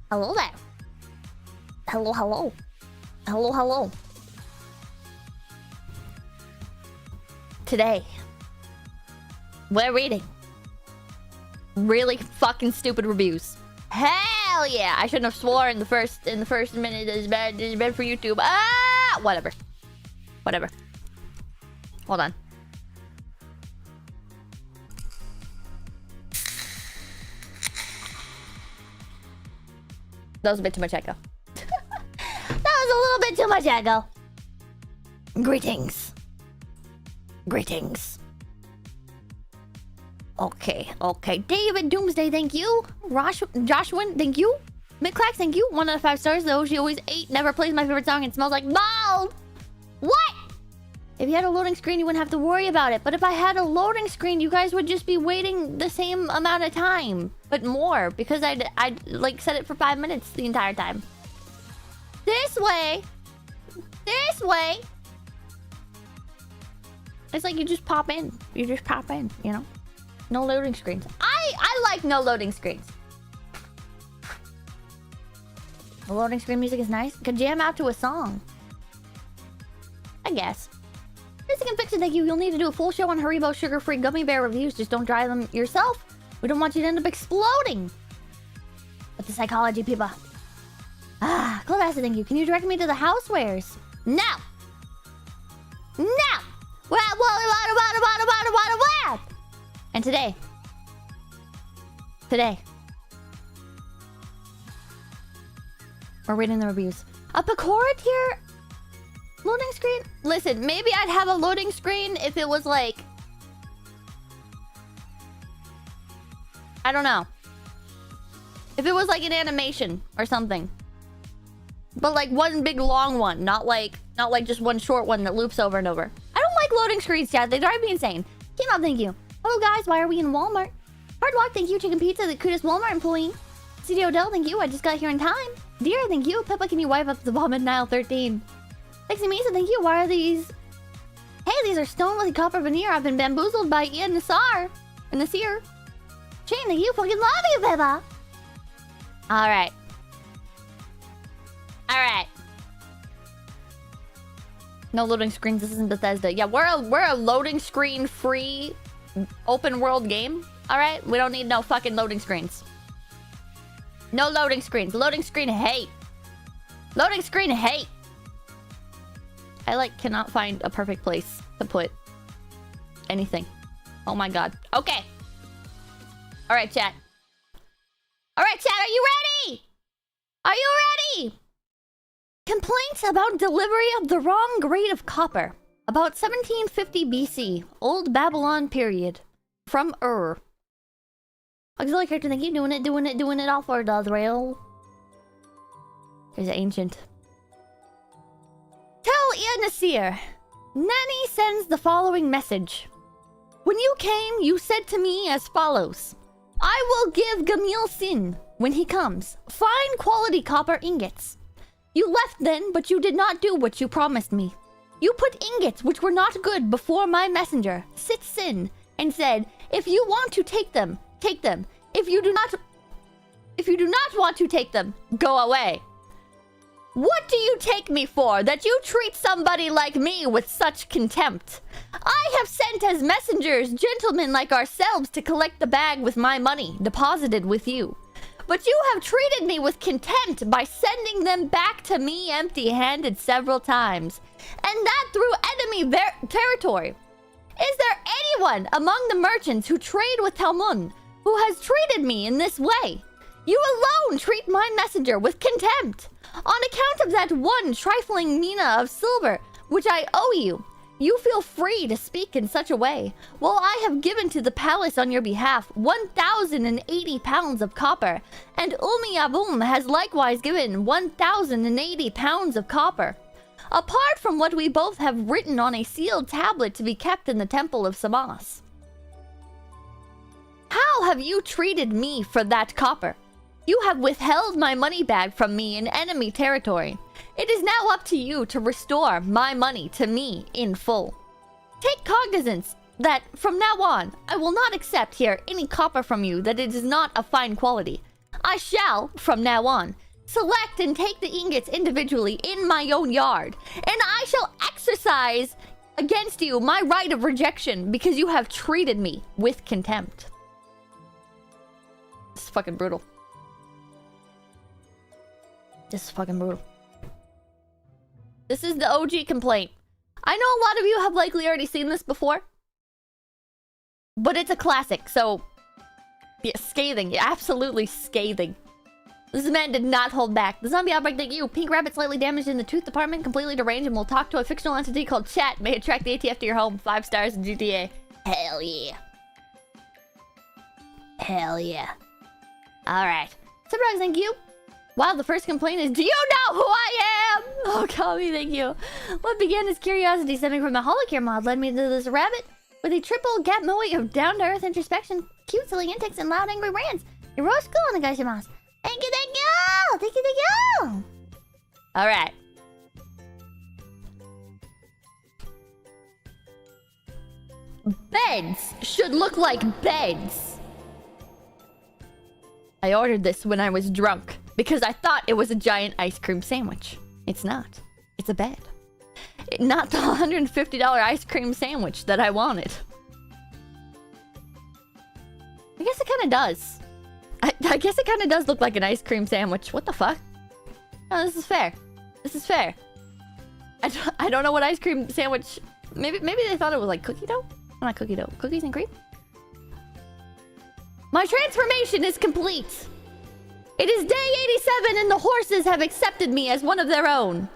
Hello there. Hello, hello. Hello, hello. Today, we're reading really fucking stupid reviews. Hell yeah! I shouldn't have sworn in the first minute. It's bad for YouTube. Ah, whatever. Whatever. Hold on. That was a bit too much echo. That was a little bit too much echo. Greetings. Greetings. Okay, okay. David Doomsday, thank you. Joshua, thank you. Midclack, thank you. 1 out of 5 stars, though. She always ate. Never plays my favorite song and smells like mold. What? If you had a loading screen, you wouldn't have to worry about it. But if I had a loading screen, you guys would just be waiting the same amount of time. But more, because I'd like set it for 5 minutes the entire time. This way. This way. It's like you just pop in. You just pop in, you know? No loading screens. I like no loading screens. The loading screen music is nice. Could jam out to a song. I guess. Mystic and Fiction, thank you. You'll need to do a full show on Haribo sugar-free gummy bear reviews. Just don't try them yourself. We don't want you to end up exploding. But the psychology, people. Ah, Clevassa, thank you. Can you direct me to the housewares? No. No. And today, we're reading the reviews. A Picora tier loading screen? Listen, maybe I'd have a loading screen if it was like... I don't know. If it was like an animation or something. But like one big long one, not like just one short one that loops over and over. I don't like loading screens, chat. They drive me insane. Came out, thank you. Hello guys, why are we in Walmart? Hard Walk, thank you. Chicken Pizza, the cutest Walmart employee. CD Odell, thank you. I just got here in time. Dear, thank you. Peppa, can you wipe up the vomit in aisle 13? Lexi Mesa, thank you. Why are these? Hey, these are stone with copper veneer. I've been bamboozled by Ian Nassar. And Nasir. Shane, thank you. Fucking love you, Peppa. Alright. Alright. No loading screens. This isn't Bethesda. Yeah, we're a loading screen free open world game. Alright? We don't need no fucking loading screens. No loading screens. Loading screen hate. Loading screen hate. I like cannot find a perfect place to put anything. Oh my god. Okay. Alright, chat. Alright, chat, are you ready? Are you ready? Complaints about delivery of the wrong grade of copper. About 1750 BC. Old Babylon period. From Auxiliary character, thank you. Doing it all for the thrill. There's ancient. Tell Ian Nasir. Nanny sends the following message. When you came, you said to me as follows. I will give Gamil Sin, when he comes, fine quality copper ingots. You left then, but you did not do what you promised me. You put ingots which were not good before my messenger, Sit Sin, and said, if you want to take them, take them. If you do not want to take them, go away. What do you take me for, that you treat somebody like me with such contempt? I have sent as messengers gentlemen like ourselves to collect the bag with my money, deposited with you. But you have treated me with contempt by sending them back to me empty-handed several times. And that through enemy territory. Is there anyone among the merchants who trade with Talmun who has treated me in this way? You alone treat my messenger with contempt. On account of that one trifling mina of silver which I owe you, you feel free to speak in such a way, while I have given to the palace on your behalf 1,080 pounds of copper, and Abum has likewise given 1,080 pounds of copper. Apart from what we both have written on a sealed tablet to be kept in the temple of Samas. How have you treated me for that copper? You have withheld my money bag from me in enemy territory. It is now up to you to restore my money to me in full. Take cognizance that from now on, I will not accept here any copper from you that it is not of fine quality. I shall, from now on, select and take the ingots individually in my own yard, and I shall exercise against you my right of rejection because you have treated me with contempt. This is fucking brutal. This is fucking brutal. This is the OG complaint. I know a lot of you have likely already seen this before, but it's a classic, so yeah, scathing, absolutely scathing. This man did not hold back. The zombie outbreak that you, pink rabbit slightly damaged in the tooth department, completely deranged, and will talk to a fictional entity called Chat. May attract the ATF to your home. 5 stars in GTA. Hell yeah. Hell yeah. Alright. Surprise, thank you. Wow, the first complaint is, do you know who I am? Oh, Kami, thank you. What began as curiosity stemming from the Holocare mod led me to this rabbit with a triple gap moe of down-to-earth introspection, cute silly antics, and loud angry rants. Yoroshiku onegaishimasu. Thank you, thank you! Thank you, thank you! Alright. Beds should look like beds. I ordered this when I was drunk because I thought it was a giant ice cream sandwich. It's not. It's a bed. Not the $150 ice cream sandwich that I wanted. I guess it kind of does. I guess it kind of does look like an ice cream sandwich. What the fuck? No, this is fair. This is fair. I don't know what ice cream sandwich... Maybe they thought it was like cookie dough? Not cookie dough. Cookies and cream? My transformation is complete. It is day 87 and the horses have accepted me as one of their own.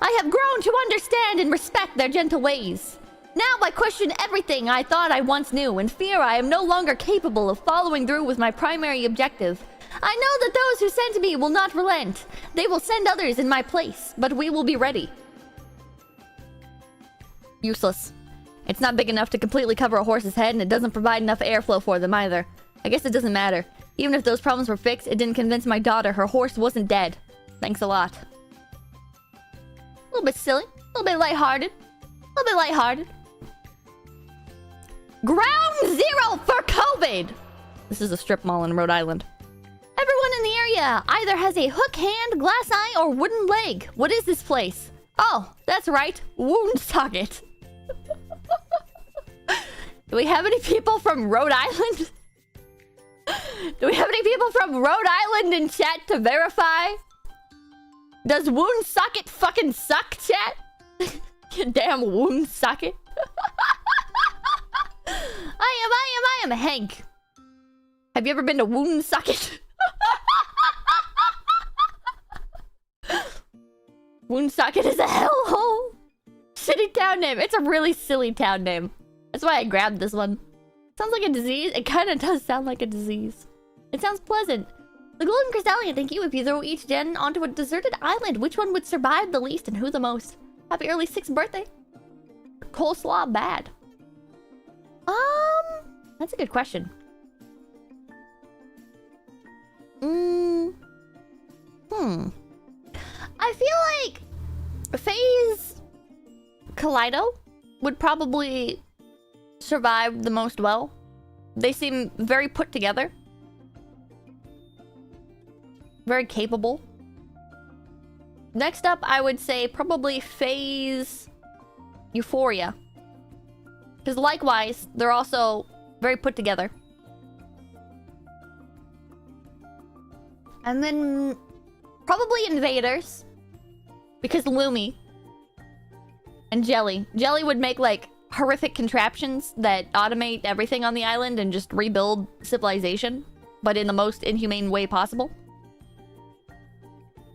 I have grown to understand and respect their gentle ways. Now I question everything I thought I once knew and fear I am no longer capable of following through with my primary objective. I know that those who sent me will not relent. They will send others in my place, but we will be ready. Useless. It's not big enough to completely cover a horse's head, and it doesn't provide enough airflow for them either. I guess it doesn't matter. Even if those problems were fixed, it didn't convince my daughter her horse wasn't dead. Thanks a lot. A little bit silly. A little bit lighthearted. A little bit lighthearted. Ground zero for COVID! This is a strip mall in Rhode Island. Everyone in the area either has a hook hand, glass eye, or wooden leg. What is this place? Oh, that's right. Wound socket. Do we have any people from Rhode Island? Do we have any people from Rhode Island in chat to verify? Does wound socket fucking suck, chat? You damn wound socket. I am Hank. Have you ever been to wound socket? Wound socket is a hellhole. Shitty town name. It's a really silly town name. That's why I grabbed this one. Sounds like a disease. It kind of does sound like a disease. It sounds pleasant. The Golden Crystallion, thank you. If you throw each gen onto a deserted island, which one would survive the least and who the most? Happy early 6th birthday. Coleslaw bad. That's a good question. I feel like FaZe Kaleido would probably survive the most well. They seem very put together. Very capable. Next up, I would say probably FaZe Euphoria. Because likewise, they're also very put together. And then probably Invaders. Because Lumi. And Jelly. Jelly would make like horrific contraptions that automate everything on the island and just rebuild civilization. But in the most inhumane way possible.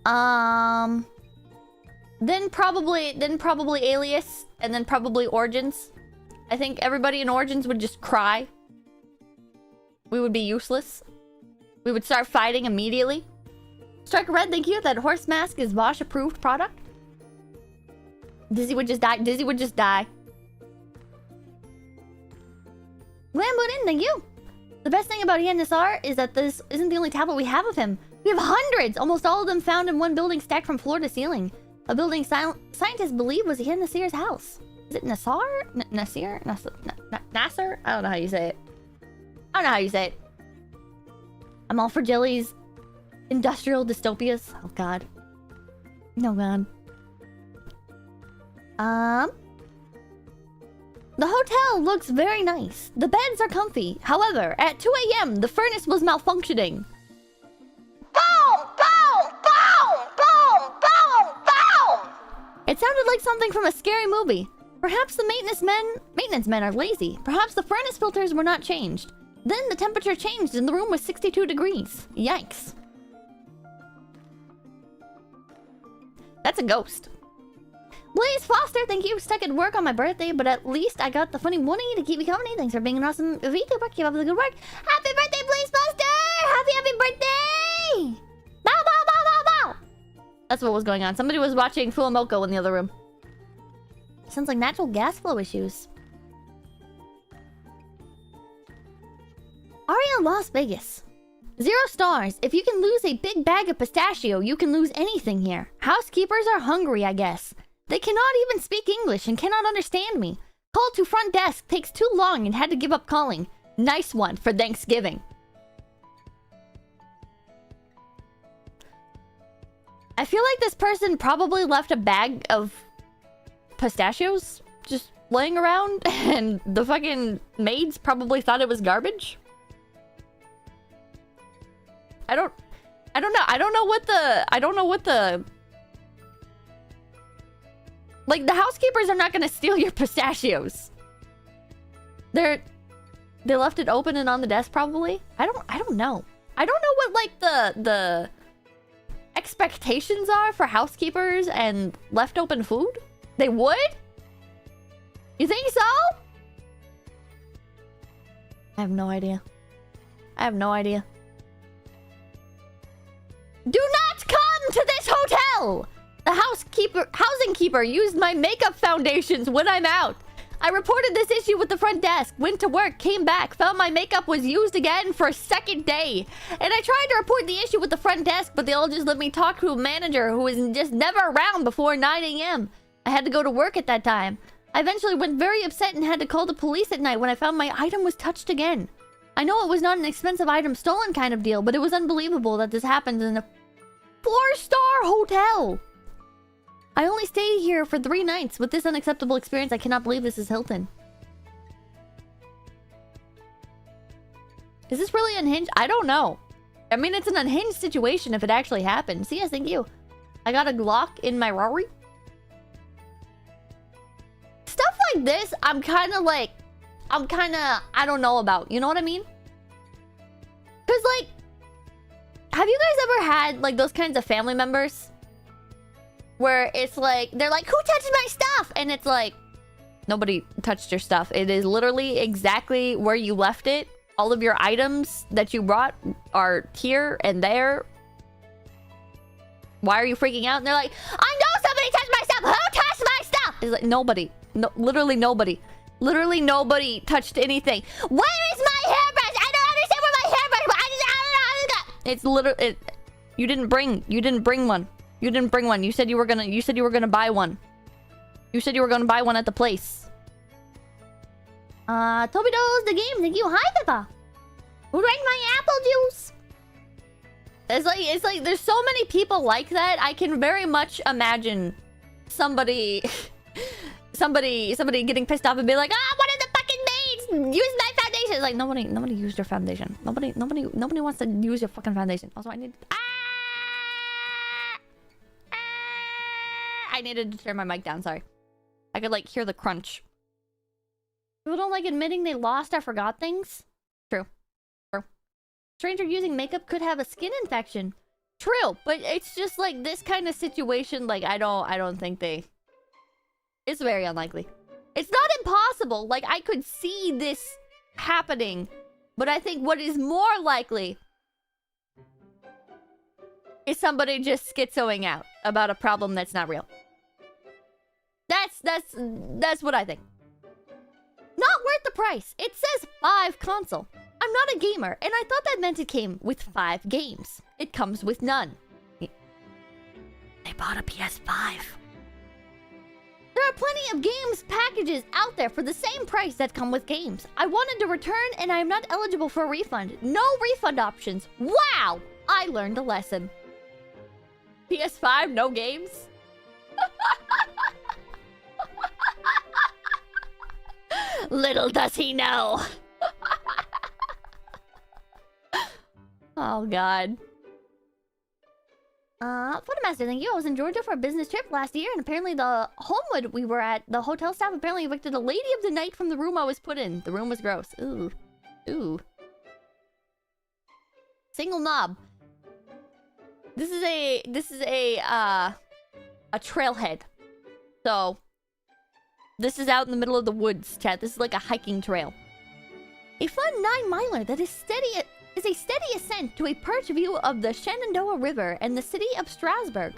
Then probably Alias. And then probably Origins. I think everybody in Origins would just cry. We would be useless. We would start fighting immediately. Striker Red, thank you. That horse mask is Vosh approved product. Dizzy would just die. Dizzy would just die. Glamboodin, thank you. The best thing about ENSR is that this isn't the only tablet we have of him. We have hundreds! Almost all of them found in one building stacked from floor to ceiling. A building scientists believe was Ian Nasir's house. Is it Nasar? Nasir? Nasser? I don't know how you say it. I don't know how you say it. I'm all for Jelly's Industrial dystopias. Oh god. No god. The hotel looks very nice. The beds are comfy. However, at 2 a.m., the furnace was malfunctioning. Boom! Boom! Boom! Boom! Boom! Boom! It sounded like something from a scary movie. Perhaps the maintenance men are lazy. Perhaps the furnace filters were not changed. Then the temperature changed and the room was 62 degrees. Yikes. That's a ghost. Blaze Foster, thank you. Stuck at work on my birthday, but at least I got the funny money to keep me company. Thanks for being an awesome VTuber. Keep up the good work. Happy birthday, Blaze Foster! Happy birthday! Bow, bow, bow, bow, bow! That's what was going on. Somebody was watching 𝐶𝑯𝑨𝒀𝑏𝗽𝗶𝗽 in the other room. Sounds like natural gas flow issues. Aria Las Vegas. 0 stars. If you can lose a big bag of pistachio, you can lose anything here. Housekeepers are hungry, I guess. They cannot even speak English and cannot understand me. Call to front desk takes too long and had to give up calling. Nice one for Thanksgiving. I feel like this person probably left a bag of pistachios just laying around and the fucking maids probably thought it was garbage. I don't know. I don't know what the like, the housekeepers are not gonna steal your pistachios. They left it open and on the desk probably. I don't know. I don't know what like the expectations are for housekeepers and left open food. They would? You think so? I have no idea. I have no idea. Do not come to this hotel! The housing keeper used my makeup foundations when I'm out. I reported this issue with the front desk, went to work, came back, found my makeup was used again for a second day. And I tried to report the issue with the front desk, but they all just let me talk to a manager who was just never around before 9 a.m. I had to go to work at that time. I eventually went very upset and had to call the police at night when I found my item was touched again. I know it was not an expensive item stolen kind of deal, but it was unbelievable that this happened in a 4-star hotel. I only stayed here for 3 nights. With this unacceptable experience, I cannot believe this is Hilton. Is this really unhinged? I don't know. I mean, it's an unhinged situation if it actually happened. See, yes, thank you. I got a Glock in my Rari. Stuff like this, I'm kind of, I don't know about. You know what I mean? Because, like, have you guys ever had, like, those kinds of family members? Where it's like, they're like, who touched my stuff? And it's like, nobody touched your stuff. It is literally exactly where you left it. All of your items that you brought are here and there. Why are you freaking out? And they're like, I know somebody touched my stuff. Who touched my stuff? It's like, nobody. No, literally nobody. Literally nobody touched anything. Where is my hairbrush? I don't understand where my hairbrush was. I don't know. It's literally, you didn't bring one. You didn't bring one. You said you were gonna buy one. You said you were gonna buy one at the place. Toby knows the game. Thank you. Hi, Pippa. Who drank my apple juice? It's like there's so many people like that. I can very much imagine somebody getting pissed off and be like, ah, one of the fucking maids used my foundation. It's like nobody used your foundation. Nobody wants to use your fucking foundation. Also, I needed to turn my mic down, sorry. I could, like, hear the crunch. People don't like admitting they lost or forgot things. True. Stranger using makeup could have a skin infection. True, but it's just, like, this kind of situation, like, I don't think they... It's very unlikely. It's not impossible. Like, I could see this happening. But I think what is more likely is somebody just schizoing out about a problem that's not real. That's what I think. Not worth the price. It says 5 console. I'm not a gamer, and I thought that meant it came with 5 games. It comes with none. They bought a PS5. There are plenty of games packages out there for the same price that come with games. I wanted to return, and I am not eligible for a refund. No refund options. Wow! I learned a lesson. PS5, no games? Little does he know. Oh, God. Photomaster, thank you. I was in Georgia for a business trip last year, and apparently the Homewood we were at, the hotel staff apparently evicted a lady of the night from the room I was put in. The room was gross. Ooh. Ooh. Single knob. This is a trailhead. So, this is out in the middle of the woods, chat. This is like a hiking trail. A fun 9-miler that is a steady ascent to a perch view of the Shenandoah River and the city of Strasbourg.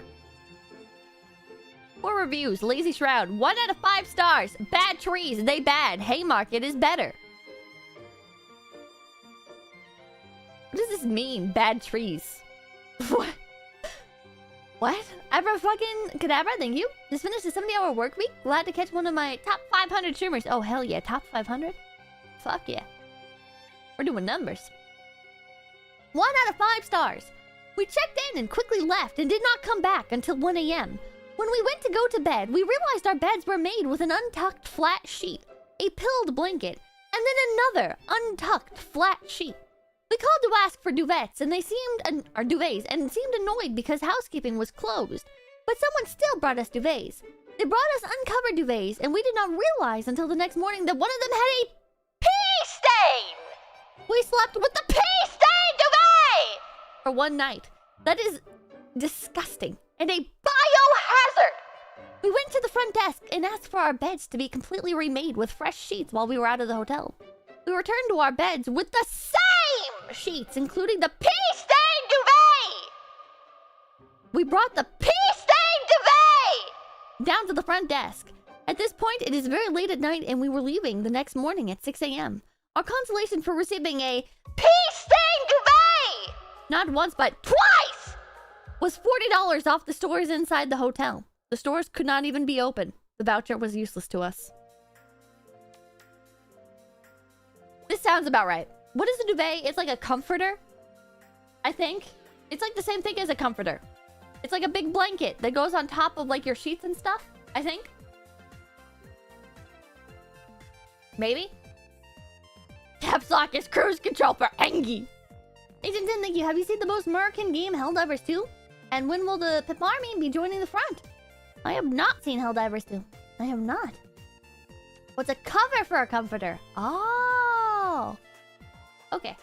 4 reviews. Lazy Shroud. 1 out of 5 stars. Bad trees. They bad. Haymarket is better. What does this mean? Bad trees. What? What? Abra fucking Cadabra, thank you. Just finished a 70-hour work week. Glad to catch one of my top 500 streamers. Oh, hell yeah. Top 500? Fuck yeah. We're doing numbers. 1 out of 5 stars. We checked in and quickly left and did not come back until 1 a.m. When we went to go to bed, we realized our beds were made with an untucked flat sheet, a pilled blanket, and then another untucked flat sheet. We called to ask for duvets, and duvets, and seemed annoyed because housekeeping was closed. But someone still brought us duvets. They brought us uncovered duvets, and we did not realize until the next morning that one of them had a pee stain! We slept with the pee stain duvet! For one night. That is disgusting. And a biohazard! We went to the front desk and asked for our beds to be completely remade with fresh sheets while we were out of the hotel. We returned to our beds with the same sheets, including the pee-stained duvet! We brought the pee-stained duvet down to the front desk. At this point, it is very late at night and we were leaving the next morning at 6 a.m. Our consolation for receiving a pee-stained duvet, not once but twice, was $40 off the stores inside the hotel. The stores could not even be open. The voucher was useless to us. This sounds about right. What is a duvet? It's like a comforter, I think. It's like the same thing as a comforter. It's like a big blanket that goes on top of like your sheets and stuff, I think. Maybe? Caps lock is cruise control for Engie. Agent 10, thank you. Have you seen the most American game, Helldivers 2? And when will the Pip Army be joining the front? I have not seen Helldivers 2. I have not. What's a cover for a comforter? Oh. Okay.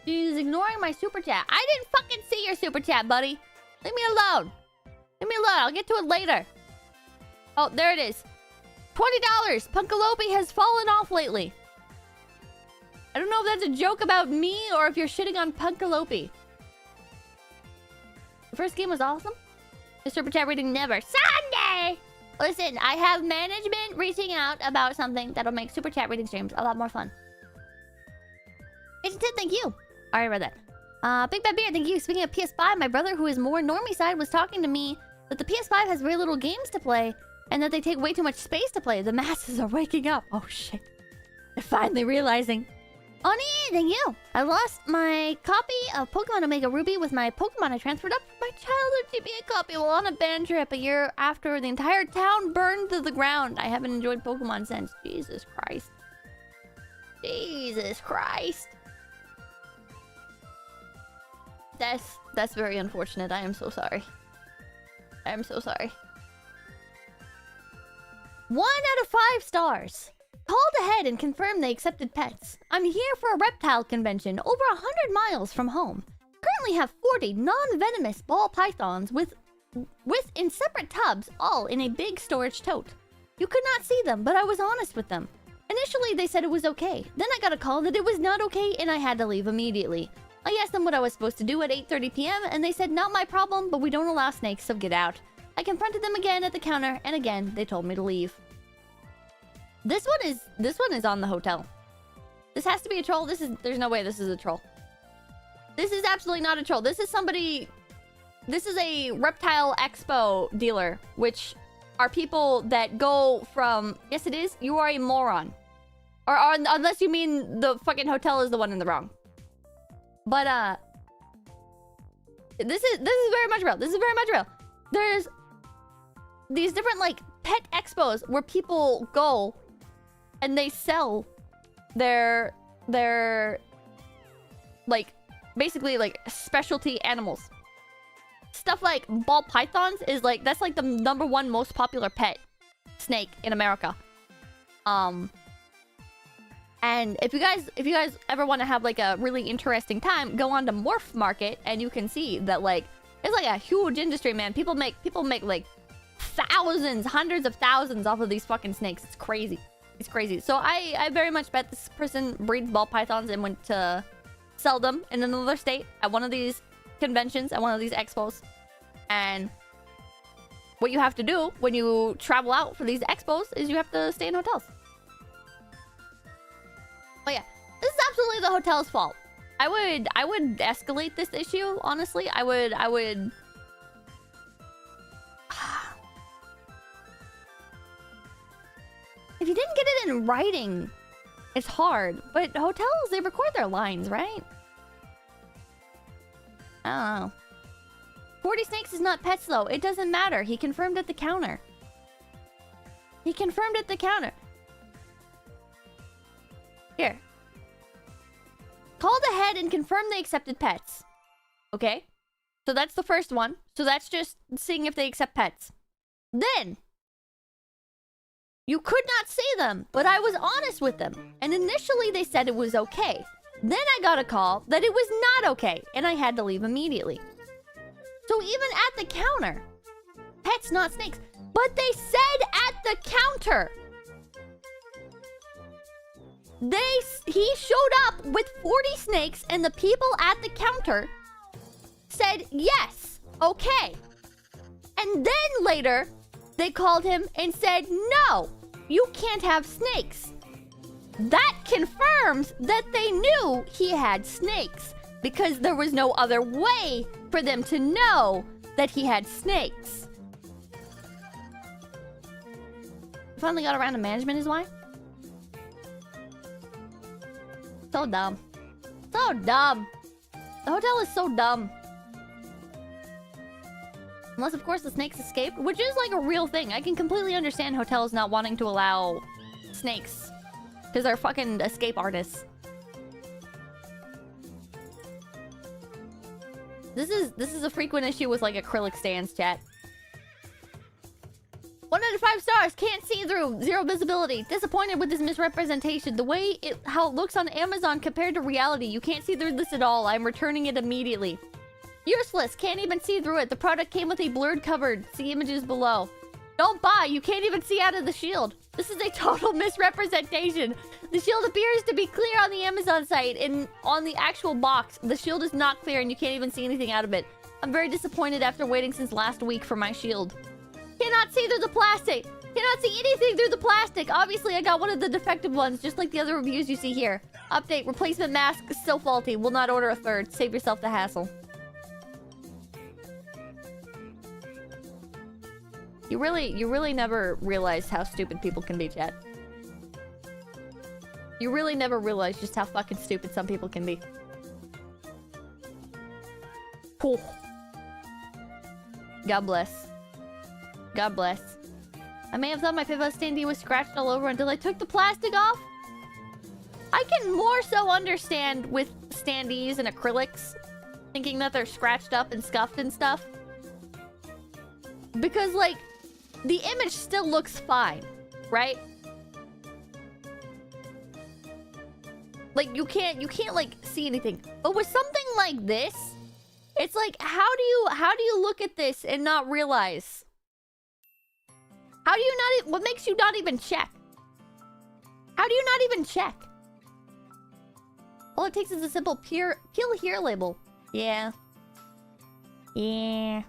She's ignoring my super chat. I didn't fucking see your super chat, buddy. Leave me alone. Leave me alone. I'll get to it later. Oh, there it is. $20. 𝐂𝐚𝐭 has fallen off lately. I don't know if that's a joke about me or if you're shitting on 𝐂𝐚𝐭. The first game was awesome. The super chat reading never. Sunday! Listen, I have management reaching out about something that'll make super chat reading streams a lot more fun. Agent 10, thank you. Already read that. Big Bad Beer, thank you. Speaking of PS5, my brother, who is more normie side, was talking to me that the PS5 has very little games to play and that they take way too much space to play. The masses are waking up. Oh, shit. They're finally realizing. Oni, thank you. I lost my copy of Pokemon Omega Ruby with my Pokemon I transferred up from my childhood GBA copy while on a band trip a year after the entire town burned to the ground. I haven't enjoyed Pokemon since. Jesus Christ. Jesus Christ. That's very unfortunate. I am so sorry. I am so sorry. 1 out of 5 stars. Called ahead and confirmed they accepted pets. I'm here for a reptile convention over 100 miles from home. Currently have 40 non-venomous ball pythons with in separate tubs, all in a big storage tote. You could not see them, but I was honest with them. Initially, they said it was okay. Then I got a call that it was not okay and I had to leave immediately. I asked them what I was supposed to do at 8:30 p.m. and they said, not my problem, but we don't allow snakes, so get out. I confronted them again at the counter, and again, they told me to leave. This one is on the hotel. This has to be a troll. There's no way this is a troll. This is absolutely not a troll. This is somebody... This is a reptile expo dealer, which are people that go from... Yes, it is. You are a moron. Or unless you mean the fucking hotel is the one in the wrong. But, this is very much real. This is very much real. There's these different like pet expos where people go and they sell their like basically like specialty animals. Stuff like ball pythons is like that's like the #1 most popular pet snake in America. And if you guys ever want to have like a really interesting time, go on to Morph Market and you can see that like it's like a huge industry, man. People make like thousands, hundreds of thousands off of these fucking snakes. It's crazy. It's crazy. So I very much bet this person breeds ball pythons and went to sell them in another state at one of these conventions, at one of these expos. And what you have to do when you travel out for these expos is you have to stay in hotels. Oh yeah, this is absolutely the hotel's fault. I would escalate this issue, honestly. I would if you didn't get it in writing, it's hard. But hotels, they record their lines, right? I don't know. 40 snakes is not pets, though. It doesn't matter. He confirmed at the counter. He confirmed at the counter. Here. Called ahead and confirmed they accepted pets. Okay? So that's the first one. So that's just seeing if they accept pets. Then, you could not see them, but I was honest with them. And initially they said it was okay. Then I got a call that it was not okay, and I had to leave immediately. So even at the counter, pets, not snakes. But they said at the counter, he showed up with 40 snakes, and the people at the counter said yes, okay. And then later, they called him and said, no, you can't have snakes. That confirms that they knew he had snakes, because there was no other way for them to know that he had snakes. Finally got around to management is why? So dumb. So dumb. The hotel is so dumb. Unless, of course, the snakes escaped, which is like a real thing. I can completely understand hotels not wanting to allow snakes. Because they're fucking escape artists. This is a frequent issue with like acrylic stands, chat. 1 out of 5 stars. Can't see through. 0 visibility. Disappointed with this misrepresentation. The way how it looks on Amazon compared to reality. You can't see through this at all. I'm returning it immediately. Useless. Can't even see through it. The product came with a blurred cover. See images below. Don't buy. You can't even see out of the shield. This is a total misrepresentation. The shield appears to be clear on the Amazon site, and on the actual box, the shield is not clear and you can't even see anything out of it. I'm very disappointed after waiting since last week for my shield. Cannot see through the plastic. Cannot see anything through the plastic. Obviously, I got one of the defective ones, just like the other reviews you see here. Update. Replacement mask is still faulty. Will not order a third. Save yourself the hassle. You really never realize how stupid people can be, chat. You really never realize just how fucking stupid some people can be. Cool. God bless. God bless. I may have thought my pivot standee was scratched all over until I took the plastic off. I can more so understand with standees and acrylics thinking that they're scratched up and scuffed and stuff. Because, like, the image still looks fine, right? Like, you can't like see anything. But with something like this, it's like, how do you look at this and not realize? How do you not, what makes you not even check? How do you not even check? All it takes is a simple peel here label. Yeah. Yeah.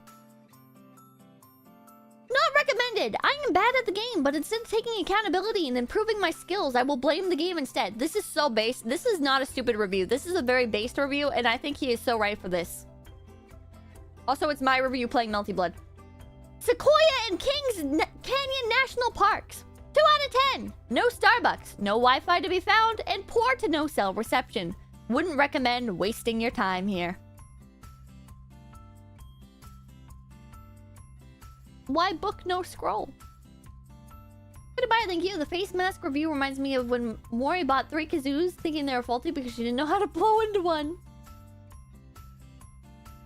Not recommended! I am bad at the game, but instead of taking accountability and improving my skills, I will blame the game instead. This is so base. This is not a stupid review. This is a very based review, and I think he is so right for this. Also, it's my review playing Melty Blood. Sequoia and Kings Canyon National Parks. 2 out of 10. No Starbucks, no Wi-Fi to be found, and poor to no cell reception. Wouldn't recommend wasting your time here. Why book no scroll? Goodbye, thank you. The face mask review reminds me of when Mori bought 3 kazoos thinking they were faulty because she didn't know how to blow into one.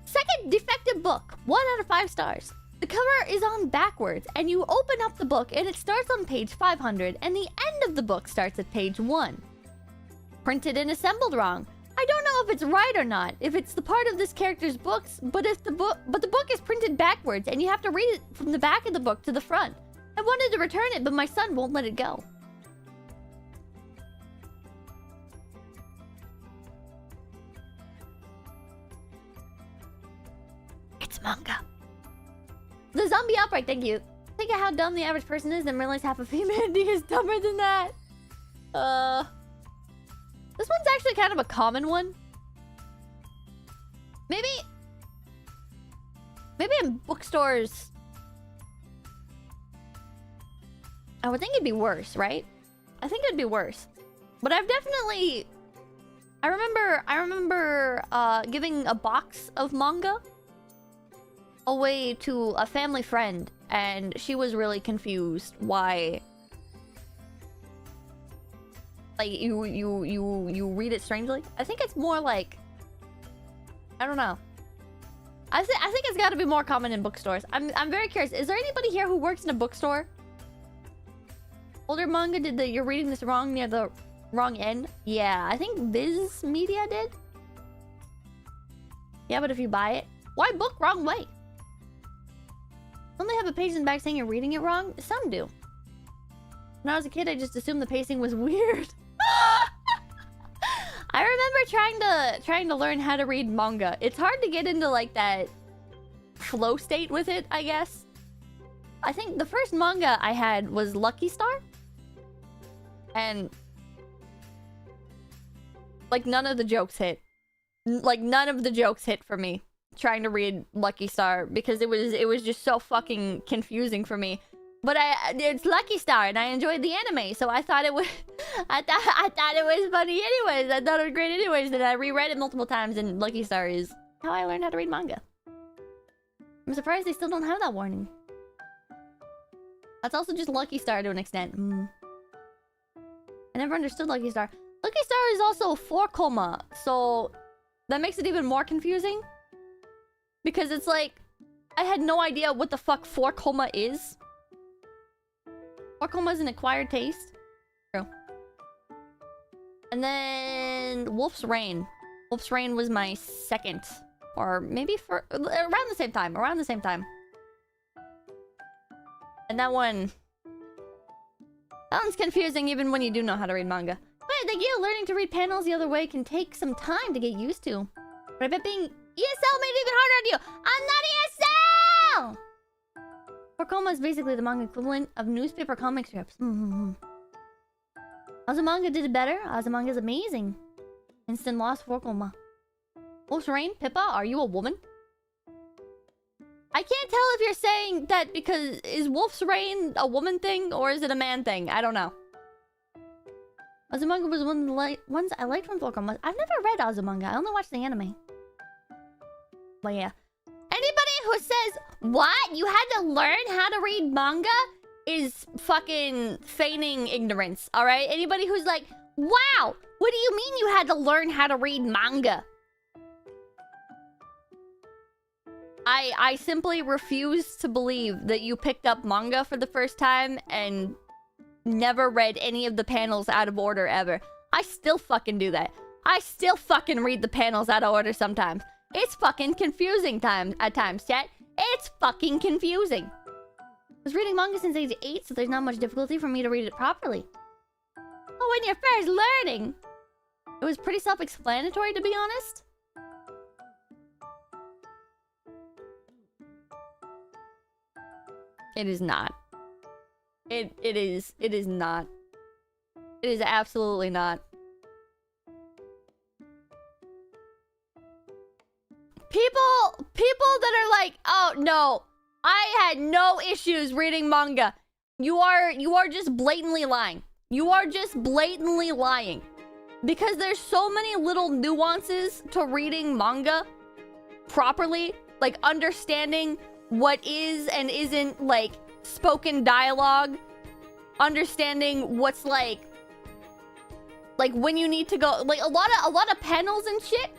Second defective book. 1 out of 5 stars. The cover is on backwards, and you open up the book, and it starts on page 500, and the end of the book starts at page 1. Printed and assembled wrong. I don't know if it's right or not, if it's the part of this character's books, but the book is printed backwards, and you have to read it from the back of the book to the front. I wanted to return it, but my son won't let it go. It's manga. The zombie outbreak, thank you. Think of how dumb the average person is, then realize half of humanity is dumber than that. This one's actually kind of a common one. Maybe in bookstores, I would think it'd be worse, right? I think it'd be worse. But I've definitely... I remember giving a box of manga away to a family friend, and she was really confused why... Like, you read it strangely? I think it's more like... I don't know. I think it's gotta be more common in bookstores. I'm very curious. Is there anybody here who works in a bookstore? Older manga did the "you're reading this wrong" near the wrong end? Yeah, I think Viz Media did. Yeah, but if you buy it... Why book wrong way? Don't they have a page in the back saying you're reading it wrong? Some do. When I was a kid, I just assumed the pacing was weird. I remember trying to learn how to read manga. It's hard to get into like that flow state with it, I guess. I think the first manga I had was Lucky Star. And like none of the jokes hit. Like none of the jokes hit for me trying to read Lucky Star because it was just so fucking confusing for me. But it's Lucky Star, and I enjoyed the anime, so I thought it was... I thought it was funny anyways. I thought it was great anyways, and I reread it multiple times, and Lucky Star is how I learned how to read manga. I'm surprised they still don't have that warning. That's also just Lucky Star to an extent. I never understood Lucky Star. Lucky Star is also 4-koma, so that makes it even more confusing. Because it's like, I had no idea what the fuck 4-koma is. 4-koma is an acquired taste. True. And then Wolf's Rain. Wolf's Rain was my second. Or maybe for... Around the same time. Around the same time. And that one... That one's confusing even when you do know how to read manga. But thank you. Learning to read panels the other way can take some time to get used to. But I bet being ESL made it even harder on you. I'm not ESL! 4-koma is basically the manga equivalent of newspaper comic strips. Azumanga did it better. Azumanga is amazing. Instant loss 4-koma. Wolf's Rain, Pippa, are you a woman? I can't tell if you're saying that because... Is Wolf's Rain a woman thing or is it a man thing? I don't know. Azumanga was one of the ones I liked from 4-koma. I've never read Azumanga. I only watched the anime. But yeah. Anybody who says, what? You had to learn how to read manga? Is fucking feigning ignorance, alright? Anybody who's like, wow! What do you mean you had to learn how to read manga? I simply refuse to believe that you picked up manga for the first time and never read any of the panels out of order ever. I still fucking do that. I still fucking read the panels out of order sometimes. It's fucking confusing at times, chat. It's fucking confusing. I was reading manga since age 8, so there's not much difficulty for me to read it properly. Oh, when you're first learning. It was pretty self-explanatory, to be honest. It is not. It is not. It is absolutely not. People that are like, oh no, I had no issues reading manga. You are just blatantly lying. You are just blatantly lying. Because there's so many little nuances to reading manga properly. Like understanding what is and isn't, like, spoken dialogue. Understanding what's, like, when you need to go... Like, a lot of panels and shit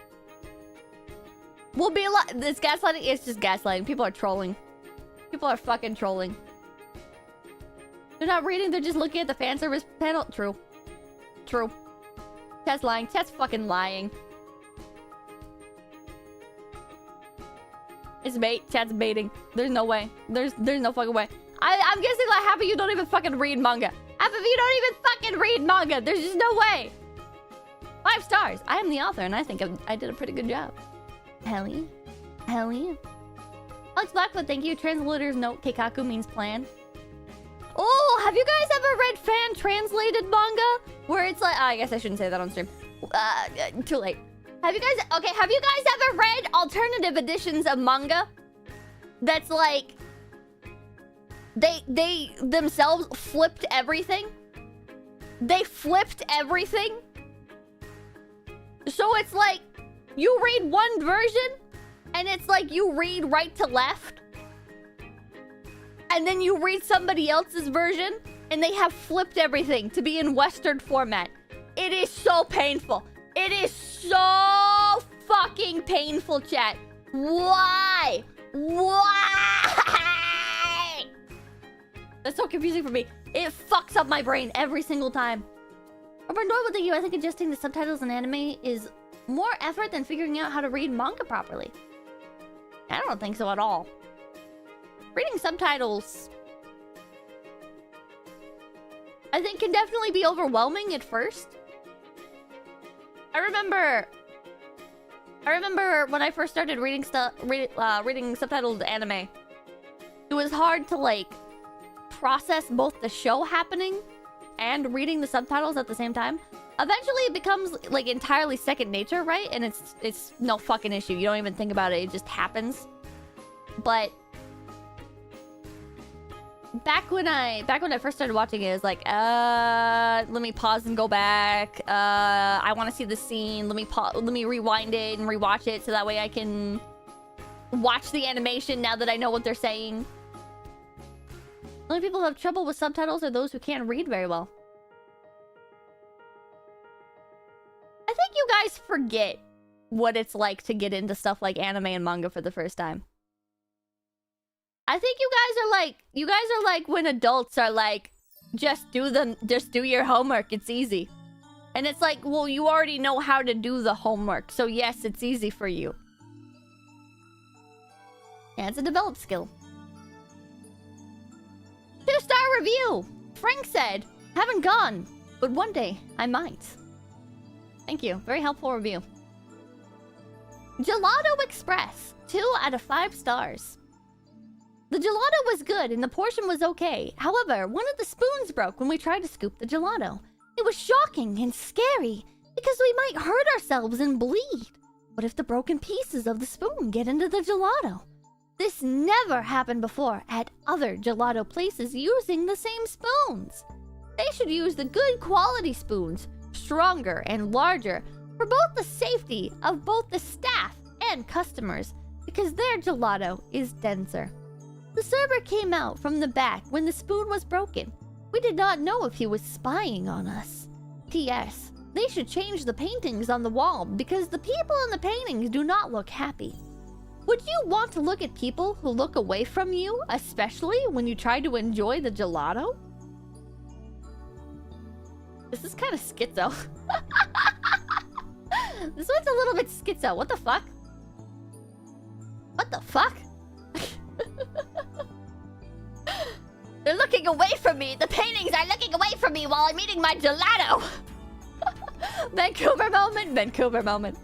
will be a lot... This gaslighting, it's just gaslighting. People are trolling. People are fucking trolling. They're not reading, they're just looking at the fan service panel. True. True. Chat's lying. Chat's fucking lying. It's bait. Chat's baiting. There's no way. There's no fucking way. I'm guessing like half of you don't even fucking read manga. Half of you don't even fucking read manga. There's just no way. 5 stars. I am the author and I think I did a pretty good job. Hell yeah. Hell yeah. Alex Blackfoot, thank you. Translator's note, Keikaku means plan. Oh, have you guys ever read fan-translated manga? Where it's like... Oh, I guess I shouldn't say that on stream. Too late. Have you guys... Okay, have you guys ever read alternative editions of manga? That's like... They themselves flipped everything? They flipped everything? So it's like... You read one version, and it's like you read right to left. And then you read somebody else's version, and they have flipped everything to be in Western format. It is so painful. It is so fucking painful, chat. Why? Why? That's so confusing for me. It fucks up my brain every single time. Over normal thank you. I think adjusting the subtitles in anime is more effort than figuring out how to read manga properly. I don't think so at all. Reading subtitles, I think, can definitely be overwhelming at first. I remember when I first started reading reading subtitled anime. It was hard to like process both the show happening and reading the subtitles at the same time. Eventually, it becomes like entirely second nature, right? And it's no fucking issue. You don't even think about it; it just happens. But back when I first started watching it was like, let me pause and go back. I want to see the scene. Let me rewind it and rewatch it so that way I can watch the animation now that I know what they're saying. The only people who have trouble with subtitles are those who can't read very well. I think you guys forget what it's like to get into stuff like anime and manga for the first time. I think you guys are like when adults are like, just do your homework, it's easy. And it's like, well, you already know how to do the homework, so yes, it's easy for you. Yeah, it's a developed skill. 2-star review! Frank said, haven't gone, but one day I might. Thank you, very helpful review. Gelato Express, 2 out of 5 stars. The gelato was good and the portion was okay. However, one of the spoons broke when we tried to scoop the gelato. It was shocking and scary because we might hurt ourselves and bleed. What if the broken pieces of the spoon get into the gelato? This never happened before at other gelato places using the same spoons. They should use the good quality spoons, stronger and larger, for both the safety of both the staff and customers, because their gelato is denser. The server came out from the back when the spoon was broken. We did not know if he was spying on us. P.S. They should change the paintings on the wall because the people in the paintings do not look happy. Would you want to look at people who look away from you, especially when you try to enjoy the gelato? This is kind of schizo. This one's a little bit schizo. What the fuck? What the fuck? They're looking away from me. The paintings are looking away from me while I'm eating my gelato. Vancouver moment. Vancouver moment.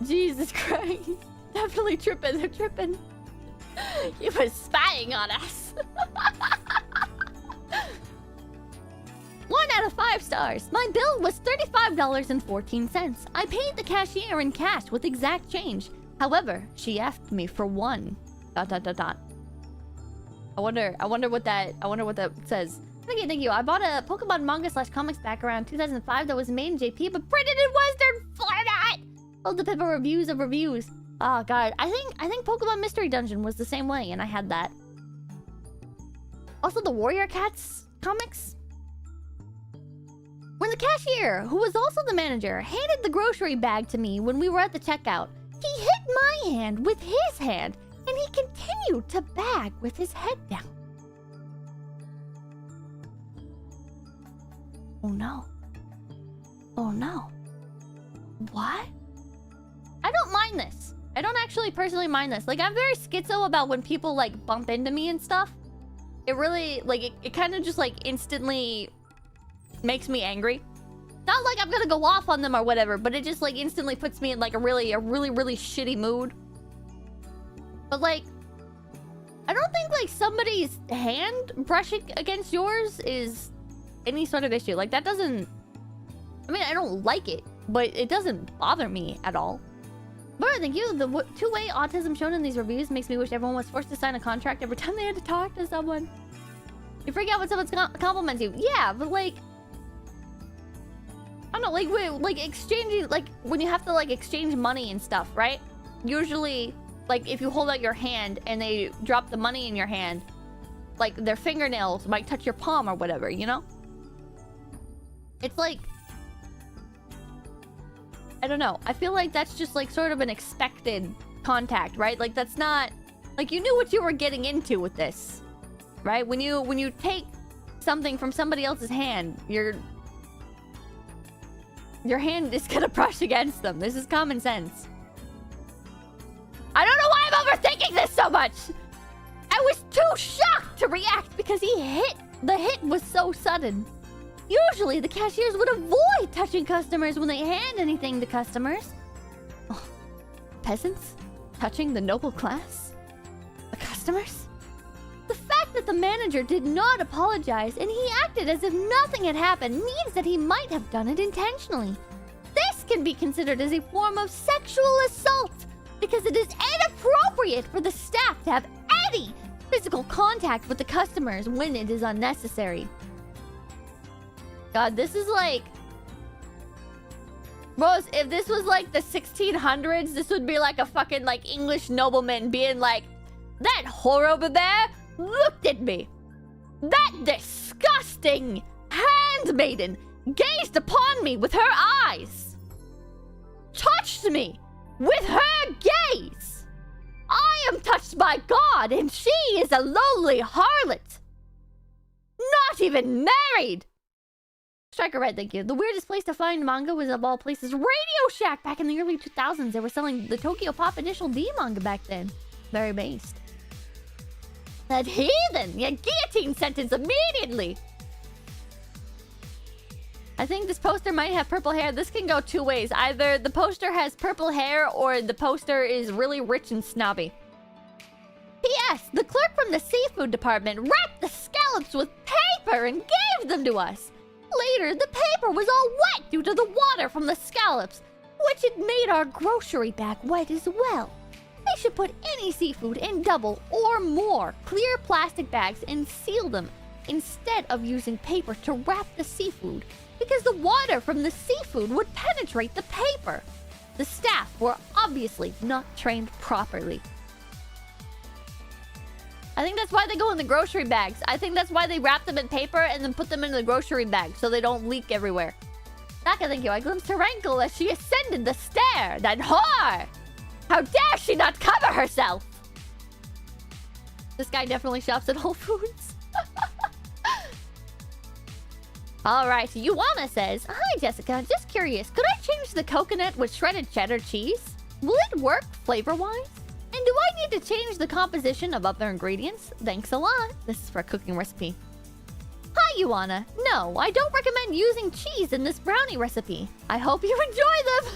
Jesus Christ. Definitely tripping. They're tripping. You were spying on us. 1 out of 5 stars. My bill was $35.14. I paid the cashier in cash with exact change. However, she asked me for one. ... I wonder what that says. Okay, thank you. I bought a Pokemon manga/comics back around 2005 that was made in JP but printed in Western format. All the paper reviews of reviews. Oh god, I think Pokemon Mystery Dungeon was the same way, and I had that. Also, the Warrior Cats comics. When the cashier, who was also the manager, handed the grocery bag to me when we were at the checkout, he hit my hand with his hand, and he continued to bag with his head down. Oh no. Oh no. What? I don't mind this. I don't actually personally mind this. Like, I'm very schizo about when people, like, bump into me and stuff. It really, like, it kind of just, like, instantly makes me angry. Not like I'm gonna go off on them or whatever, but it just, like, instantly puts me in, like, a really shitty mood. But, like, I don't think, like, somebody's hand brushing against yours is any sort of issue. Like, that doesn't... I mean, I don't like it, but it doesn't bother me at all. But thank you. The two-way autism shown in these reviews makes me wish everyone was forced to sign a contract every time they had to talk to someone. You freak out when someone compliments you. Yeah, but like... I don't know, like exchanging... Like, when you have to, like, exchange money and stuff, right? Usually, like, if you hold out your hand and they drop the money in your hand, like, their fingernails might touch your palm or whatever, you know? It's like... I don't know. I feel like that's just, like, sort of an expected contact, right? Like, that's not... Like, you knew what you were getting into with this, right? When you take something from somebody else's hand, your hand is gonna brush against them. This is common sense. I don't know why I'm overthinking this so much! I was too shocked to react because the hit was so sudden. Usually, the cashiers would avoid touching customers when they hand anything to customers. Oh, peasants? Touching the noble class? The customers? The fact that the manager did not apologize and he acted as if nothing had happened means that he might have done it intentionally. This can be considered as a form of sexual assault because it is inappropriate for the staff to have any physical contact with the customers when it is unnecessary. God, this is like... Bros, if this was like the 1600s, this would be like a fucking like English nobleman being like, that whore over there looked at me. That disgusting handmaiden gazed upon me with her eyes. Touched me with her gaze. I am touched by God and she is a lowly harlot. Not even married. Striker Red, thank you. The weirdest place to find manga was, of all places, Radio Shack back in the early 2000s. They were selling the Tokyo Pop Initial D manga back then. Very based. That heathen! Yeah, guillotine sentence immediately! I think this poster might have purple hair. This can go two ways. Either the poster has purple hair or the poster is really rich and snobby. P.S. The clerk from the seafood department wrapped the scallops with paper and gave them to us. Later, the paper was all wet due to the water from the scallops, which had made our grocery bag wet as well. They should put any seafood in double or more clear plastic bags and seal them instead of using paper to wrap the seafood, because the water from the seafood would penetrate the paper. The staff were obviously not trained properly. I think that's why they go in the grocery bags. I think that's why they wrap them in paper and then put them in the grocery bag so they don't leak everywhere. Naka, thank you. I glimpsed her ankle as she ascended the stair. That whore! How dare she not cover herself? This guy definitely shops at Whole Foods. Alright, Yuana says, hi Jessica, just curious, could I change the coconut with shredded cheddar cheese? Will it work flavor-wise? And do I need to change the composition of other ingredients? Thanks a lot. This is for a cooking recipe. Hi, Yuana. No, I don't recommend using cheese in this brownie recipe. I hope you enjoy them.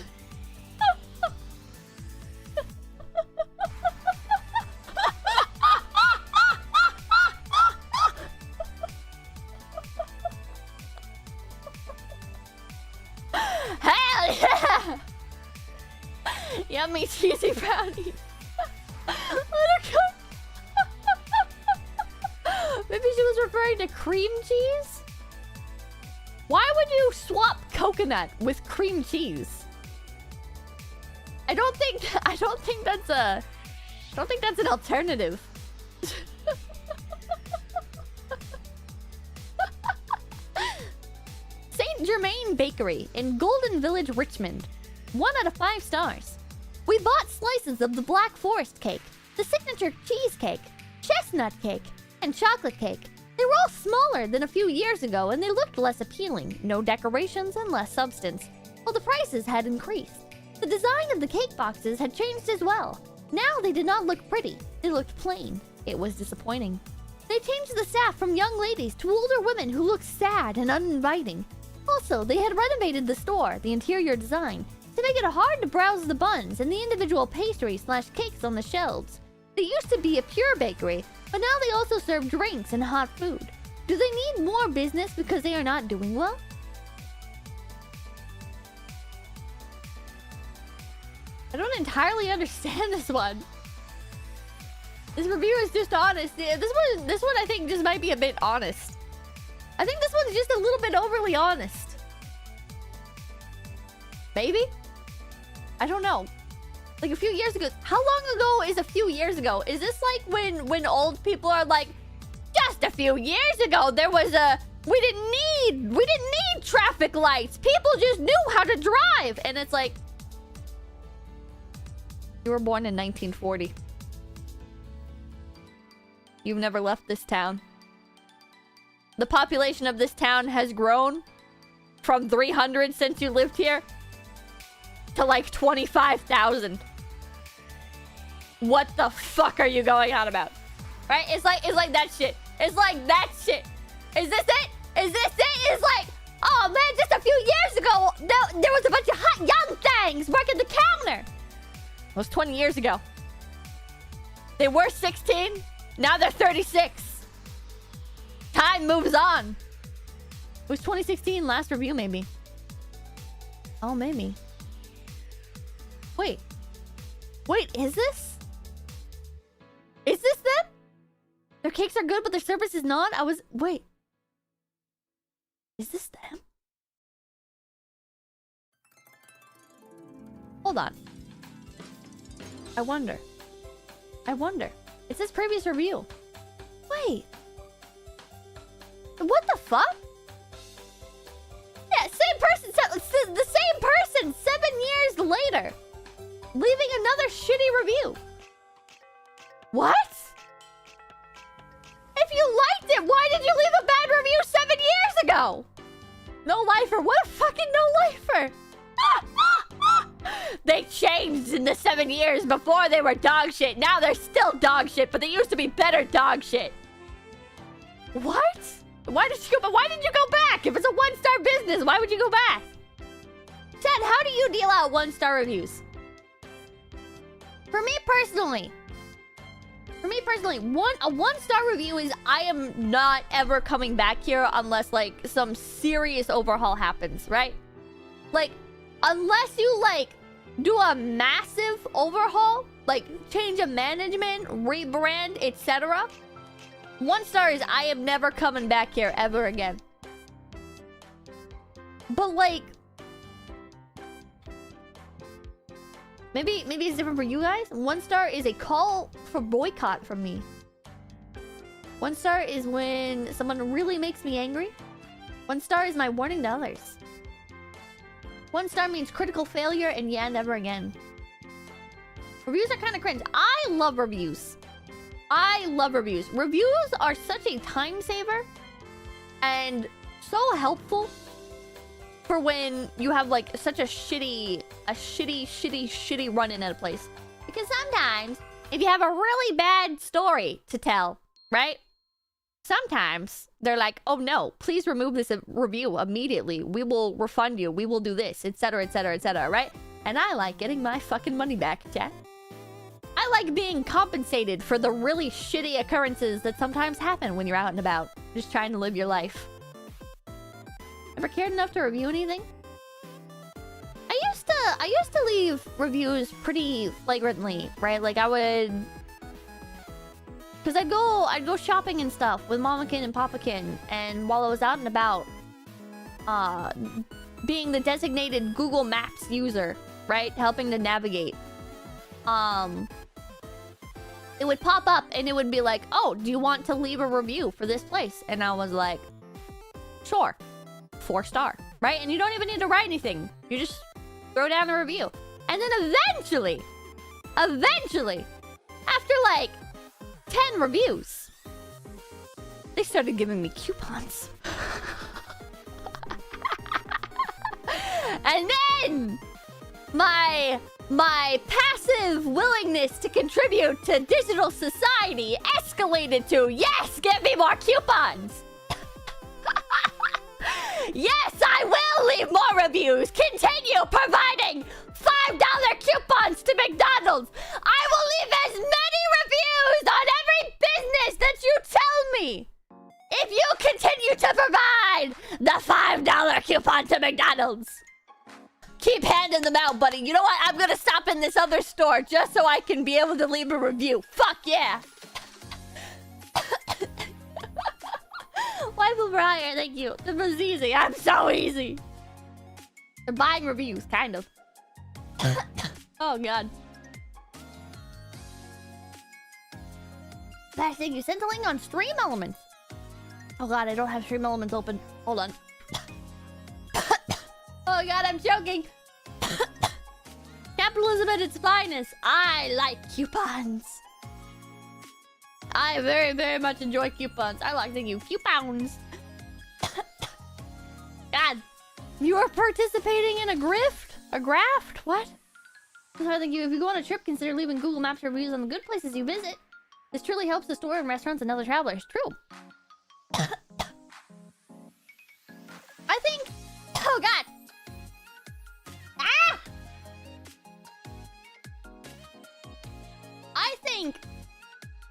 Hell yeah! Yummy cheesy brownies. Maybe she was referring to cream cheese? Why would you swap coconut with cream cheese? I don't think that's a... I don't think that's an alternative. St. Bakery in Golden Village, Richmond. 1 out of 5 stars. We bought slices of the Black Forest cake, the signature cheesecake, chestnut cake, and chocolate cake. They were all smaller than a few years ago and they looked less appealing, no decorations and less substance, while the prices had increased. The design of the cake boxes had changed as well. Now they did not look pretty, they looked plain. It was disappointing. They changed the staff from young ladies to older women who looked sad and uninviting. Also, they had renovated the store, the interior design, to make it hard to browse the buns and the individual pastries/cakes on the shelves. They used to be a pure bakery, but now they also serve drinks and hot food. Do they need more business because they are not doing well? I don't entirely understand this one. This review is just honest. Yeah, this one I think just might be a bit honest. I think this one's just a little bit overly honest. Maybe? I don't know. Like a few years ago. How long ago is a few years ago? Is this like when old people are like, just a few years ago there was a... We didn't need traffic lights. People just knew how to drive. And it's like... You were born in 1940. You've never left this town. The population of this town has grown from 300 since you lived here to like 25,000. What the fuck are you going on about? Right? It's like that shit. It's like that shit. Is this it? Is this it? It's like, oh man, just a few years ago, there was a bunch of hot young things working the counter. It was 20 years ago. They were 16. Now they're 36. Time moves on. It was 2016, last review, maybe. Oh, maybe. Wait. Wait, is this? Is this them? Their cakes are good, but their service is not? Wait. Is this them? Hold on. I wonder. It says previous review. Wait. What the fuck? Yeah, same person. The same person 7 years later. Leaving another shitty review. What? If you liked it, why did you leave a bad review 7 years ago? No lifer. What a fucking no lifer. They changed in the 7 years. Before they were dog shit. Now they're still dog shit, but they used to be better dog shit. What? Why did you go back? If it's a 1-star business, why would you go back? Chad, how do you deal out 1-star reviews? For me personally, a 1-star review is I am not ever coming back here unless like some serious overhaul happens, right? Like, unless you like do a massive overhaul, like change of management, rebrand, etc. 1-star is I am never coming back here ever again. But like, maybe it's different for you guys. 1-star is a call for boycott from me. 1-star is when someone really makes me angry. 1-star is my warning to others. 1-star means critical failure and yeah, never again. Reviews are kind of cringe. I love reviews. Reviews are such a time saver and so helpful for when you have like such a shitty run in at a place. Because sometimes if you have a really bad story to tell, right? Sometimes they're like, oh no, please remove this review immediately. We will refund you. We will do this, etc., etc., etc., right? And I like getting my fucking money back, chat. I like being compensated for the really shitty occurrences that sometimes happen when you're out and about, just trying to live your life. Ever cared enough to review anything? I used to leave reviews pretty flagrantly, right? Like I would, because I'd go shopping and stuff with Mamakin and Papakin, and while I was out and about, being the designated Google Maps user, right? Helping to navigate. It would pop up and it would be like, oh, do you want to leave a review for this place? And I was like, sure. 4-star, right? And you don't even need to write anything. You just throw down a review. And then eventually, after like 10 reviews, they started giving me coupons. And then my passive willingness to contribute to digital society escalated to, yes, give me more coupons. Yes, I will leave more reviews. Continue providing $5 coupons to McDonald's. I will leave as many reviews on every business that you tell me if you continue to provide the $5 coupon to McDonald's. Keep handing them out, buddy. You know what? I'm gonna stop in this other store just so I can be able to leave a review. Fuck yeah. Waifu Briar, thank you. This was easy. I'm so easy. They're buying reviews, kind of. Oh, God. Last thing, you sent a link on Stream Elements. Oh, God, I don't have Stream Elements open. Hold on. Oh, God, I'm choking. Capitalism at its finest. I like coupons. I very, very much enjoy coupons. I like to use coupons. God, you are participating in a grift? A graft? What? I think if you go on a trip, consider leaving Google Maps reviews on the good places you visit. This truly helps the store and restaurants and other travelers. True. I think... Oh, God. Ah! I think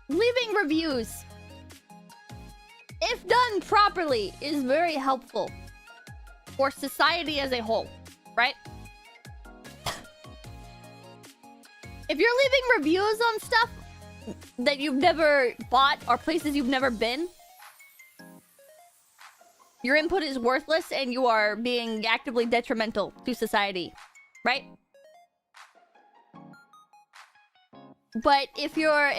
leaving reviews, if done properly, is very helpful for society as a whole, right? If you're leaving reviews on stuff that you've never bought or places you've never been, your input is worthless and you are being actively detrimental to society, right? But if you're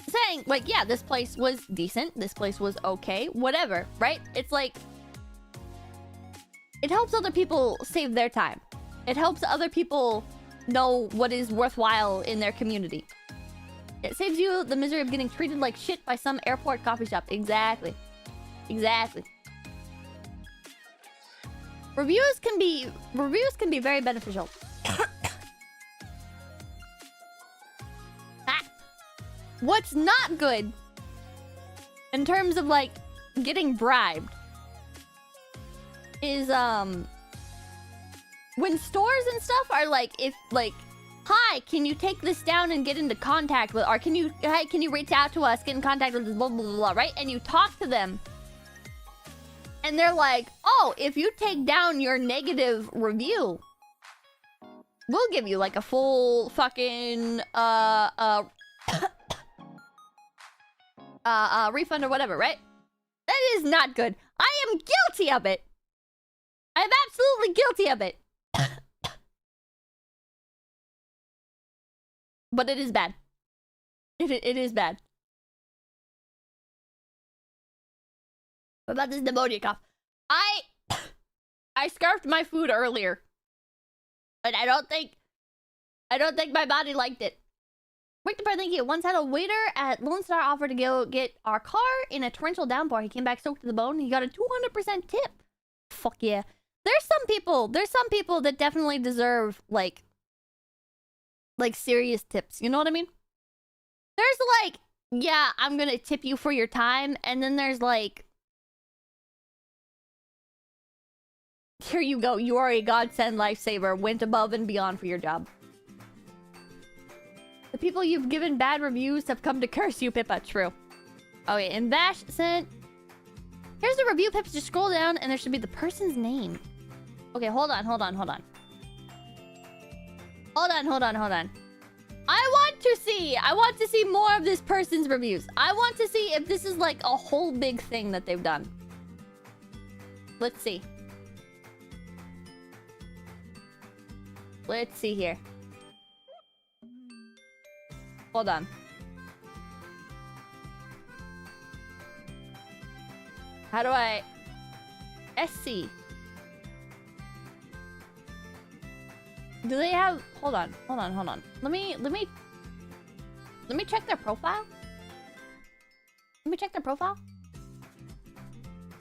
saying, like, yeah, this place was decent, this place was okay, whatever, right? It's like, it helps other people save their time. It helps other people know what is worthwhile in their community. It saves you the misery of getting treated like shit by some airport coffee shop. Exactly. Exactly. Reviews can be very beneficial. What's not good in terms of like getting bribed is when stores and stuff are like, if like, hi, can you take this down and get into contact with, or can you reach out to us, get in contact with this, blah, blah, blah, blah, right? And you talk to them and they're like, oh, if you take down your negative review, we'll give you like a full fucking refund or whatever, right? That is not good. I am guilty of it. I am absolutely guilty of it. But it is bad. It is bad. What about this pneumonia cough? I scarfed my food earlier. But I don't think my body liked it. Wait the part, thank you. Once had a waiter at Lone Star offer to go get our car in a torrential downpour. He came back soaked to the bone. He got a 200% tip. Fuck yeah. There's some people that definitely deserve like serious tips. You know what I mean? There's like, yeah, I'm gonna tip you for your time, and then there's like, here you go. You are a godsend lifesaver. Went above and beyond for your job. The people you've given bad reviews have come to curse you, Pippa. True. Okay, and Bash sent... Here's the review, Pippa. Just scroll down and there should be the person's name. Okay, hold on. Hold on. I want to see more of this person's reviews. I want to see if this is like a whole big thing that they've done. Let's see. Let's see here. Hold on. How do I... SC. Do they have... Hold on. Let me check their profile.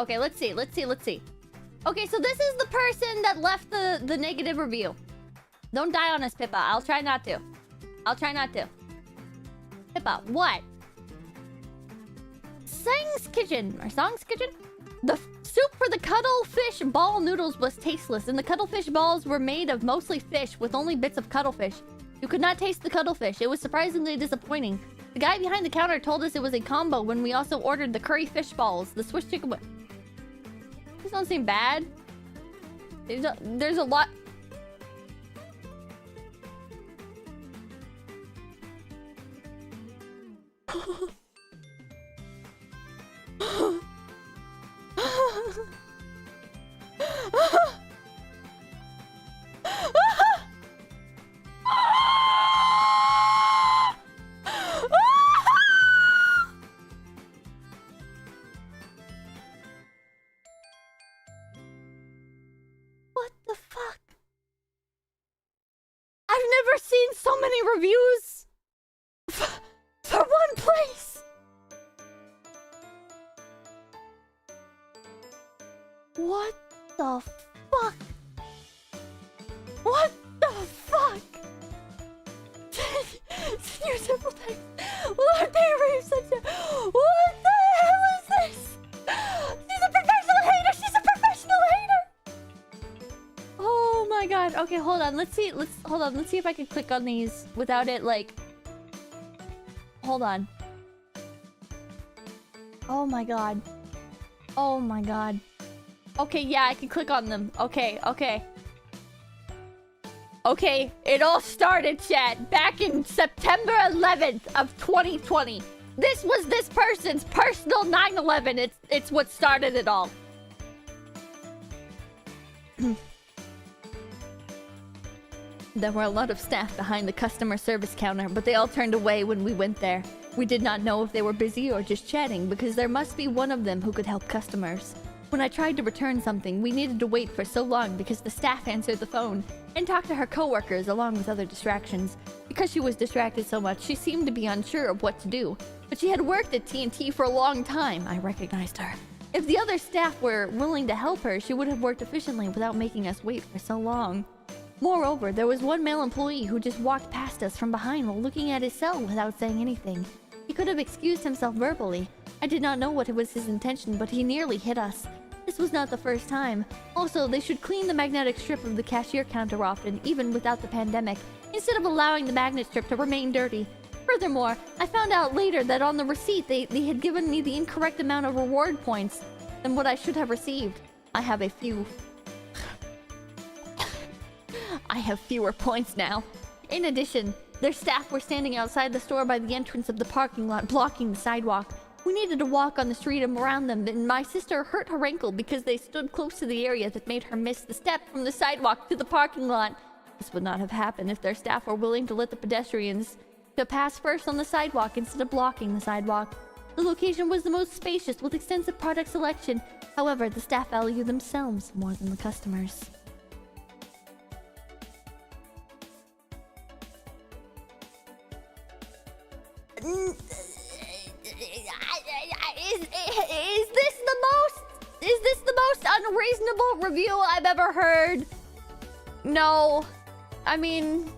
Okay, let's see. Okay, so this is the person that left the negative review. Don't die on us, Pippa. I'll try not to. Pippa, what? Sang's Kitchen. Or Song's Kitchen? The soup for the cuttlefish ball noodles was tasteless, and the cuttlefish balls were made of mostly fish with only bits of cuttlefish. You could not taste the cuttlefish. It was surprisingly disappointing. The guy behind the counter told us it was a combo when we also ordered the curry fish balls, the Swiss chicken... These don't seem bad. There's a lot... What the fuck? I've never seen so many reviews for one place. What the fuck? What the fuck? Senior simple text. Lord Mayor such a... What the hell is this? She's a professional hater! Oh my god. Okay, hold on. Let's see if I can click on these without it like... Hold on. Oh my god. Okay, yeah, I can click on them. Okay. Okay, it all started, chat, back in September 11th of 2020. This was this person's personal 9/11. It's what started it all. There were a lot of staff behind the customer service counter, but they all turned away when we went there. We did not know if they were busy or just chatting, because there must be one of them who could help customers. When I tried to return something, we needed to wait for so long because the staff answered the phone and talked to her coworkers along with other distractions. Because she was distracted so much, she seemed to be unsure of what to do. But she had worked at TNT for a long time. I recognized her. If the other staff were willing to help her, she would have worked efficiently without making us wait for so long. Moreover, there was one male employee who just walked past us from behind while looking at his cell without saying anything. He could have excused himself verbally. I did not know what was his intention, but he nearly hit us. This was not the first time. Also, they should clean the magnetic strip of the cashier counter often, even without the pandemic, instead of allowing the magnet strip to remain dirty. Furthermore, I found out later that on the receipt they had given me the incorrect amount of reward points than what I should have received. I have fewer points now. In addition, their staff were standing outside the store by the entrance of the parking lot, blocking the sidewalk. We needed to walk on the street and around them, and my sister hurt her ankle because they stood close to the area that made her miss the step from the sidewalk to the parking lot. This would not have happened if their staff were willing to let the pedestrians to pass first on the sidewalk instead of blocking the sidewalk. The location was the most spacious with extensive product selection. However, the staff value themselves more than the customers. Is this the most unreasonable review I've ever heard? No. I mean...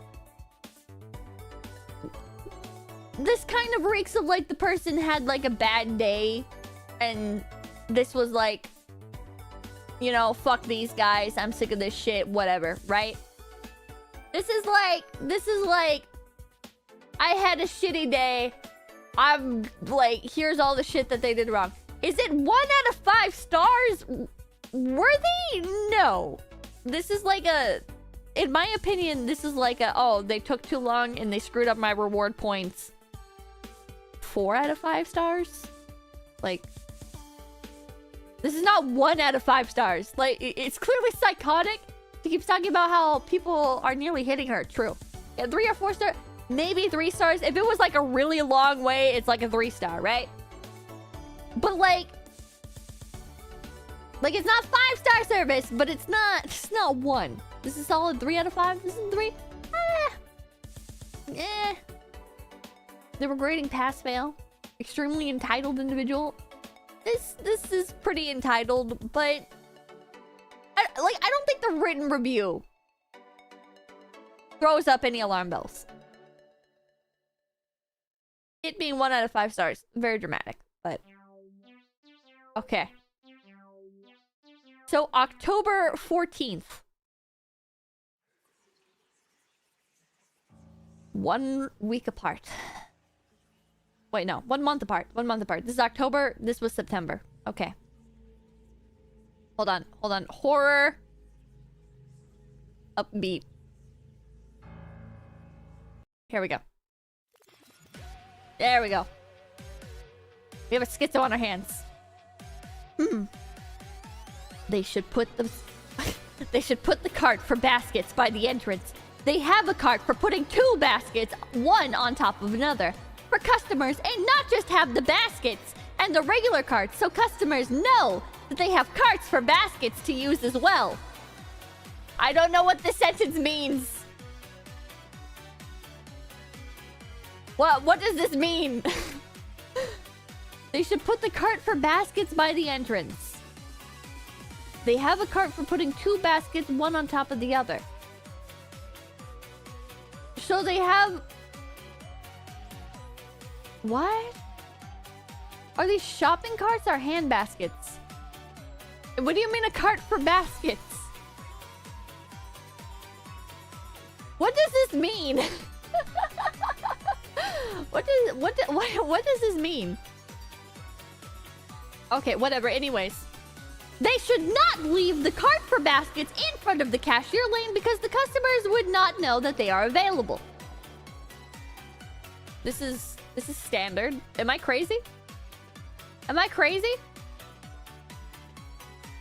This kind of reeks of like the person had like a bad day. And this was like... You know, fuck these guys. I'm sick of this shit. Whatever, right? This is like... I had a shitty day. I'm like, here's all the shit that they did wrong. Is it 1 out of 5 stars worthy? No. This is like a... In my opinion, this is like a... Oh, they took too long and they screwed up my reward points. 4 out of 5 stars? Like... This is not 1 out of 5 stars. Like, it's clearly psychotic. She keeps talking about how people are nearly hitting her. True. Yeah, 3 or 4 star, maybe 3 stars. If it was like a really long way, it's like a 3-star, right? But like it's not 5-star service, but it's not 1. This is solid 3 out of 5. This is 3. They were grading pass fail. Extremely entitled individual. This is pretty entitled, but I don't think the written review throws up any alarm bells. It being 1 out of 5 stars, very dramatic, but okay. So October 14th. 1 week apart. Wait, no. 1 month apart. 1 month apart. This is October. This was September. Okay. Hold on. Hold on. Horror. Upbeat. Here we go. There we go. We have a schizo on our hands. They should put the... they should put the cart for baskets by the entrance. They have a cart for putting 2 baskets, one on top of another, for customers, and not just have the baskets and the regular carts, so customers know that they have carts for baskets to use as well. I don't know what this sentence means. What does this mean? They should put the cart for baskets by the entrance. They have a cart for putting 2 baskets, one on top of the other. So they have... What? Are these shopping carts or hand baskets? What do you mean a cart for baskets? What does this mean? What does this mean? Okay, whatever. Anyways. They should not leave the cart for baskets in front of the cashier lane because the customers would not know that they are available. This is standard. Am I crazy? Am I crazy?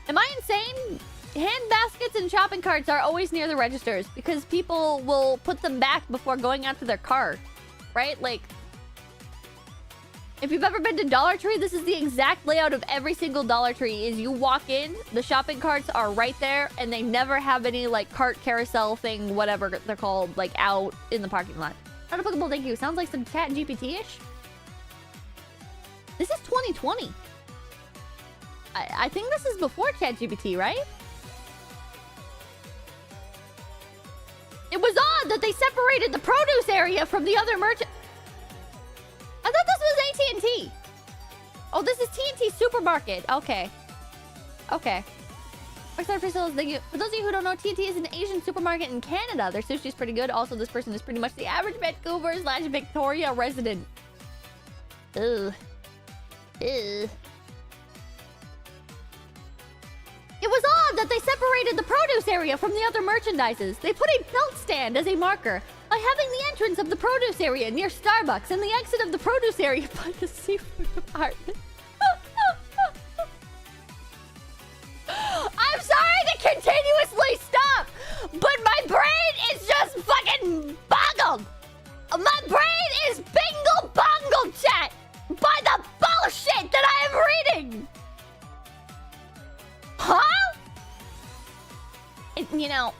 Am I insane? Hand baskets and shopping carts are always near the registers because people will put them back before going out to their car. Right? Like, if you've ever been to Dollar Tree, this is the exact layout of every single Dollar Tree. Is you walk in, the shopping carts are right there, and they never have any, like, cart carousel thing, whatever they're called, like, out in the parking lot. Not applicable, thank you. Sounds like some chat GPT-ish. This is 2020. I think this is before ChatGPT, right? It was odd that they separated the produce area from the other merchant. I thought this was AT&T. Oh, this is T&T Supermarket. Okay. Okay. For those of you who don't know, T&T is an Asian supermarket in Canada. Their sushi is pretty good. Also, this person is pretty much the average Vancouver/Victoria resident. Ugh. Ew. It was odd that they separated the produce area from the other merchandises. They put a belt stand as a marker by having the entrance of the produce area near Starbucks and the exit of the produce area by the seafood department. I'm sorry to continuously stop, but my brain is just fucking boggled. My brain is bingle-bongle, chat, by the bullshit that I am reading. Huh? You know,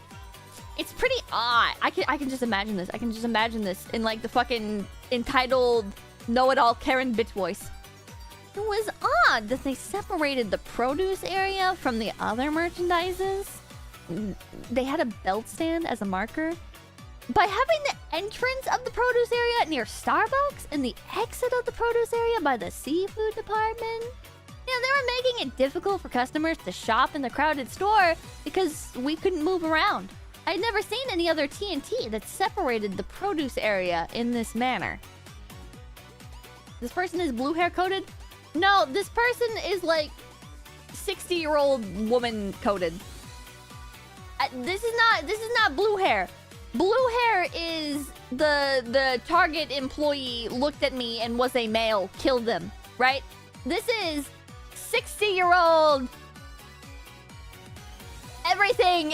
it's pretty odd. I can just imagine this. I can just imagine this in like the fucking entitled know-it-all Karen bitch voice. It was odd that they separated the produce area from the other merchandises. They had a belt stand as a marker. By having the entrance of the produce area near Starbucks and the exit of the produce area by the seafood department, you know, they were making it difficult for customers to shop in the crowded store because we couldn't move around. I'd never seen any other T&T that separated the produce area in this manner. This person is blue hair coded? No, this person is like 60-year-old woman coded. This is not blue hair. Blue hair is the Target employee looked at me and was a male, killed them, right? This is 60-year-old.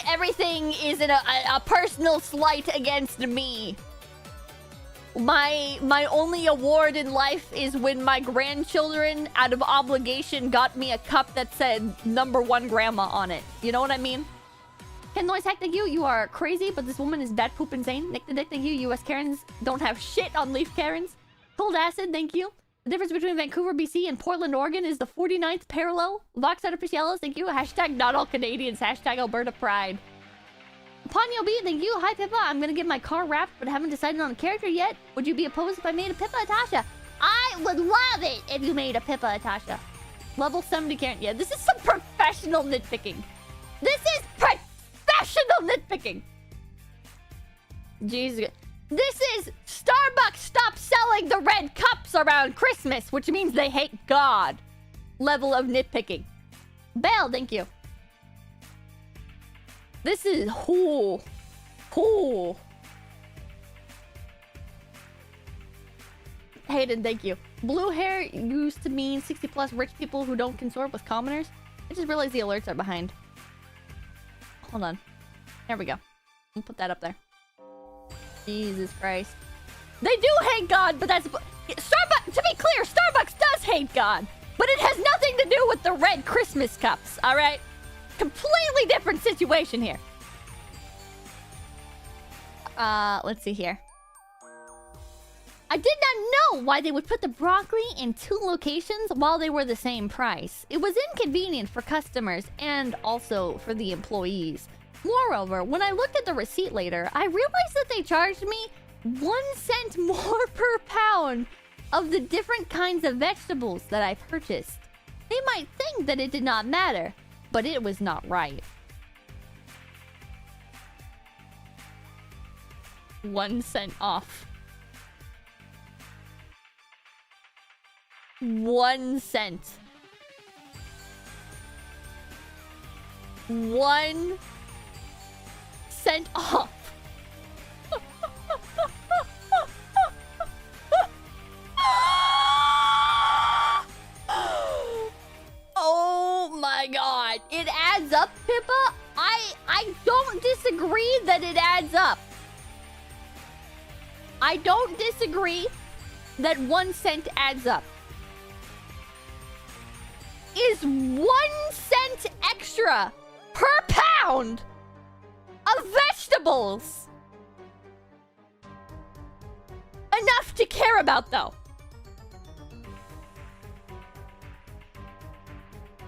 everything is a personal slight against me. My only award in life is when my grandchildren, out of obligation, got me a cup that said #1 grandma on it. You know what I mean? Ken Noise, heck, thank you. You are crazy, but this woman is bad poop insane. Nick the Dick, thank you. US Karens don't have shit on Leaf Karens. Cold Acid, thank you. The difference between Vancouver, BC and Portland, Oregon is the 49th parallel. Vox out of Yellows, thank you. Hashtag not all Canadians. Hashtag Alberta Pride. Ponyo B, thank you. Hi, Pippa. I'm gonna get my car wrapped, but haven't decided on a character yet. Would you be opposed if I made a Pippa Atasha? I would love it if you made a Pippa Atasha. Level 70 Karen. Yeah, this is some professional nitpicking. This is professional nitpicking. Jesus. This is Starbucks stop selling the red cups around Christmas, which means they hate God. Level of nitpicking. Belle, thank you. This is Hayden, thank you. Blue hair used to mean 60+ rich people who don't consort with commoners. I just realized the alerts are behind. Hold on. There we go. I'll put that up there. Jesus Christ. They do hate God, but that's... Starbucks, to be clear, Starbucks does hate God. But it has nothing to do with the red Christmas cups, alright? Completely different situation here. Let's see here. I did not know why they would put the broccoli in 2 locations while they were the same price. It was inconvenient for customers and also for the employees. Moreover, when I looked at the receipt later, I realized that they charged me 1 cent more per pound of the different kinds of vegetables that I purchased. They might think that it did not matter, but it was not right. 1 cent off. 1 cent. 1 cent off. Oh my god. It adds up, Pippa. I don't disagree that it adds up. I don't disagree that 1 cent adds up. Is 1 cent extra per pound of vegetables enough to care about, though?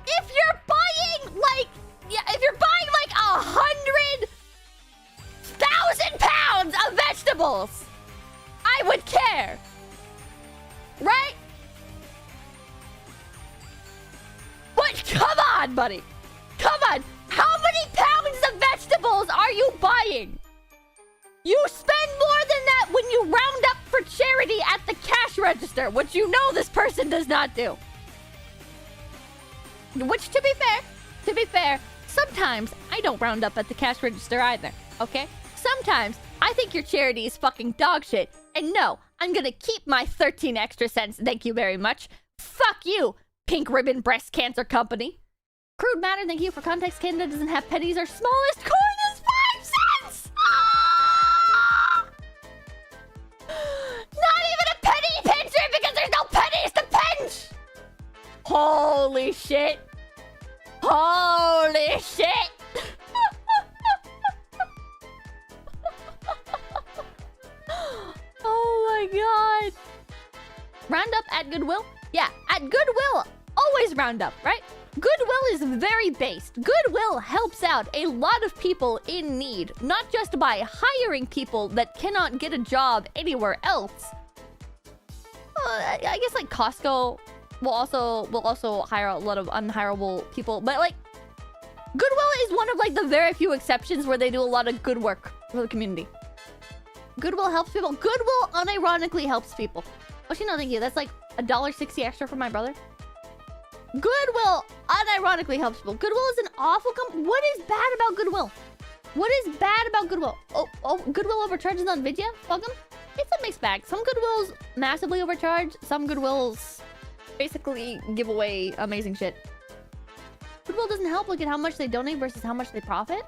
If you're buying like, if you're buying like 100,000 pounds of vegetables, I would care, right? But come on, buddy. Come on. How many pounds of vegetables are you buying? You spend more than that when you round up for charity at the cash register, which you know this person does not do. Which, to be fair, sometimes I don't round up at the cash register either, okay? Sometimes I think your charity is fucking dog shit. And no, I'm gonna keep my 13 extra cents, thank you very much. Fuck you, Pink Ribbon Breast Cancer Company. Crude Matter, thank you for context. Canada doesn't have pennies. Our smallest coin is 5 cents! Ah! Not even a penny pincher because there's no pennies to pinch! Holy shit. Holy shit! Oh my god. Round up at Goodwill? Yeah, at Goodwill, always round up, right? Goodwill is very based. Goodwill helps out a lot of people in need, not just by hiring people that cannot get a job anywhere else. I guess like Costco will also hire a lot of unhireable people, but like Goodwill is one of like the very few exceptions where they do a lot of good work for the community. Goodwill helps people. Goodwill unironically helps people. Actually, no, thank you. That's like $1.60 extra for my brother. Goodwill unironically helps people. Goodwill is an awful company. What is bad about Goodwill? What is bad about Goodwill? Oh, Goodwill overcharges on Vidya? Fuck them. It's a mixed bag. Some Goodwills massively overcharge. Some Goodwills basically give away amazing shit. Goodwill doesn't help look at how much they donate versus how much they profit.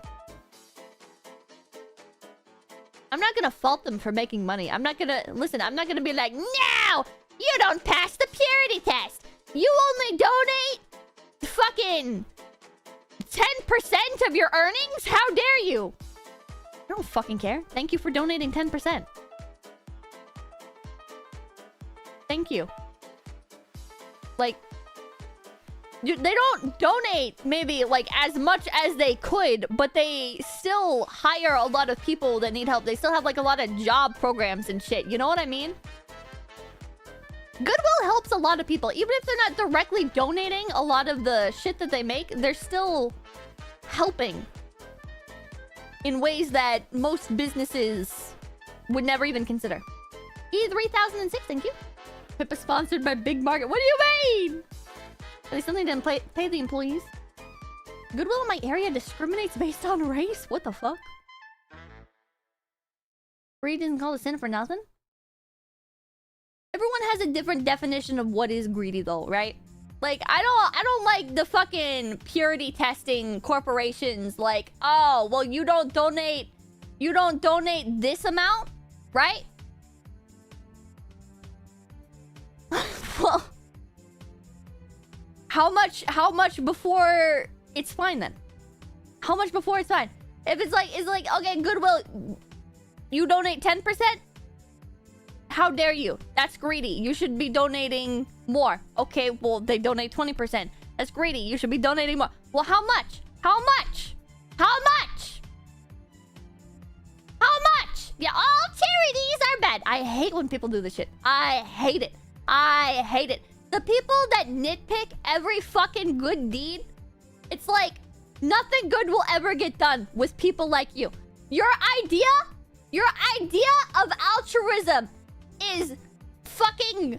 I'm not gonna fault them for making money. I'm not gonna... Listen, I'm not gonna be like, no! You don't pass the purity test! You only donate fucking 10% of your earnings? How dare you? I don't fucking care. Thank you for donating 10%. Thank you. Like... They don't donate maybe like as much as they could, but they still hire a lot of people that need help. They still have like a lot of job programs and shit. You know what I mean? Goodwill helps a lot of people. Even if they're not directly donating a lot of the shit that they make, they're still helping in ways that most businesses would never even consider. E3006, thank you. Pippa sponsored by Big Market. What do you mean? They still need to pay the employees. Goodwill in my area discriminates based on race? What the fuck? Read isn't called a sin for nothing? Everyone has a different definition of what is greedy though, right? Like, I don't like the fucking purity testing corporations like, oh, well, you don't donate this amount, right? Well... How much before it's fine then? How much before it's fine? If it's like, okay, Goodwill, you donate 10%? How dare you? That's greedy. You should be donating more. Okay, well, they donate 20%. That's greedy. You should be donating more. Well, how much? How much? How much? How much? Yeah, all charities are bad. I hate when people do this shit. I hate it. I hate it. The people that nitpick every fucking good deed, it's like nothing good will ever get done with people like you. Your idea of altruism is fucking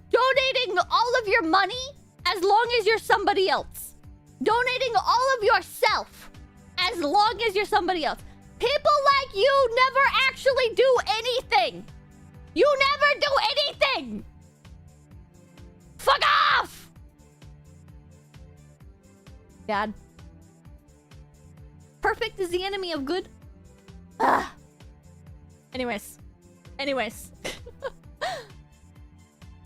donating all of your money as long as you're somebody else. Donating all of yourself as long as you're somebody else. People like you never actually do anything. You never do anything. Fuck off! God. Perfect is the enemy of good. Ugh. Anyways.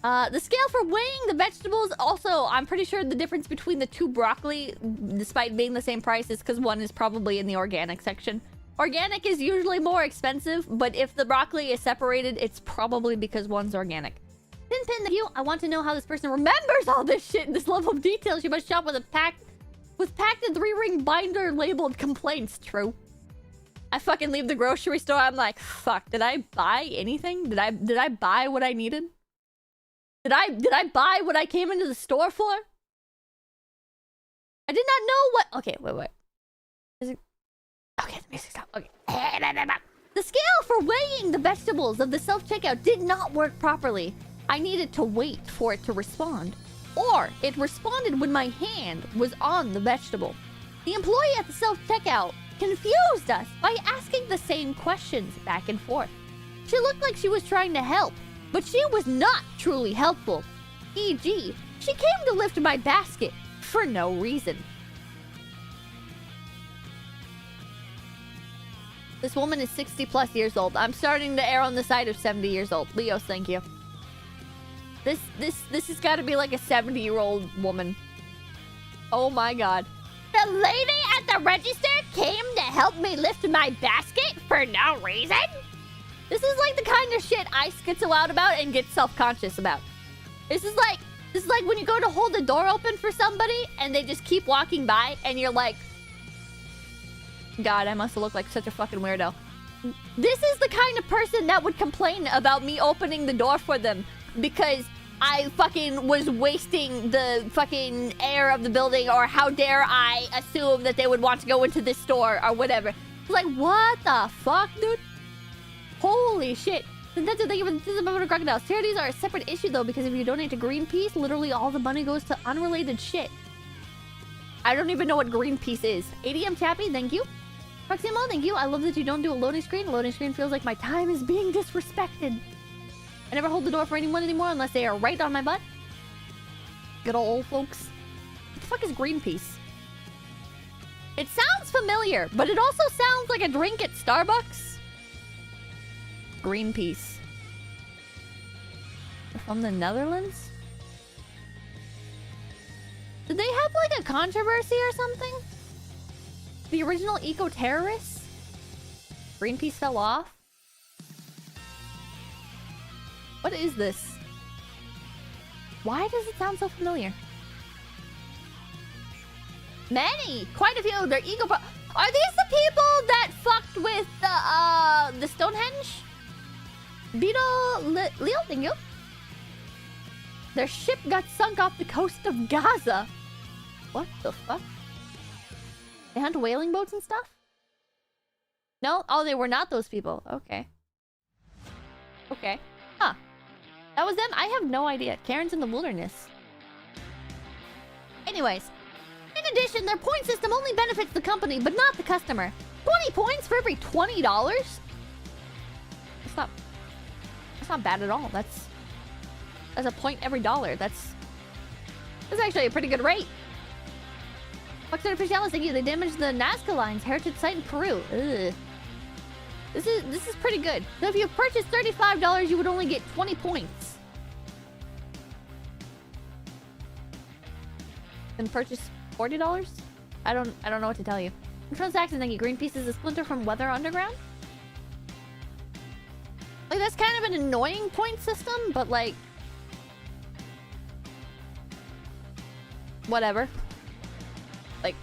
The scale for weighing the vegetables, also, I'm pretty sure the difference between the two broccoli, despite being the same price, is because one is probably in the organic section. Organic is usually more expensive, but if the broccoli is separated, it's probably because one's organic. Pin, thank you. I want to know how this person remembers all this shit in this level of detail. She must shop with packed and 3-ring binder labeled complaints. True. I fucking leave the grocery store. I'm like, fuck, did I buy anything? Did I buy what I needed? Did I buy what I came into the store for? I did not know what... Okay, wait. Is it... Okay, the music stopped. Okay. The scale for weighing the vegetables of the self-checkout did not work properly. I needed to wait for it to respond. Or it responded when my hand was on the vegetable. The employee at the self-checkout confused us by asking the same questions back and forth. She looked like she was trying to help, but she was not truly helpful. E.g., she came to lift my basket for no reason. This woman is 60 plus years old. I'm starting to err on the side of 70 years old. Leos, thank you. This has got to be like a 70-year-old woman. Oh my god. The lady at the register came to help me lift my basket for no reason? This is like the kind of shit I schizo out about and get self-conscious about. This is like when you go to hold the door open for somebody and they just keep walking by and you're like, God, I must have looked like such a fucking weirdo. This is the kind of person that would complain about me opening the door for them because I fucking was wasting the fucking air of the building, or how dare I assume that they would want to go into this store or whatever. Like, what the fuck, dude? Holy shit. That's the thing about crocodiles. Charities are a separate issue though, because if you donate to Greenpeace, literally all the money goes to unrelated shit. I don't even know what Greenpeace is. ADM Chappie, thank you. Proximo, thank you. I love that you don't do a loading screen. Loading screen feels like my time is being disrespected. I never hold the door for anyone anymore unless they are right on my butt. Good old folks. What the fuck is Greenpeace? It sounds familiar, but it also sounds like a drink at Starbucks. Greenpeace. From the Netherlands? Did they have like a controversy or something? The original eco-terrorists? Greenpeace fell off? What is this? Why does it sound so familiar? Many! Quite a few! They're ego... Are these the people that fucked with the Stonehenge? Leo, thank you. Their ship got sunk off the coast of Gaza. What the fuck? They hunt whaling boats and stuff? No? Oh, they were not those people. Okay. Okay. Huh. That was them? I have no idea. Karen's in the wilderness. Anyways. In addition, their point system only benefits the company, but not the customer. 20 points for every $20? That's not bad at all. That's a point every dollar. That's actually a pretty good rate. Fox Artificialis, thank you. They damaged the Nazca Line's heritage site in Peru. Ugh. This is pretty good. So if you purchased $35, you would only get 20 points. Then purchase $40? I don't know what to tell you. Transaction, thank you. Greenpeace is a splinter from Weather Underground. Like, that's kind of an annoying point system, but like... Whatever. Like,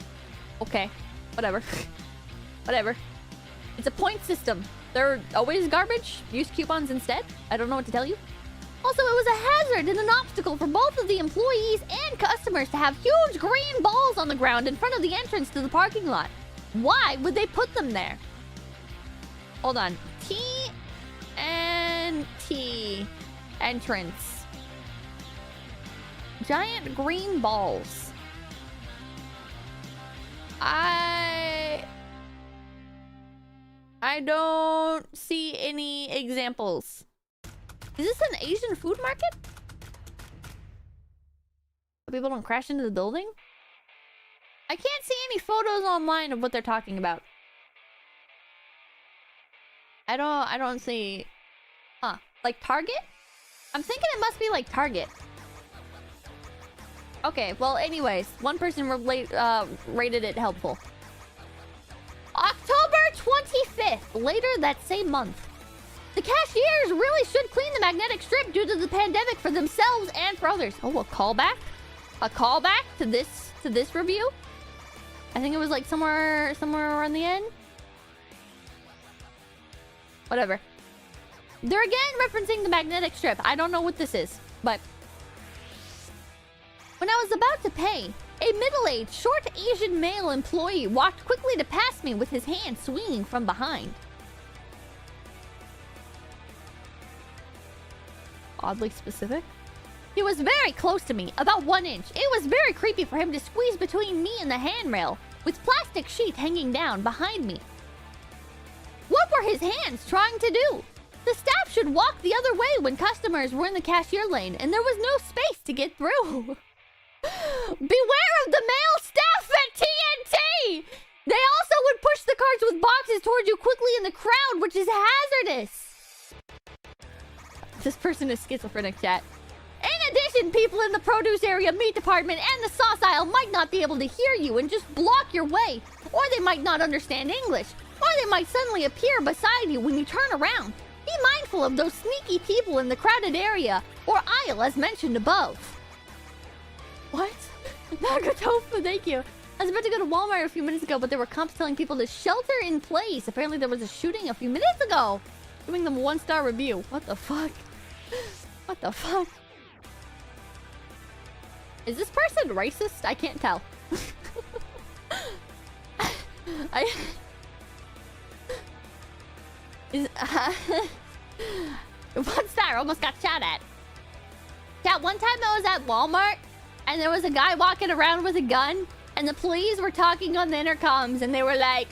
okay. Whatever. Whatever. It's a point system. They're always garbage. Use coupons instead. I don't know what to tell you. Also, it was a hazard and an obstacle for both of the employees and customers to have huge green balls on the ground in front of the entrance to the parking lot. Why would they put them there? Hold on. TNT entrance. Giant green balls. I don't see any examples. Is this an Asian food market? People don't crash into the building? I can't see any photos online of what they're talking about. I don't see... Huh. Like Target? I'm thinking it must be like Target. Okay, well anyways, one person rated it helpful. October 25th, later that same month. The cashiers really should clean the magnetic strip due to the pandemic for themselves and for others. Oh, a callback? A callback to this review? I think it was like somewhere around the end. Whatever. They're again referencing the magnetic strip. I don't know what this is, but... When I was about to pay, a middle-aged, short Asian male employee walked quickly to pass me with his hand swinging from behind. Oddly specific. He was very close to me, about 1 inch. It was very creepy for him to squeeze between me and the handrail, with plastic sheet hanging down behind me. What were his hands trying to do? The staff should walk the other way when customers were in the cashier lane, and there was no space to get through. Beware of the male staff at TNT! They also would push the carts with boxes towards you quickly in the crowd, which is hazardous. This person is schizophrenic, chat. In addition, people in the produce area, meat department, and the sauce aisle might not be able to hear you and just block your way. Or they might not understand English. Or they might suddenly appear beside you when you turn around. Be mindful of those sneaky people in the crowded area or aisle as mentioned above. What? Nagatofu, thank you. I was about to go to Walmart a few minutes ago, but there were cops telling people to shelter in place. Apparently there was a shooting a few minutes ago. Giving them a 1-star review. What the fuck? What the fuck? Is this person racist? I can't tell. One star, almost got shot at. Chat, one time I was at Walmart and there was a guy walking around with a gun and the police were talking on the intercoms and they were like,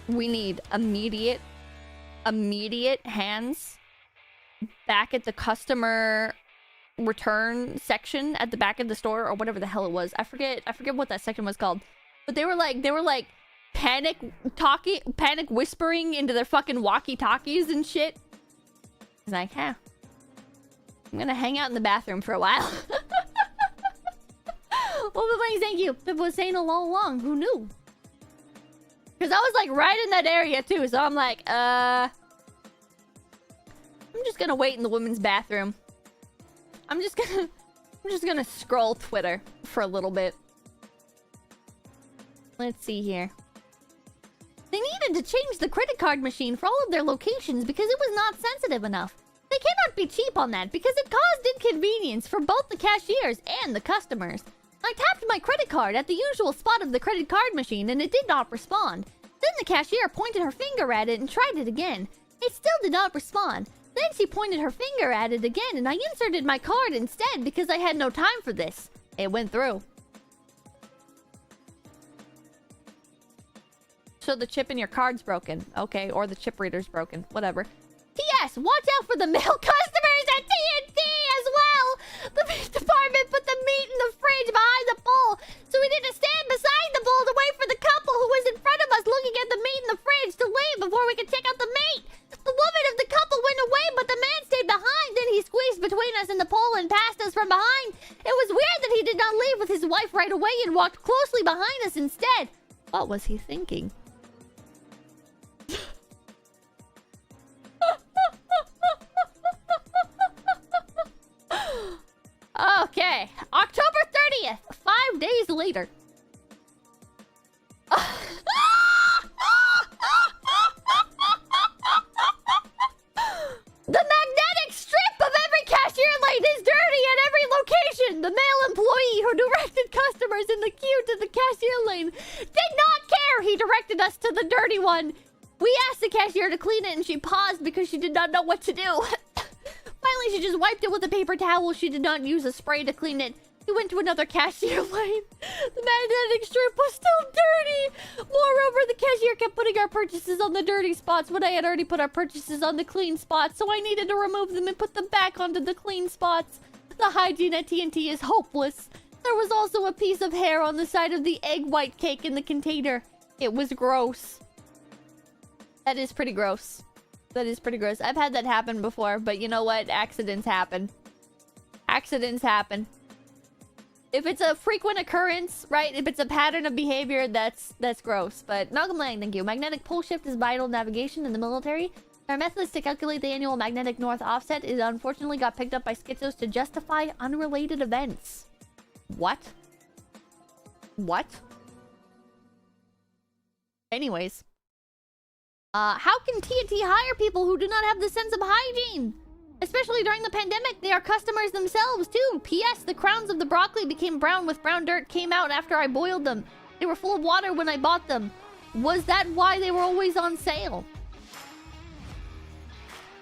we need immediate hands back at the customer return section at the back of the store or whatever the hell it was. I forget what that section was called. But they were like panic whispering into their fucking walkie-talkies and shit. He's like, huh. I'm gonna hang out in the bathroom for a while. Well, thank you. People was saying all along. Who knew? Because I was like right in that area too. So I'm like, I'm just gonna wait in the women's bathroom. I'm just gonna scroll Twitter for a little bit. Let's see here. They needed to change the credit card machine for all of their locations because it was not sensitive enough. They cannot be cheap on that because it caused inconvenience for both the cashiers and the customers. I tapped my credit card at the usual spot of the credit card machine and it did not respond. Then the cashier pointed her finger at it and tried it again. It still did not respond. Then she pointed her finger at it again and I inserted my card instead because I had no time for this. It went through. So the chip in your card's broken. Okay, or the chip reader's broken. Whatever. P.S. Watch out for the male customers at TNT as well! The meat department put the meat in the fridge behind the bowl, so we need to stand beside the bowl to wait for the couple who was in front of us looking at the meat in the fridge to leave before we could check out the meat! The woman of the couple went away, but the man stayed behind. Then he squeezed between us in the pole and passed us from behind. It was weird that he did not leave with his wife right away and walked closely behind us instead. What was he thinking? Okay, October 30th, 5 days later. The magnetic strip of every cashier lane is dirty at every location. The male employee who directed customers in the queue to the cashier lane did not care. He directed us to the dirty one. We asked the cashier to clean it and she paused because she did not know what to do. Finally, she just wiped it with a paper towel. She did not use a spray to clean it. We went to another cashier lane. The magnetic strip was still dirty. Moreover, the cashier kept putting our purchases on the dirty spots when I had already put our purchases on the clean spots, so I needed to remove them and put them back onto the clean spots. The hygiene at TNT is hopeless. There was also a piece of hair on the side of the egg white cake in the container. It was gross. That is pretty gross. That is pretty gross. I've had that happen before, but you know what? Accidents happen. Accidents happen. If it's a frequent occurrence, right? If it's a pattern of behavior, that's gross. But Malcolm Lang, thank you. Magnetic pole shift is vital navigation in the military. Our methods to calculate the annual magnetic north offset is unfortunately got picked up by schizos to justify unrelated events. What? What? Anyways. How can TNT hire people who do not have the sense of hygiene? Especially during the pandemic, they are customers themselves, too. P.S. The crowns of the broccoli became brown with brown dirt came out after I boiled them. They were full of water when I bought them. Was that why they were always on sale?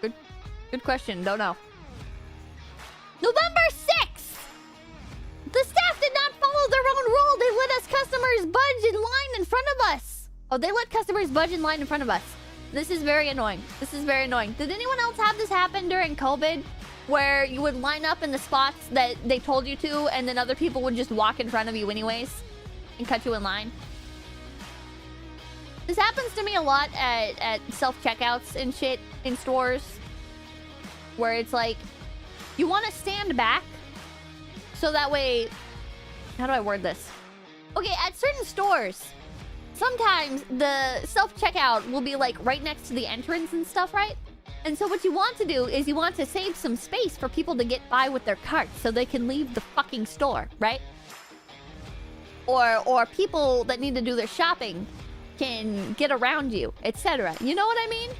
Good question. Don't know. November 6th! The staff did not follow their own rule. They let us customers budge in line in front of us. Oh, they let customers budge in line in front of us. This is very annoying. This is very annoying. Did anyone else have this happen during COVID? Where you would line up in the spots that they told you to, and then other people would just walk in front of you anyways and cut you in line? This happens to me a lot at self-checkouts and shit in stores. Where it's like, you want to stand back so that way... How do I word this? Okay, at certain stores... Sometimes the self-checkout will be like right next to the entrance and stuff, right? And so what you want to do is you want to save some space for people to get by with their carts so they can leave the fucking store, right? Or people that need to do their shopping can get around you, etc. You know what I mean?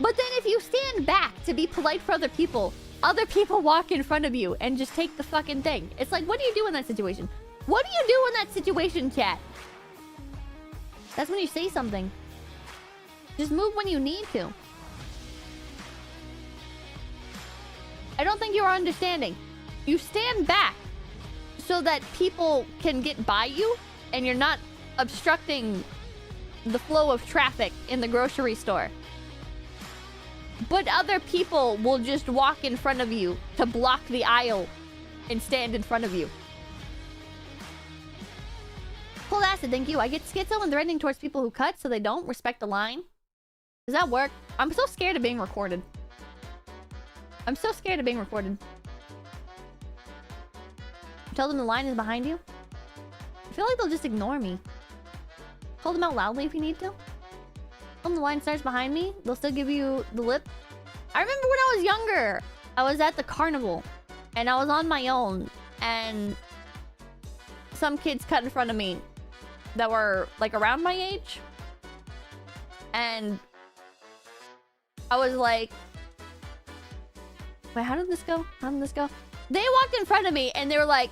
But then if you stand back to be polite for other people walk in front of you and just take the fucking thing. It's like, what do you do in that situation? What do you do in that situation, chat? That's when you say something. Just move when you need to. I don't think you're understanding. You stand back so that people can get by you and you're not obstructing the flow of traffic in the grocery store. But other people will just walk in front of you to block the aisle and stand in front of you. Cold acid, thank you. I get schizo and threatening towards people who cut so they don't respect the line. Does that work? I'm so scared of being recorded. I'm so scared of being recorded. Tell them the line is behind you. I feel like they'll just ignore me. Call them out loudly if you need to. Tell them the line starts behind me. They'll still give you the lip. I remember when I was younger, I was at the carnival and I was on my own and some kids cut in front of me that were like around my age. And I was like, wait, how did this go? How did this go? They walked in front of me and they were like,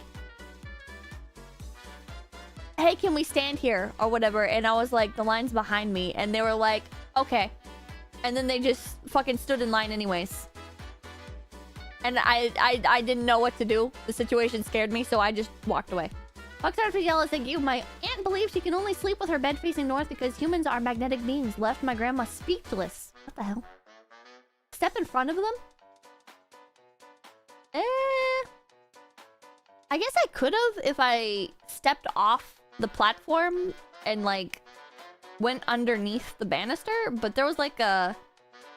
hey, can we stand here or whatever? And I was like, the line's behind me. And they were like, okay. And then they just fucking stood in line anyways. And I didn't know what to do. The situation scared me, so I just walked away. Foxtrot Fidelis, thank you. My aunt believes she can only sleep with her bed facing north because humans are magnetic beings. Left my grandma speechless. What the hell? Step in front of them? I guess I could have if I stepped off the platform and like went underneath the banister, but there was like a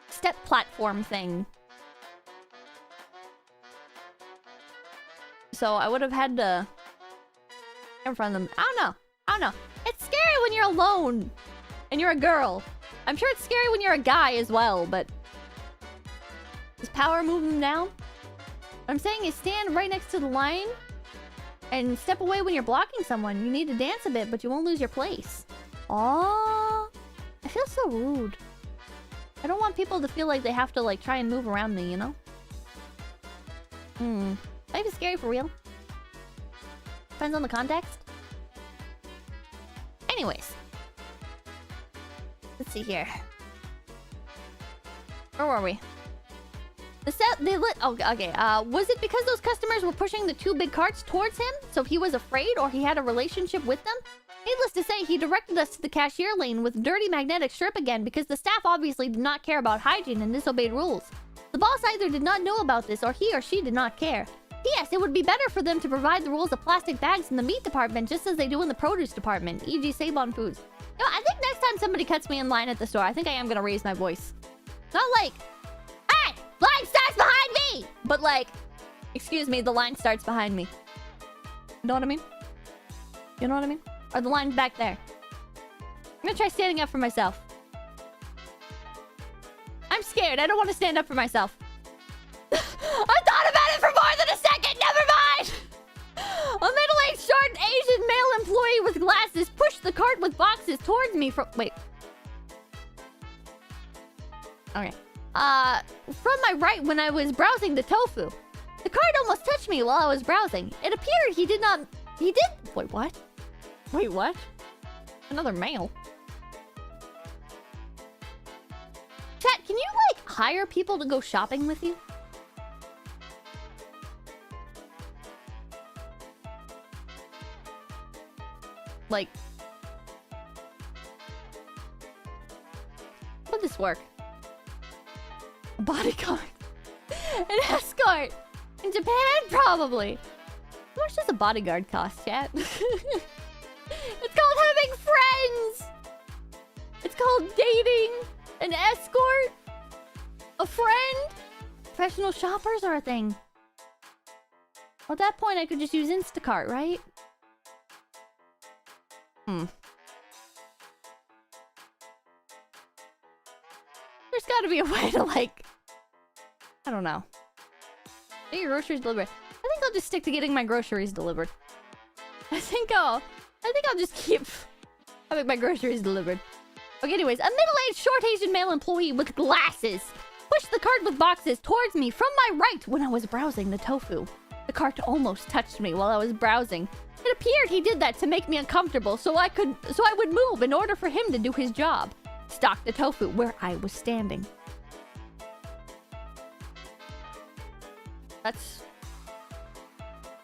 step platform thing. So I would have had to in front of them. I don't know. It's scary when you're alone and you're a girl. I'm sure it's scary when you're a guy as well, but does power move them down? What I'm saying is stand right next to the line and step away when you're blocking someone. You need to dance a bit, but you won't lose your place. Aww. I feel so rude. I don't want people to feel like they have to like try and move around me, you know? Life is scary for real. Depends on the context. Anyways. Let's see here. Where were we? Okay. Was it because those customers were pushing the two big carts towards him, so he was afraid, or he had a relationship with them? Needless to say, he directed us to the cashier lane with dirty magnetic strip again because the staff obviously did not care about hygiene and disobeyed rules. The boss either did not know about this, or he or she did not care. P.S. It would be better for them to provide the rules of plastic bags in the meat department just as they do in the produce department, e.g. Save-On Foods. You know, I think next time somebody cuts me in line at the store, I think I am gonna raise my voice. Not like, hey! Line starts behind me! But like, excuse me, the line starts behind me. You know what I mean? You know what I mean? Or the line's back there. I'm gonna try standing up for myself. I'm scared. I don't want to stand up for myself. I thought about it for more than a second. Never mind. A middle-aged, short, Asian male employee with glasses pushed the cart with boxes towards me from... Wait. Okay. From my right when I was browsing the tofu. The cart almost touched me while I was browsing. It appeared he did not... He did... Wait, what? Wait, what? Another male. Chat, can you, like, hire people to go shopping with you? Like... How'd this work? A bodyguard. An escort. In Japan, probably. How much does a bodyguard cost, chat? It's called having friends! It's called dating an escort? A friend? Professional shoppers are a thing. Well, at that point, I could just use Instacart, right? There's gotta be a way to, like... I don't know. Get your groceries delivered. I think I'll just stick to getting my groceries delivered. I think I'll just keep having my groceries delivered. Okay, anyways, a middle-aged, short Asian male employee with glasses pushed the cart with boxes towards me from my right when I was browsing the tofu. The cart almost touched me while I was browsing. It appeared he did that to make me uncomfortable so I would move in order for him to do his job. Stock the tofu where I was standing. That's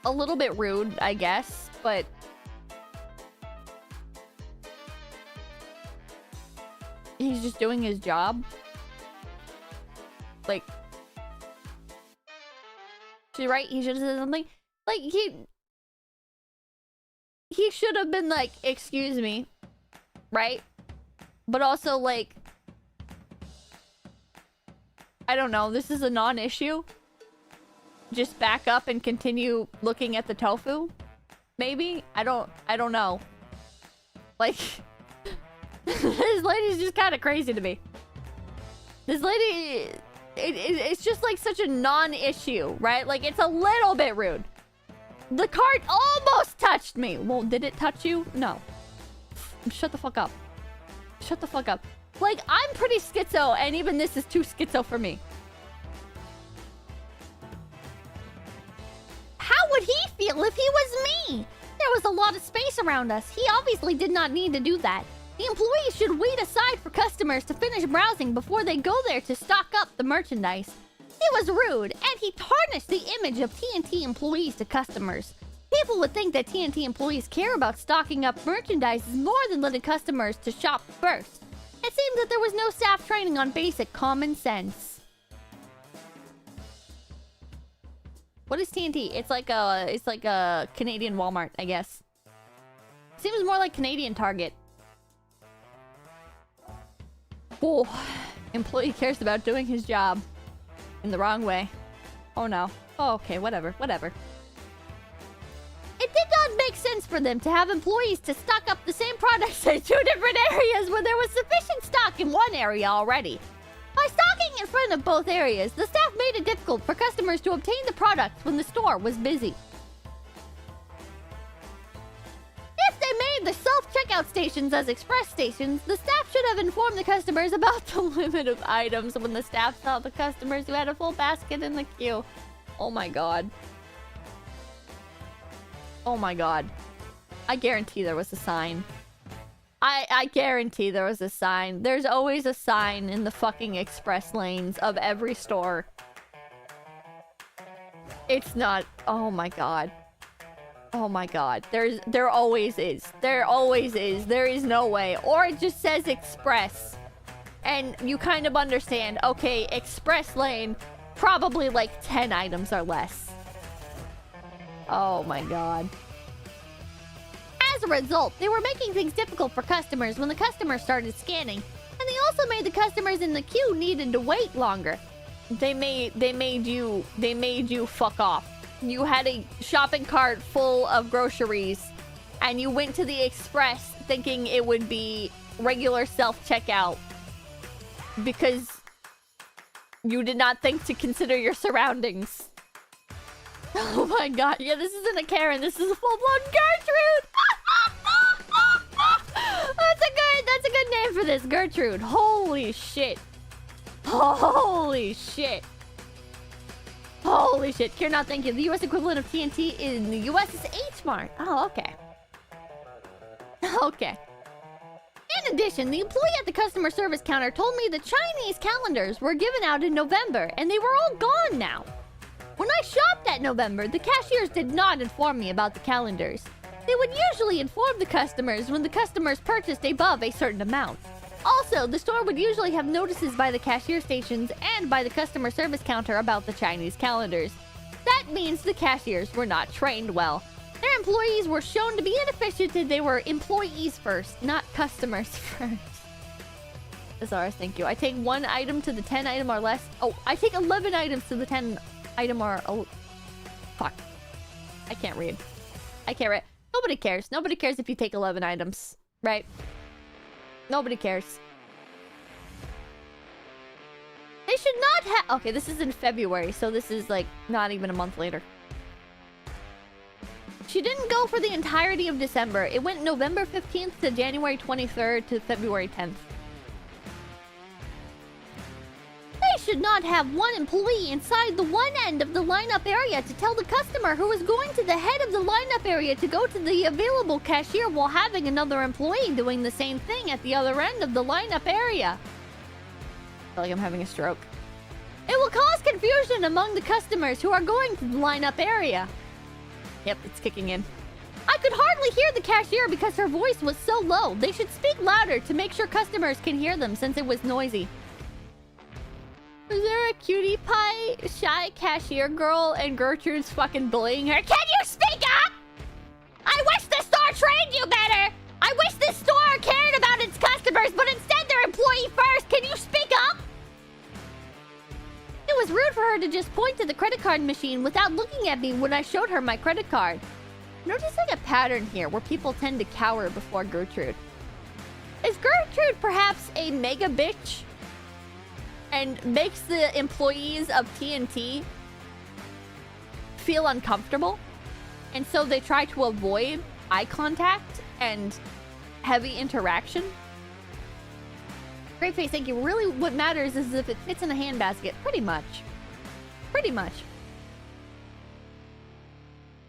a little bit rude, I guess, but... He's just doing his job. Like... She's right, he should have said something. Like, he should have been like, excuse me, right? But also, like, I don't know, this is a non-issue. Just back up and continue looking at the tofu? Maybe? I don't know. Like, this lady's just kind of crazy to me. This lady, it's just like such a non-issue, right? Like, it's a little bit rude. The cart almost touched me. Well, did it touch you? No. Shut the fuck up. Shut the fuck up. Like, I'm pretty schizo, and even this is too schizo for me. How would he feel if he was me? There was a lot of space around us. He obviously did not need to do that. The employees should wait aside for customers to finish browsing before they go there to stock up the merchandise. He was rude, and he tarnished the image of TNT employees to customers. People would think that TNT employees care about stocking up merchandise more than letting customers to shop first. It seems that there was no staff training on basic common sense. What is TNT? It's like a Canadian Walmart, I guess. Seems more like Canadian Target. Oh, employee cares about doing his job in the wrong way. Oh no. Oh, okay, whatever. It did not make sense for them to have employees to stock up the same products in 2 different areas when there was sufficient stock in one area already. By stocking in front of both areas, the staff made it difficult for customers to obtain the products when the store was busy. If they made the self-checkout stations as express stations, the staff should have informed the customers about the limit of items when the staff saw the customers who had a full basket in the queue. Oh my god. Oh my god. I guarantee there was a sign. I guarantee there was a sign. There's always a sign in the fucking express lanes of every store. It's not... Oh my god. Oh my god. There always is. There always is. There is no way. Or it just says express. And you kind of understand, okay, express lane, probably like 10 items or less. Oh my god. As a result, they were making things difficult for customers when the customers started scanning, and they also made the customers in the queue needed to wait longer. They made you fuck off. You had a shopping cart full of groceries, and you went to the express thinking it would be regular self-checkout because you did not think to consider your surroundings. Oh my god. Yeah, this isn't a Karen. This is a full-blown Gertrude. That's a good name for this, Gertrude. Holy shit. Holy shit. Holy shit. Kieran, thank you. The US equivalent of TNT in the US is H-Mart. Oh, okay. Okay. In addition, the employee at the customer service counter told me the Chinese calendars were given out in November, and they were all gone now. When I shopped that November, the cashiers did not inform me about the calendars. They would usually inform the customers when the customers purchased above a certain amount. Also, the store would usually have notices by the cashier stations and by the customer service counter about the Chinese calendars. That means the cashiers were not trained well. Their employees were shown to be inefficient and they were employees first, not customers first. Azars, thank you. I take 1 item to the 10 item or less. Oh, I take 11 items to the 10 item or... Oh, fuck. I can't read. I can't read. Nobody cares. Nobody cares if you take 11 items, right? Nobody cares. They should not have... Okay, this is in February, so this is, like, not even a month later. She didn't go for the entirety of December. It went November 15th to January 23rd to February 10th. They should not have 1 employee inside the one end of the lineup area to tell the customer who is going to the head of the lineup area to go to the available cashier while having another employee doing the same thing at the other end of the lineup area. I feel like I'm having a stroke. It will cause confusion among the customers who are going to the lineup area. Yep, it's kicking in. I could hardly hear the cashier because her voice was so low. They should speak louder to make sure customers can hear them since it was noisy. Is there a cutie pie shy cashier girl and Gertrude's fucking bullying her? Can you speak up? I wish the store trained you better. I wish this store cared about its customers, but instead they're employee first. Can you speak up? It was rude for her to just point to the credit card machine without looking at me when I showed her my credit card. Noticing a pattern here where people tend to cower before Gertrude. Is Gertrude perhaps a mega bitch? And makes the employees of TNT feel uncomfortable? And so they try to avoid eye contact and heavy interaction? Great face, thank you. Really, what matters is if it fits in a handbasket. Pretty much. Pretty much.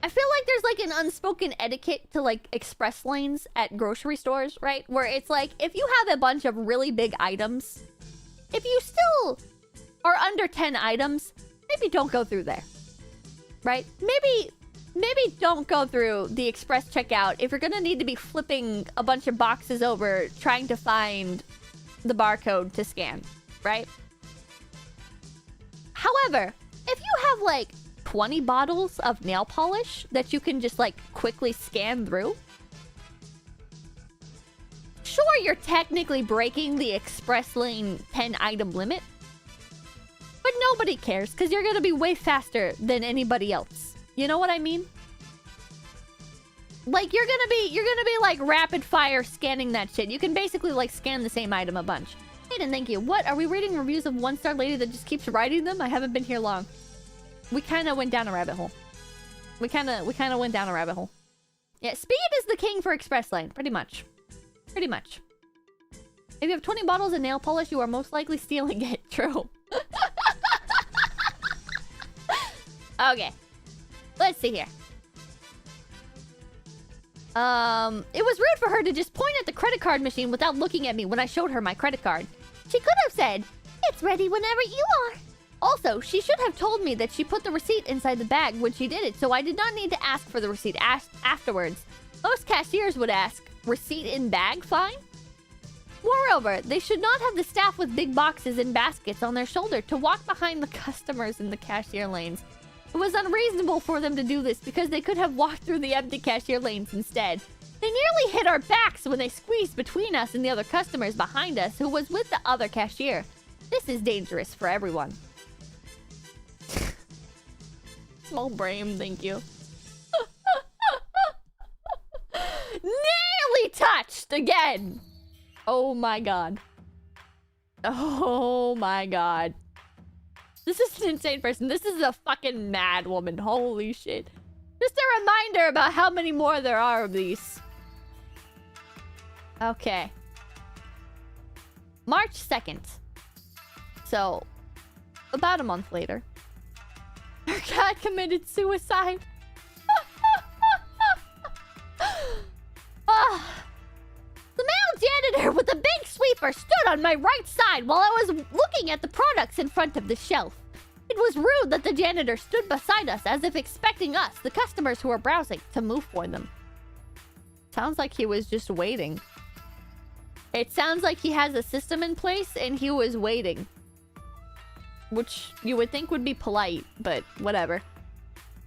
I feel like there's like an unspoken etiquette to like express lanes at grocery stores, right? Where it's like, if you have a bunch of really big items, if you still are under 10 items, maybe don't go through there, right? Maybe don't go through the express checkout if you're gonna need to be flipping a bunch of boxes over trying to find the barcode to scan, right? However, if you have like 20 bottles of nail polish that you can just like quickly scan through, sure, you're technically breaking the express lane 10 item limit, but nobody cares because you're gonna be way faster than anybody else. You know what I mean? Like you're gonna be like rapid fire scanning that shit. You can basically like scan the same item a bunch. Hayden, thank you. What, are we reading reviews of one-star lady that just keeps writing them? I haven't been here long. We kind of went down a rabbit hole. We kind of went down a rabbit hole. Yeah, speed is the king for express lane, pretty much. Pretty much. If you have 20 bottles of nail polish, you are most likely stealing it. True. Okay. Let's see here. It was rude for her to just point at the credit card machine without looking at me when I showed her my credit card. She could have said, "It's ready whenever you are." Also, she should have told me that she put the receipt inside the bag when she did it, so I did not need to ask for the receipt afterwards. Most cashiers would ask, "Receipt in bag, fine?" Moreover, they should not have the staff with big boxes and baskets on their shoulder to walk behind the customers in the cashier lanes. It was unreasonable for them to do this because they could have walked through the empty cashier lanes instead. They nearly hit our backs when they squeezed between us and the other customers behind us who was with the other cashier. This is dangerous for everyone. Small brain, thank you. Nearly touched again! Oh my god. Oh my god. This is an insane person. This is a fucking mad woman. Holy shit. Just a reminder about how many more there are of these. Okay. March 2nd. So, about a month later. Her cat committed suicide. The male janitor with a big sweeper stood on my right side while I was looking at the products in front of the shelf. It was rude that the janitor stood beside us as if expecting us, the customers who were browsing, to move for them. Sounds like he was just waiting. It sounds like he has a system in place and he was waiting. Which you would think would be polite, but whatever.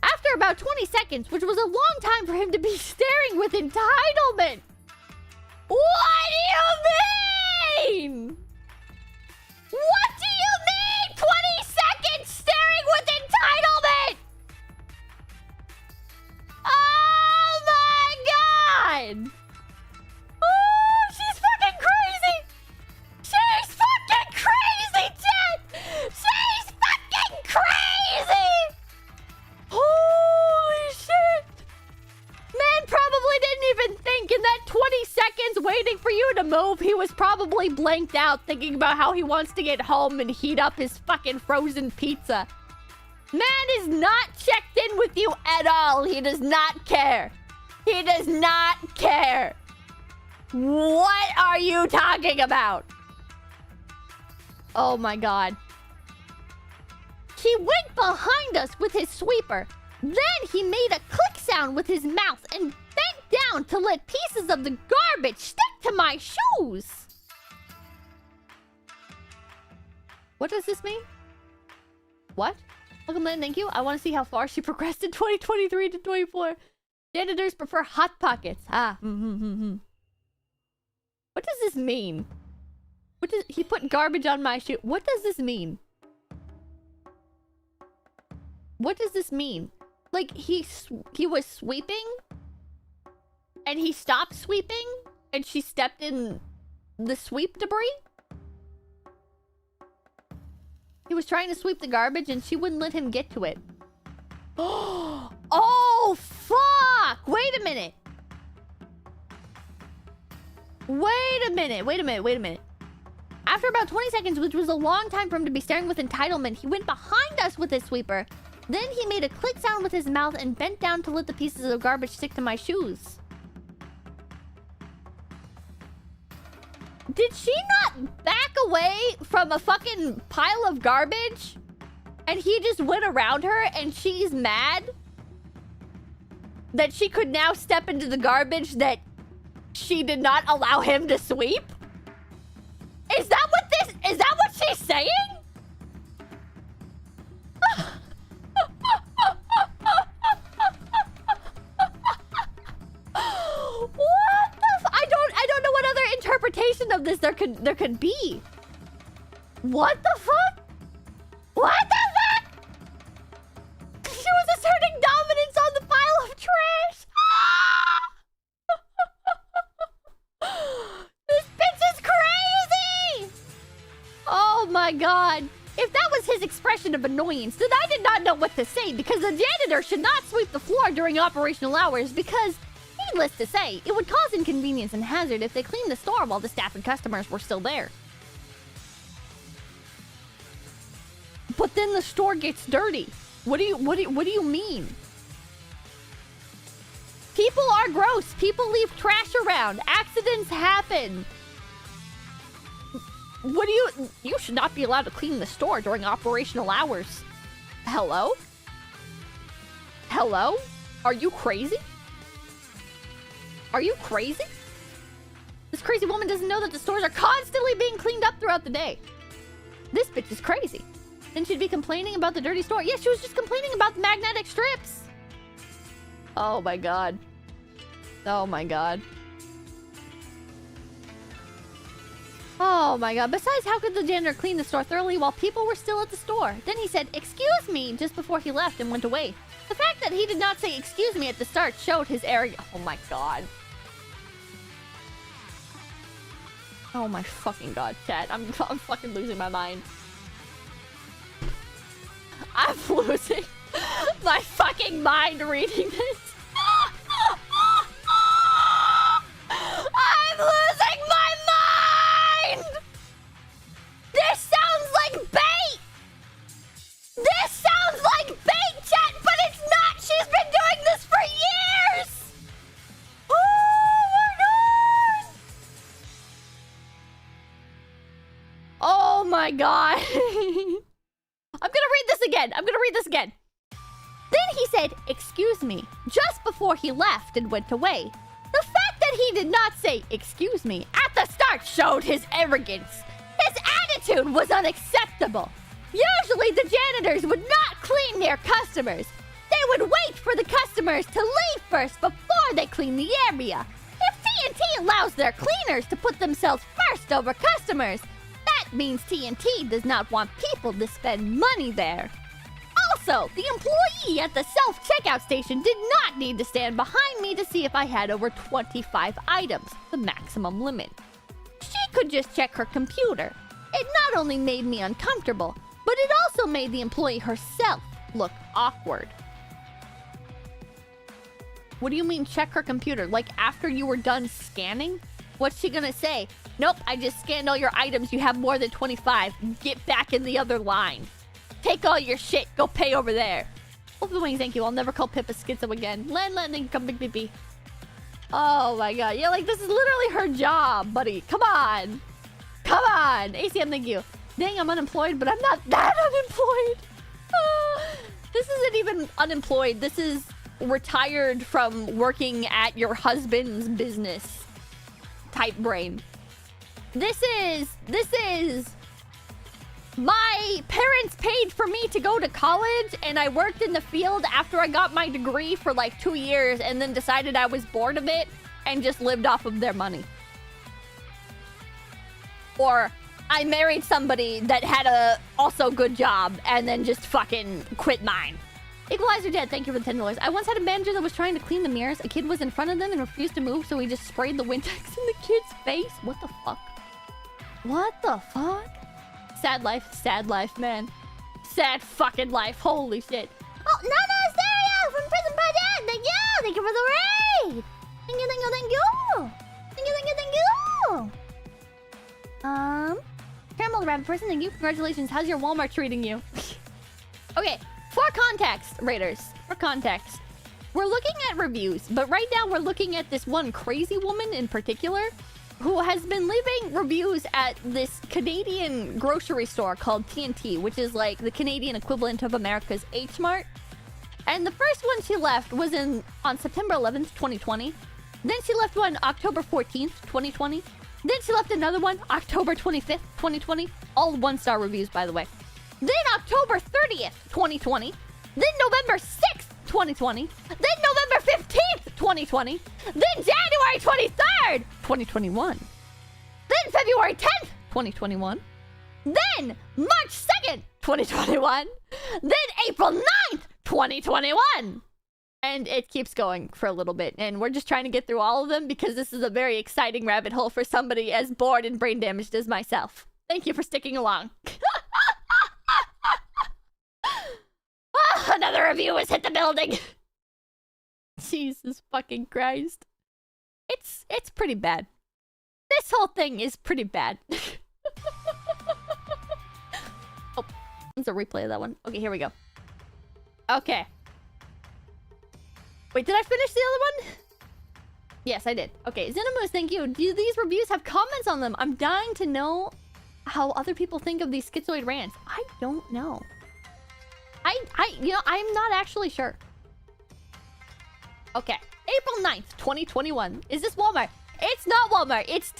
After about 20 seconds, which was a long time for him to be staring with entitlement. What do you mean? What do you mean 20 seconds staring with entitlement? Oh my god! Oh, she's fucking crazy! She's fucking crazy, Jen! She's fucking crazy! Holy shit! Man probably didn't even think in that 20 seconds waiting for you to move, he was probably blanked out thinking about how he wants to get home and heat up his fucking frozen pizza. Man is not checked in with you at all. He does not care. He does not care. What are you talking about? Oh my god. He went behind us with his sweeper. Then he made a click sound with his mouth and bent down to let pieces of the garbage stick to my shoes. What does this mean? What? Welcome in, thank you. I want to see how far she progressed in 2023 to 24. Janitors prefer Hot Pockets. Ah. What does this mean? What does he put garbage on my shoe? What does this mean? What does this mean? Like he was sweeping and he stopped sweeping and she stepped in the sweep debris? He was trying to sweep the garbage and she wouldn't let him get to it. Oh, fuck! Wait a minute. Wait a minute. After about 20 seconds, which was a long time for him to be staring with entitlement, he went behind us with his sweeper. Then he made a click sound with his mouth and bent down to let the pieces of garbage stick to my shoes. Did she not back away from a fucking pile of garbage? And he just went around her and she's mad that she could now step into the garbage that she did not allow him to sweep? Is that what she's saying? I don't know what other interpretation of this there could be. What the fuck? What the fuck? She was asserting dominance on the pile of trash. This bitch is crazy. Oh my god. If that was his expression of annoyance, then I did not know what to say, because the janitor should not sweep the floor during operational hours, because, needless to say, it would cause inconvenience and hazard if they cleaned the store while the staff and customers were still there. But then the store gets dirty. What do you mean? People are gross. People leave trash around. Accidents happen. You should not be allowed to clean the store during operational hours. Hello? Hello? Are you crazy? Are you crazy? This crazy woman doesn't know that the stores are constantly being cleaned up throughout the day. This bitch is crazy. Then she'd be complaining about the dirty store. Yeah, she was just complaining about the magnetic strips. Oh my god. Oh my god. Oh my god. Besides, how could the janitor clean the store thoroughly while people were still at the store? Then he said, "Excuse me," just before he left and went away. The fact that he did not say "excuse me" at the start showed his arrogance. Oh my god. Oh my fucking god, chat. I'm fucking losing my mind. I'm losing my fucking mind reading this. I'm losing my mind! This sounds like bait! This sounds like bait, chat, but it's not! She's been doing this for years! Oh my god! Oh my god. I'm gonna read this again. Then he said, "Excuse me," just before he left and went away. The fact that he did not say "excuse me" at the start showed his arrogance. His attitude was unacceptable. Usually the janitors would not clean their customers. They would wait for the customers to leave first before they clean the area. If TNT allows their cleaners to put themselves first over customers, that means TNT does not want people to spend money there. Also, the employee at the self-checkout station did not need to stand behind me to see if I had over 25 items, the maximum limit. She could just check her computer. It not only made me uncomfortable, but it also made the employee herself look awkward. What do you mean check her computer? Like after you were done scanning? What's she gonna say? "Nope, I just scanned all your items. You have more than 25. Get back in the other line. Take all your shit. Go pay over there." Over the wings, thank you. I'll never call Pippa schizo again. Len, come big pee. Oh my god. Yeah, like this is literally her job, buddy. Come on. Come on. ACM, thank you. Dang, I'm unemployed, but I'm not that unemployed. This isn't even unemployed. This is retired from working at your husband's business type brain. This is My parents paid for me to go to college, and I worked in the field after I got my degree for like 2 years, and then decided I was bored of it and just lived off of their money. Or I married somebody that had a also good job and then just fucking quit mine. Equalizer Dead, thank you for the $10. I once had a manager that was trying to clean the mirrors. A kid was in front of them and refused to move, so he just sprayed the Windex in the kid's face. What the fuck? What the fuck? Sad life, man. Sad fucking life. Holy shit. Oh, Nana Stereo from Prison Project! Thank you! Thank you for the raid! Thank you, thank you, thank you! Thank you, thank you, thank you! Caramel the Rabbit Person, thank you. Congratulations. How's your Walmart treating you? Okay, for context, Raiders. For context. We're looking at reviews, but right now we're looking at this one crazy woman in particular who has been leaving reviews at this Canadian grocery store called TNT, which is like the Canadian equivalent of America's H Mart. And the first one she left was on September 11th, 2020. Then she left one October 14th, 2020. Then she left another one October 25th, 2020. All 1-star reviews, by the way. Then October 30th, 2020. Then November 6th, 2020. Then November 15th, 2020. Then January 23rd, 2021. Then February 10th, 2021. Then March 2nd, 2021. Then April 9th, 2021. And it keeps going for a little bit. And we're just trying to get through all of them because this is a very exciting rabbit hole for somebody as bored and brain damaged as myself. Thank you for sticking along. Oh, another review has hit the building. Jesus fucking Christ. It's pretty bad. This whole thing is pretty bad. Oh, it's a replay of that one. Okay, here we go. Okay. Wait, did I finish the other one? Yes, I did. Okay, Xenomus, thank you. Do these reviews have comments on them? I'm dying to know how other people think of these schizoid rants. I don't know. You know, I'm not actually sure. Okay. April 9th, 2021. Is this Walmart? It's not Walmart. It's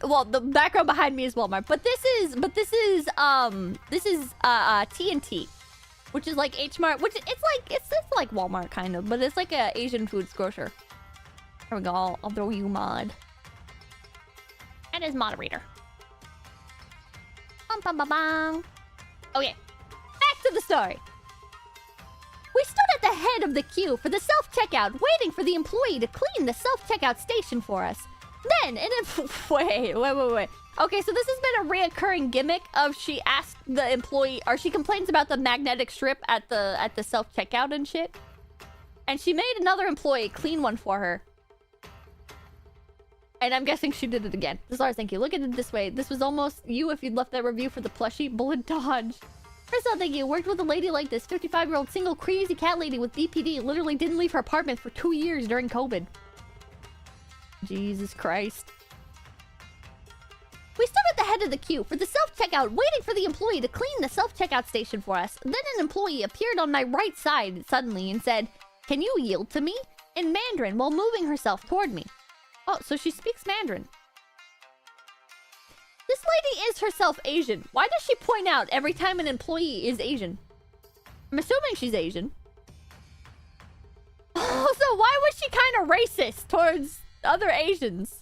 well, the background behind me is Walmart. But this is TNT. Which is like H Mart, which it's like Walmart kind of, but it's like a Asian foods grocer. Here we go. I'll throw you mod. And as moderator. Bum, bum, bum, bum. Okay, back to the story. We stood at the head of the queue for the self-checkout, waiting for the employee to clean the self-checkout station for us. Then, wait. Okay, so this has been a reoccurring gimmick of she asked the employee, or she complains about the magnetic strip at the self-checkout and shit. And she made another employee clean one for her. And I'm guessing she did it again. Lars, thank you. Look at it this way. This was almost you if you'd left that review for the plushie. Bullet dodge. First of all, thank you. Worked with a lady like this. 55-year-old single crazy cat lady with BPD. Literally didn't leave her apartment for 2 years during COVID. Jesus Christ. We stood at the head of the queue for the self-checkout, waiting for the employee to clean the self-checkout station for us. Then an employee appeared on my right side suddenly and said, "Can you yield to me?" in Mandarin while moving herself toward me. Oh, so she speaks Mandarin. This lady is herself Asian. Why does she point out every time an employee is Asian? I'm assuming she's Asian. Also, why was she kind of racist towards other Asians?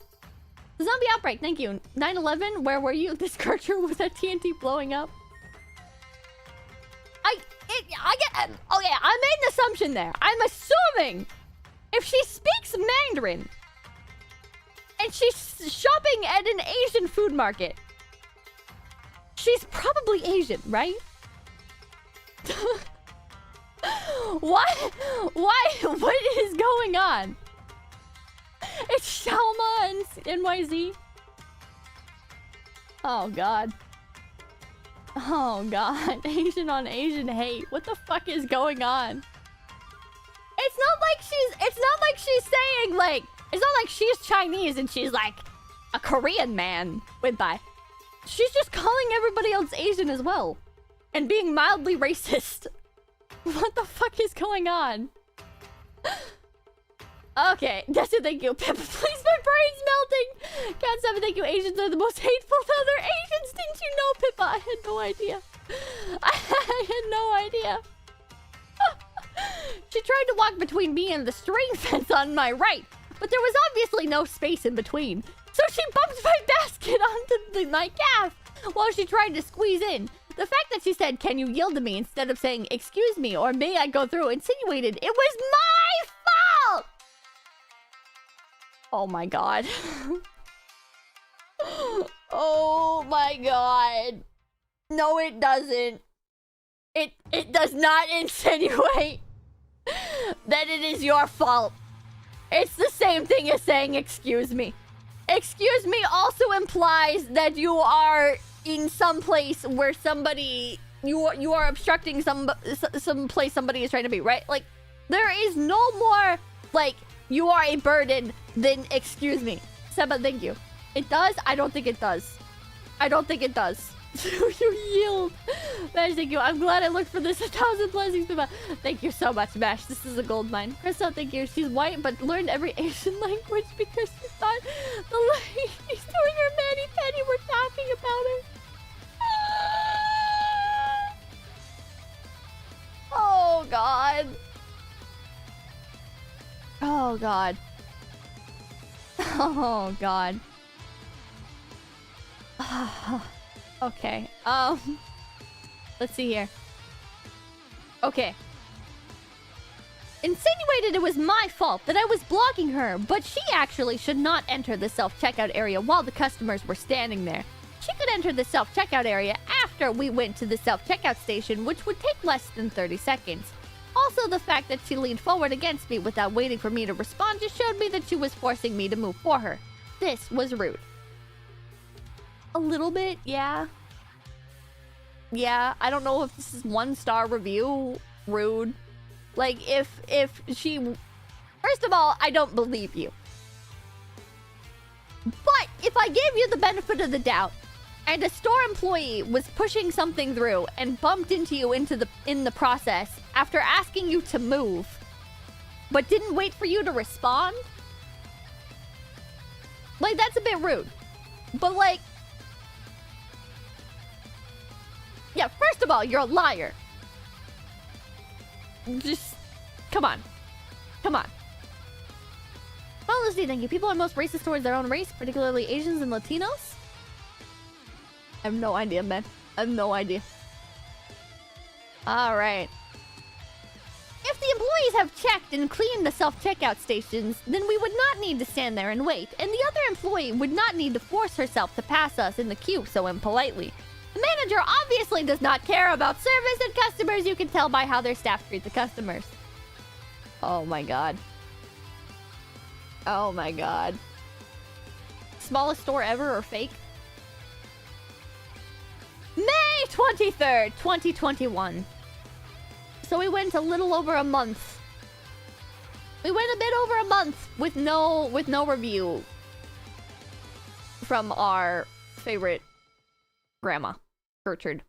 Zombie outbreak, thank you. 9/11, where were you? This creature was at TNT blowing up. Okay, I made an assumption there. I'm assuming if she speaks Mandarin and she's shopping at an Asian food market, she's probably Asian, right? What? Why? What is going on? It's Shalma and NYZ. Oh god. Oh god. Asian on Asian hate. What the fuck is going on? It's not like she's saying like, it's not like she's Chinese and she's like a Korean man went by. She's just calling everybody else Asian as well. And being mildly racist. What the fuck is going on? Okay, that's it, thank you. Peppa, please, my brain's melting. Cat 7, thank you. Asians are the most hateful to other Asians. Didn't you know, Pippa? I had no idea. I had no idea. She tried to walk between me and the string fence on my right, but there was obviously no space in between. So she bumped my basket onto my calf while she tried to squeeze in. The fact that she said, "Can you yield to me?" instead of saying, "Excuse me," or "May I go through?" insinuated it was my fault! Oh my god. Oh my god. No, it doesn't. It does not insinuate that it is your fault. It's the same thing as saying excuse me. Excuse me also implies that you are in some place where somebody you are obstructing some place somebody is trying to be, right? Like, there is no more like you are a burden than excuse me. Seba, thank you. It does? I don't think it does. I don't think it does. You yield. Mash, thank you. I'm glad I looked for this. 1,000 blessings. Thank you so much, Mash. This is a gold mine. Crystal, thank you. She's white, but learned every Asian language because she thought the ladies doing her mani-pedi were talking about her. Oh, God. Oh, God. Oh, God. Okay. Let's see here. Okay. Insinuated it was my fault that I was blocking her, but she actually should not enter the self-checkout area while the customers were standing there. She could enter the self-checkout area after we went to the self-checkout station, which would take less than 30 seconds. Also, the fact that she leaned forward against me without waiting for me to respond just showed me that she was forcing me to move for her. This was rude. A little bit, yeah. Yeah, I don't know if this is 1-star review. Rude. Like, if she... First of all, I don't believe you. But if I gave you the benefit of the doubt, and a store employee was pushing something through and bumped into you in the process after asking you to move, but didn't wait for you to respond, like, that's a bit rude. But, like... Yeah, first of all, you're a liar. Just... Come on. Come on. Honestly, thank you. People are most racist towards their own race, particularly Asians and Latinos? I have no idea, man. I have no idea. Alright. If the employees have checked and cleaned the self-checkout stations, then we would not need to stand there and wait, and the other employee would not need to force herself to pass us in the queue so impolitely. The manager obviously does not care about service and customers. You can tell by how their staff treat the customers. Oh my god. Oh my god. Smallest store ever or fake? May 23rd, 2021. So we went a little over a month. We went a bit over a month with no review from our favorite grandma, Gertrude.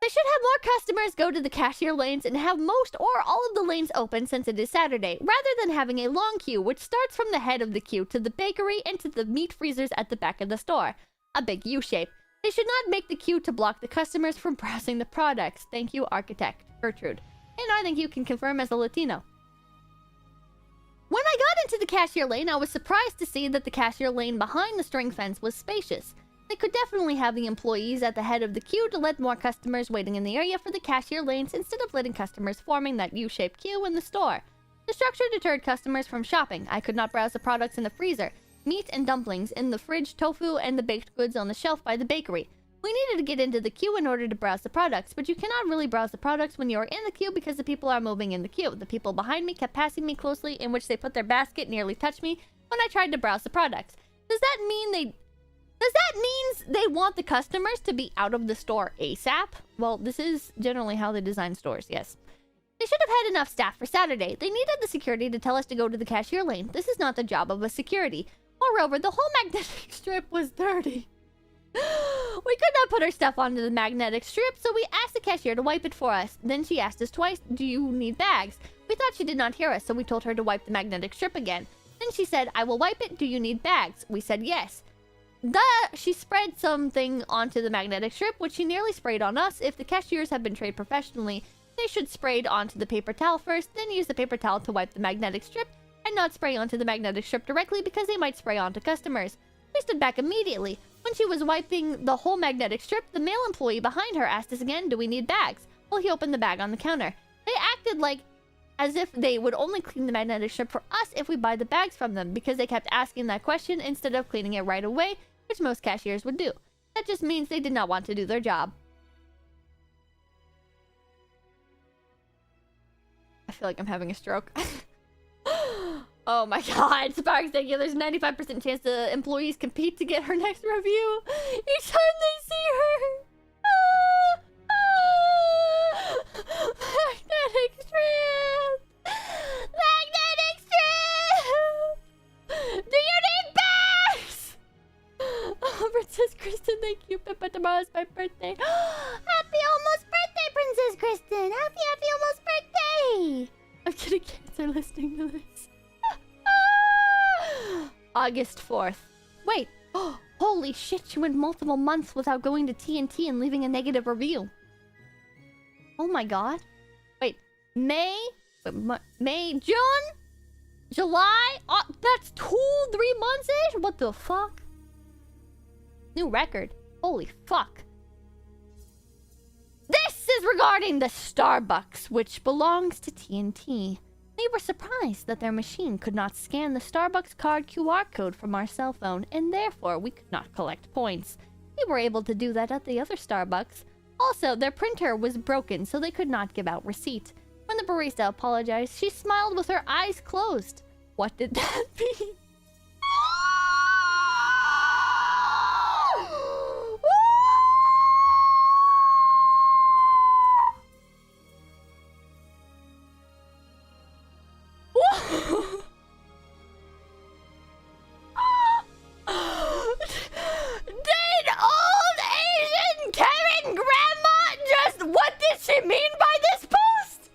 They should have more customers go to the cashier lanes and have most or all of the lanes open since it is Saturday, rather than having a long queue which starts from the head of the queue to the bakery and to the meat freezers at the back of the store. A big U-shape. They should not make the queue to block the customers from browsing the products. Thank you, Architect Gertrude. And I think you can confirm as a Latino. When I got into the cashier lane, I was surprised to see that the cashier lane behind the string fence was spacious. They could definitely have the employees at the head of the queue to let more customers waiting in the area for the cashier lanes instead of letting customers forming that U-shaped queue in the store. The structure deterred customers from shopping. I could not browse the products in the freezer. Meat and dumplings in the fridge, tofu, and the baked goods on the shelf by the bakery. We needed to get into the queue in order to browse the products, but you cannot really browse the products when you are in the queue because the people are moving in the queue. The people behind me kept passing me closely, in which they put their basket nearly touched me when I tried to browse the products. Does that mean they want the customers to be out of the store ASAP? Well, this is generally how they design stores, yes. They should have had enough staff for Saturday. They needed the security to tell us to go to the cashier lane. This is not the job of a security. Moreover, the whole magnetic strip was dirty. We could not put our stuff onto the magnetic strip, so we asked the cashier to wipe it for us. Then she asked us twice, "Do you need bags?" We thought she did not hear us, so we told her to wipe the magnetic strip again. Then she said, "I will wipe it. Do you need bags?" We said yes. she spread something onto the magnetic strip, which she nearly sprayed on us. If the cashiers have been trained professionally, they should spray it onto the paper towel first, then use the paper towel to wipe the magnetic strip, and not spray onto the magnetic strip directly because they might spray onto customers. We stood back immediately. When she was wiping the whole magnetic strip, the male employee behind her asked us again, do we need bags? Well, he opened the bag on the counter. They acted like as if they would only clean the magnetic strip for us if we buy the bags from them, because they kept asking that question instead of cleaning it right away, which most cashiers would do. That just means they did not want to do their job. I feel like I'm having a stroke. Oh my god, Sparks, thank you. There's a 95% chance the employees compete to get her next review each time they see her. Magnetic strip! Magnetic strip! Do you need bags? Oh, Princess Kristen, thank you. Pippa, tomorrow's my birthday. Happy almost birthday, Princess Kristen! Happy almost birthday! I'm getting cancer listening to this. August 4th. Wait. Holy shit, she went multiple months without going to TNT and leaving a negative review. Oh my god. Wait. May, June? July? That's 3 months-ish? What the fuck? New record. Holy fuck. This is regarding the Starbucks, which belongs to TNT. They were surprised that their machine could not scan the Starbucks card QR code from our cell phone, and therefore we could not collect points. We were able to do that at the other Starbucks. Also, their printer was broken, so they could not give out receipt. When the barista apologized, she smiled with her eyes closed. What did that mean? Did old Asian Karen Grandma just... What did she mean by this post?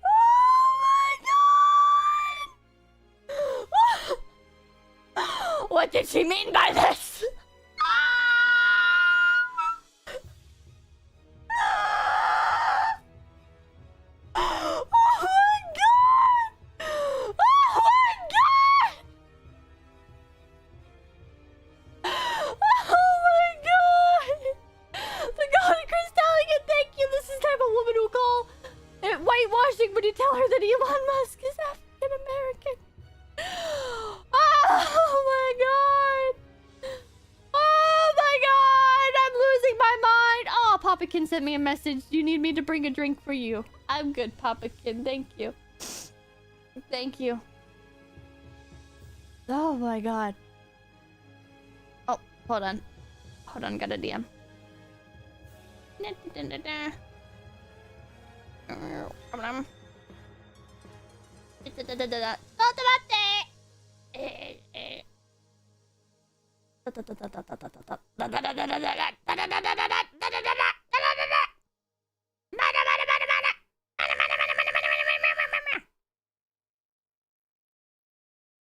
Oh my god! What did she mean by this? Would you tell her that Elon Musk is African American? Oh my god! Oh my god! I'm losing my mind! Oh, Papakin sent me a message. Do you need me to bring a drink for you? I'm good, Papakin. Thank you. Thank you. Oh my god. Oh, hold on. Hold on, got a DM.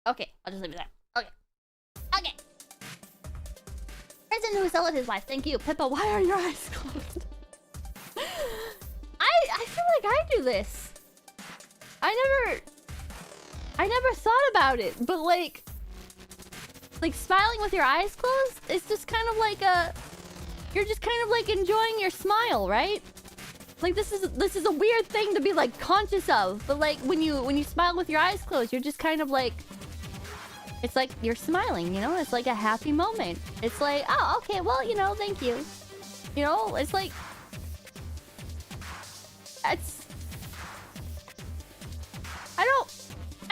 Okay, I'll just leave it there. Okay. Okay. Person who sold his wife. Thank you. Pippa, why are your eyes closed? I feel like I do this. I never thought about it, but like smiling with your eyes closed, it's just kind of like you're just kind of like enjoying your smile, right? Like this is a weird thing to be like conscious of, but like when you smile with your eyes closed, you're just kind of like, it's like you're smiling, you know? It's like a happy moment. It's like, oh, okay, well, you know, thank you. You know, it's like I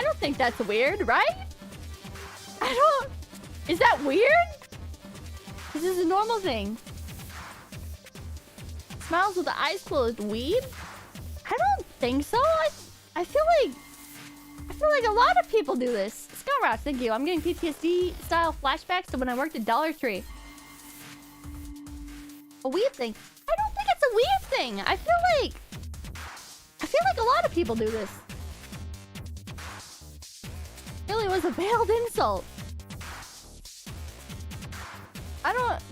don't think that's weird, right? Is that weird? This is a normal thing. Smiles with the eyes closed, weed? I don't think so. I feel like a lot of people do this. Scott Ross, thank you. I'm getting PTSD style flashbacks to when I worked at Dollar Tree. A weird thing? I don't think it's a weird thing. I feel like a lot of people do this. Really was a veiled insult.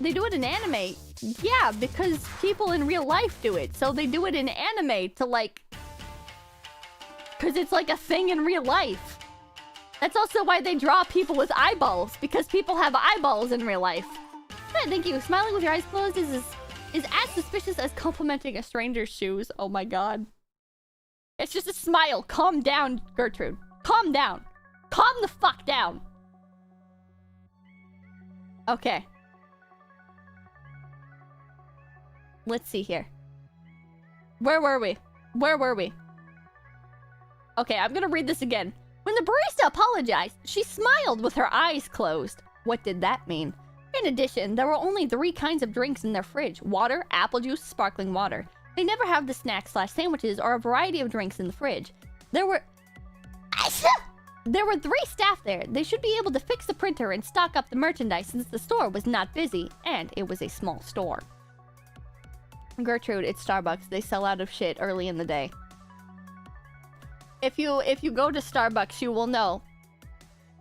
They do it in anime. Yeah, because people in real life do it. So they do it in anime to like... Because it's like a thing in real life. That's also why they draw people with eyeballs. Because people have eyeballs in real life. Yeah, thank you. Smiling with your eyes closed is as suspicious as complimenting a stranger's shoes. Oh my god. It's just a smile. Calm down, Gertrude. Calm down. Calm the fuck down. Okay. Let's see here. Where were we? Where were we? Okay, I'm gonna read this again. When the barista apologized, she smiled with her eyes closed. What did that mean? In addition, there were only 3 kinds of drinks in their fridge. Water, apple juice, sparkling water. They never have the snacks/sandwiches or a variety of drinks in the fridge. There were 3 staff there. They should be able to fix the printer and stock up the merchandise since the store was not busy, and it was a small store. Gertrude, it's Starbucks. They sell out of shit early in the day. If you go to Starbucks, you will know.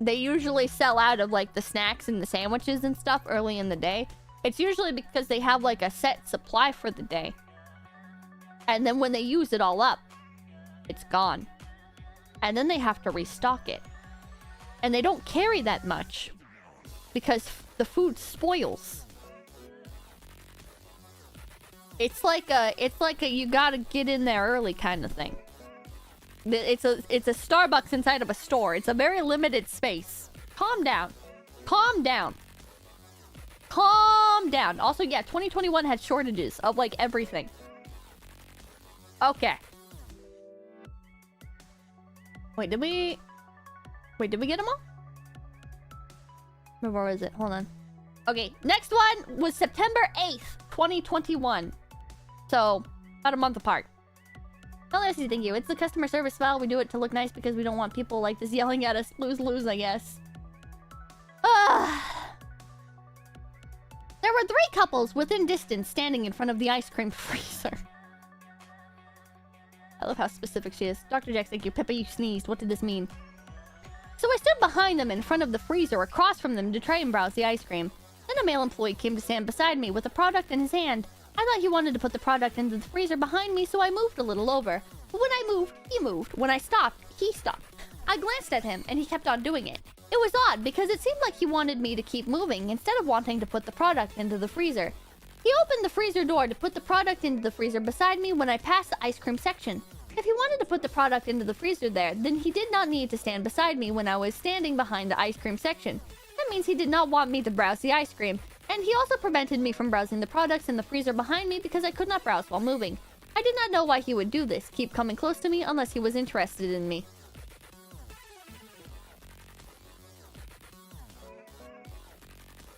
They usually sell out of like the snacks and the sandwiches and stuff early in the day. It's usually because they have like a set supply for the day. And then when they use it all up, it's gone. And then they have to restock it. And they don't carry that much because the food spoils. It's like a you gotta get in there early kind of thing. It's a Starbucks inside of a store. It's a very limited space. Calm down. Calm down. Calm down. Also, yeah, 2021 had shortages of like everything. Okay. Wait, did we get them all? Where was it? Hold on. Okay, next one was September 8th, 2021. So, about a month apart. Oh, Leslie, thank you. It's the customer service file. We do it to look nice because we don't want people like this yelling at us. Lose, I guess. There were 3 couples within distance standing in front of the ice cream freezer. I love how specific she is. Dr. Jax, thank you. Pippa, you sneezed. What did this mean? So I stood behind them in front of the freezer across from them to try and browse the ice cream. Then a male employee came to stand beside me with a product in his hand. I thought he wanted to put the product into the freezer behind me, so I moved a little over. But when I moved, he moved. When I stopped, he stopped. I glanced at him, and he kept on doing it. It was odd, because it seemed like he wanted me to keep moving instead of wanting to put the product into the freezer. He opened the freezer door to put the product into the freezer beside me when I passed the ice cream section. If he wanted to put the product into the freezer there, then he did not need to stand beside me when I was standing behind the ice cream section. That means he did not want me to browse the ice cream. And he also prevented me from browsing the products in the freezer behind me because I could not browse while moving. I did not know why he would do this, keep coming close to me unless he was interested in me.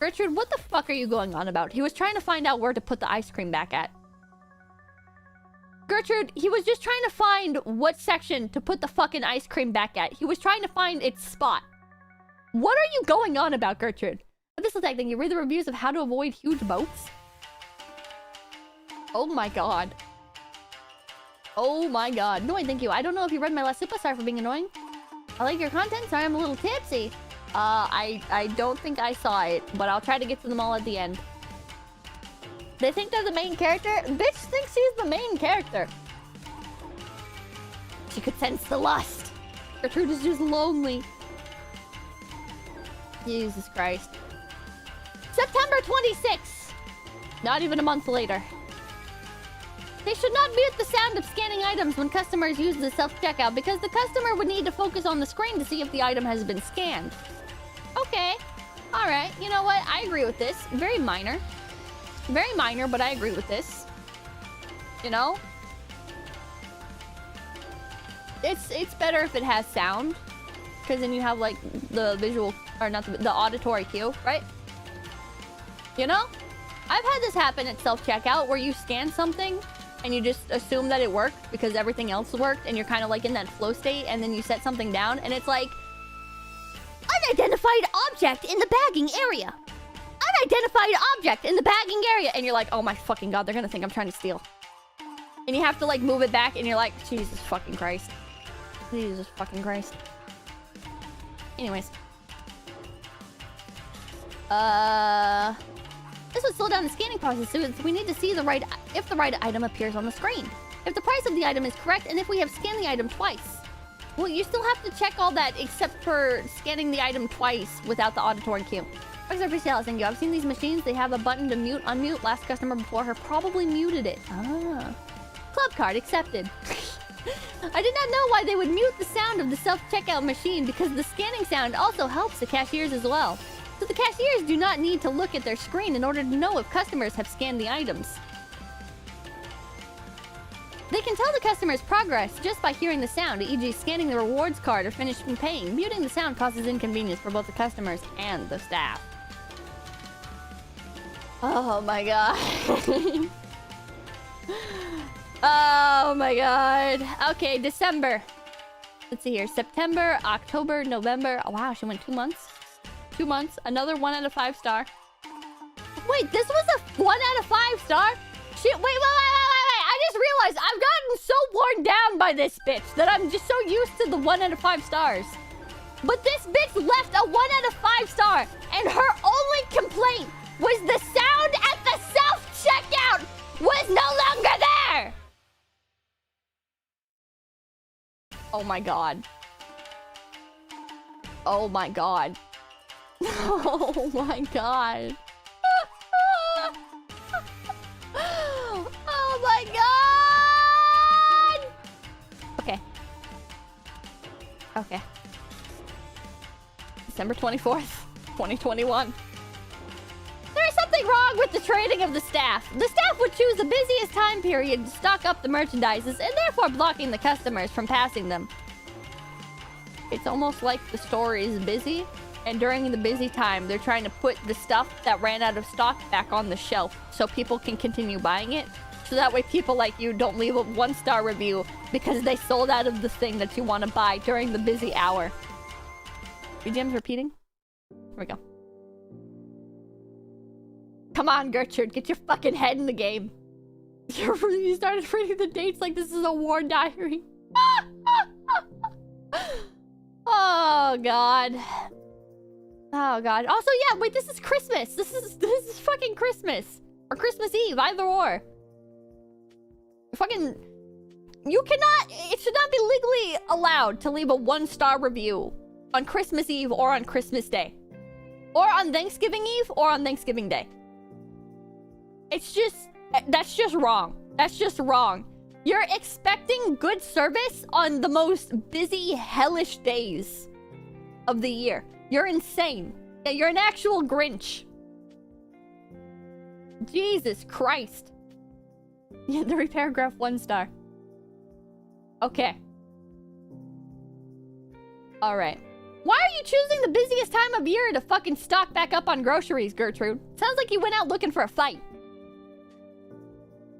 Gertrude, what the fuck are you going on about? He was trying to find out where to put the ice cream back at. Gertrude, he was just trying to find what section to put the fucking ice cream back at. He was trying to find its spot. What are you going on about, Gertrude? This is like, you read the reviews of how to avoid huge boats? Oh my god. Oh my god. No, thank you. I don't know if you read my last super. Sorry for being annoying. I like your content. Sorry, I'm a little tipsy. I don't think I saw it, but I'll try to get to them all at the end. They think they're the main character? Bitch thinks she's the main character. She could sense the lust. Gertrude is just lonely. Jesus Christ. September 26th. Not even a month later. They should not mute the sound of scanning items when customers use the self-checkout because the customer would need to focus on the screen to see if the item has been scanned. Okay. Alright. You know what? I agree with this. Very minor. Very minor, but I agree with this. You know? It's better if it has sound. Because then you have, like, the visual... Or not the auditory cue, right? You know? I've had this happen at self-checkout where you scan something and you just assume that it worked because everything else worked and you're kind of like in that flow state and then you set something down and it's like... Unidentified object in the bagging area! Unidentified object in the bagging area! And you're like, oh my fucking god, they're gonna think I'm trying to steal. And you have to like move it back and you're like, Jesus fucking Christ. Jesus fucking Christ. Anyways. This would slow down the scanning process, so we need to see if the right item appears on the screen. If the price of the item is correct, and if we have scanned the item twice. Well, you still have to check all that except for scanning the item twice without the auditory cue. Except for sales, thank you. I've seen these machines. They have a button to mute, unmute. Last customer before her probably muted it. Ah. Club card accepted. I did not know why they would mute the sound of the self-checkout machine because the scanning sound also helps the cashiers as well. So the cashiers do not need to look at their screen in order to know if customers have scanned the items. They can tell the customer's progress just by hearing the sound, e.g. scanning the rewards card or finishing paying. Muting the sound causes inconvenience for both the customers and the staff. Oh my god. Oh my god. Okay, December. Let's see here. September, October, November. Oh wow, she went 2 months. 2 months. Another 1 out of 5 star. Wait, this was a 1 out of 5 star? Shit, wait. I just realized I've gotten so worn down by this bitch that I'm just so used to the 1 out of 5 stars. But this bitch left a 1 out of 5 star, and her only complaint was the sound at the self-checkout was no longer there! Oh my god. Oh my god. Oh my god. Oh my god! Okay. Okay. December 24th, 2021. There is something wrong with the trading of the staff. The staff would choose the busiest time period to stock up the merchandises and therefore blocking the customers from passing them. It's almost like the store is busy, and during the busy time, they're trying to put the stuff that ran out of stock back on the shelf so people can continue buying it. So that way people like you don't leave a 1-star review because they sold out of the thing that you want to buy during the busy hour. BGM's repeating? Here we go. Come on, Gertrude, get your fucking head in the game. You started reading the dates like this is a war diary. Oh, God. Oh, God. Also, yeah, wait, this is Christmas. This is fucking Christmas. Or Christmas Eve, either or. Fucking... You cannot... It should not be legally allowed to leave a 1-star review on Christmas Eve or on Christmas Day. Or on Thanksgiving Eve or on Thanksgiving Day. It's just... That's just wrong. That's just wrong. You're expecting good service on the most busy, hellish days of the year. You're insane. Yeah, you're an actual Grinch. Jesus Christ. Yeah, the paragraph 1-star. Okay. Alright. Why are you choosing the busiest time of year to fucking stock back up on groceries, Gertrude? Sounds like you went out looking for a fight.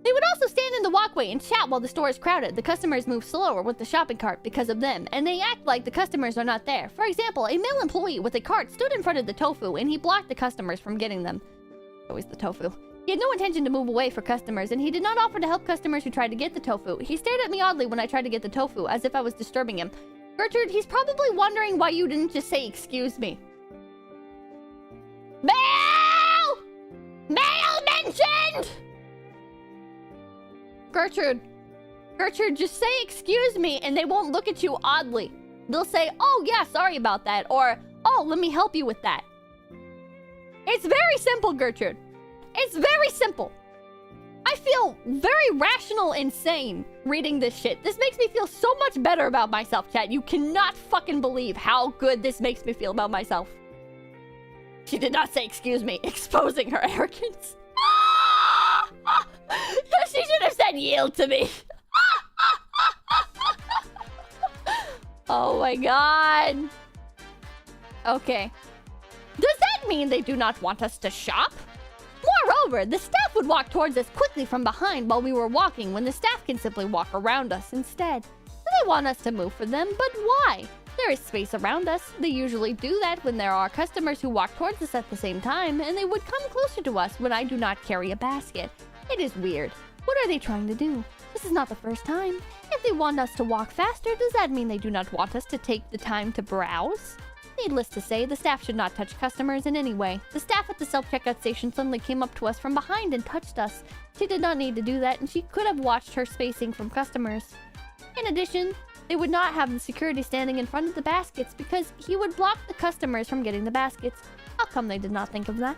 They would also stand in the walkway and chat while the store is crowded. The customers move slower with the shopping cart because of them, and they act like the customers are not there. For example, a male employee with a cart stood in front of the tofu, and he blocked the customers from getting them. Always the tofu. He had no intention to move away for customers, and he did not offer to help customers who tried to get the tofu. He stared at me oddly when I tried to get the tofu, as if I was disturbing him. Gertrude, he's probably wondering why you didn't just say, "Excuse me." Mail! Mail mentioned! Gertrude, just say "excuse me" and they won't look at you oddly. They'll say, "Oh yeah, sorry about that," or "Oh, let me help you with that." It's very simple, Gertrude. It's very simple. I feel very rational and sane reading this shit. This makes me feel so much better about myself, chat. You cannot fucking believe how good this makes me feel about myself. She did not say "excuse me," exposing her arrogance. She should have said "yield to me." Oh my god. Okay. Does that mean they do not want us to shop? Moreover, the staff would walk towards us quickly from behind while we were walking, when the staff can simply walk around us instead. They want us to move for them, but why? There is space around us. They usually do that when there are customers who walk towards us at the same time, and they would come closer to us when I do not carry a basket. It is weird. What are they trying to do? This is not the first time. If they want us to walk faster, does that mean they do not want us to take the time to browse? Needless to say, the staff should not touch customers in any way. The staff at the self-checkout station suddenly came up to us from behind and touched us. She did not need to do that, and she could have watched her spacing from customers. In addition, they would not have the security standing in front of the baskets because he would block the customers from getting the baskets. How come they did not think of that?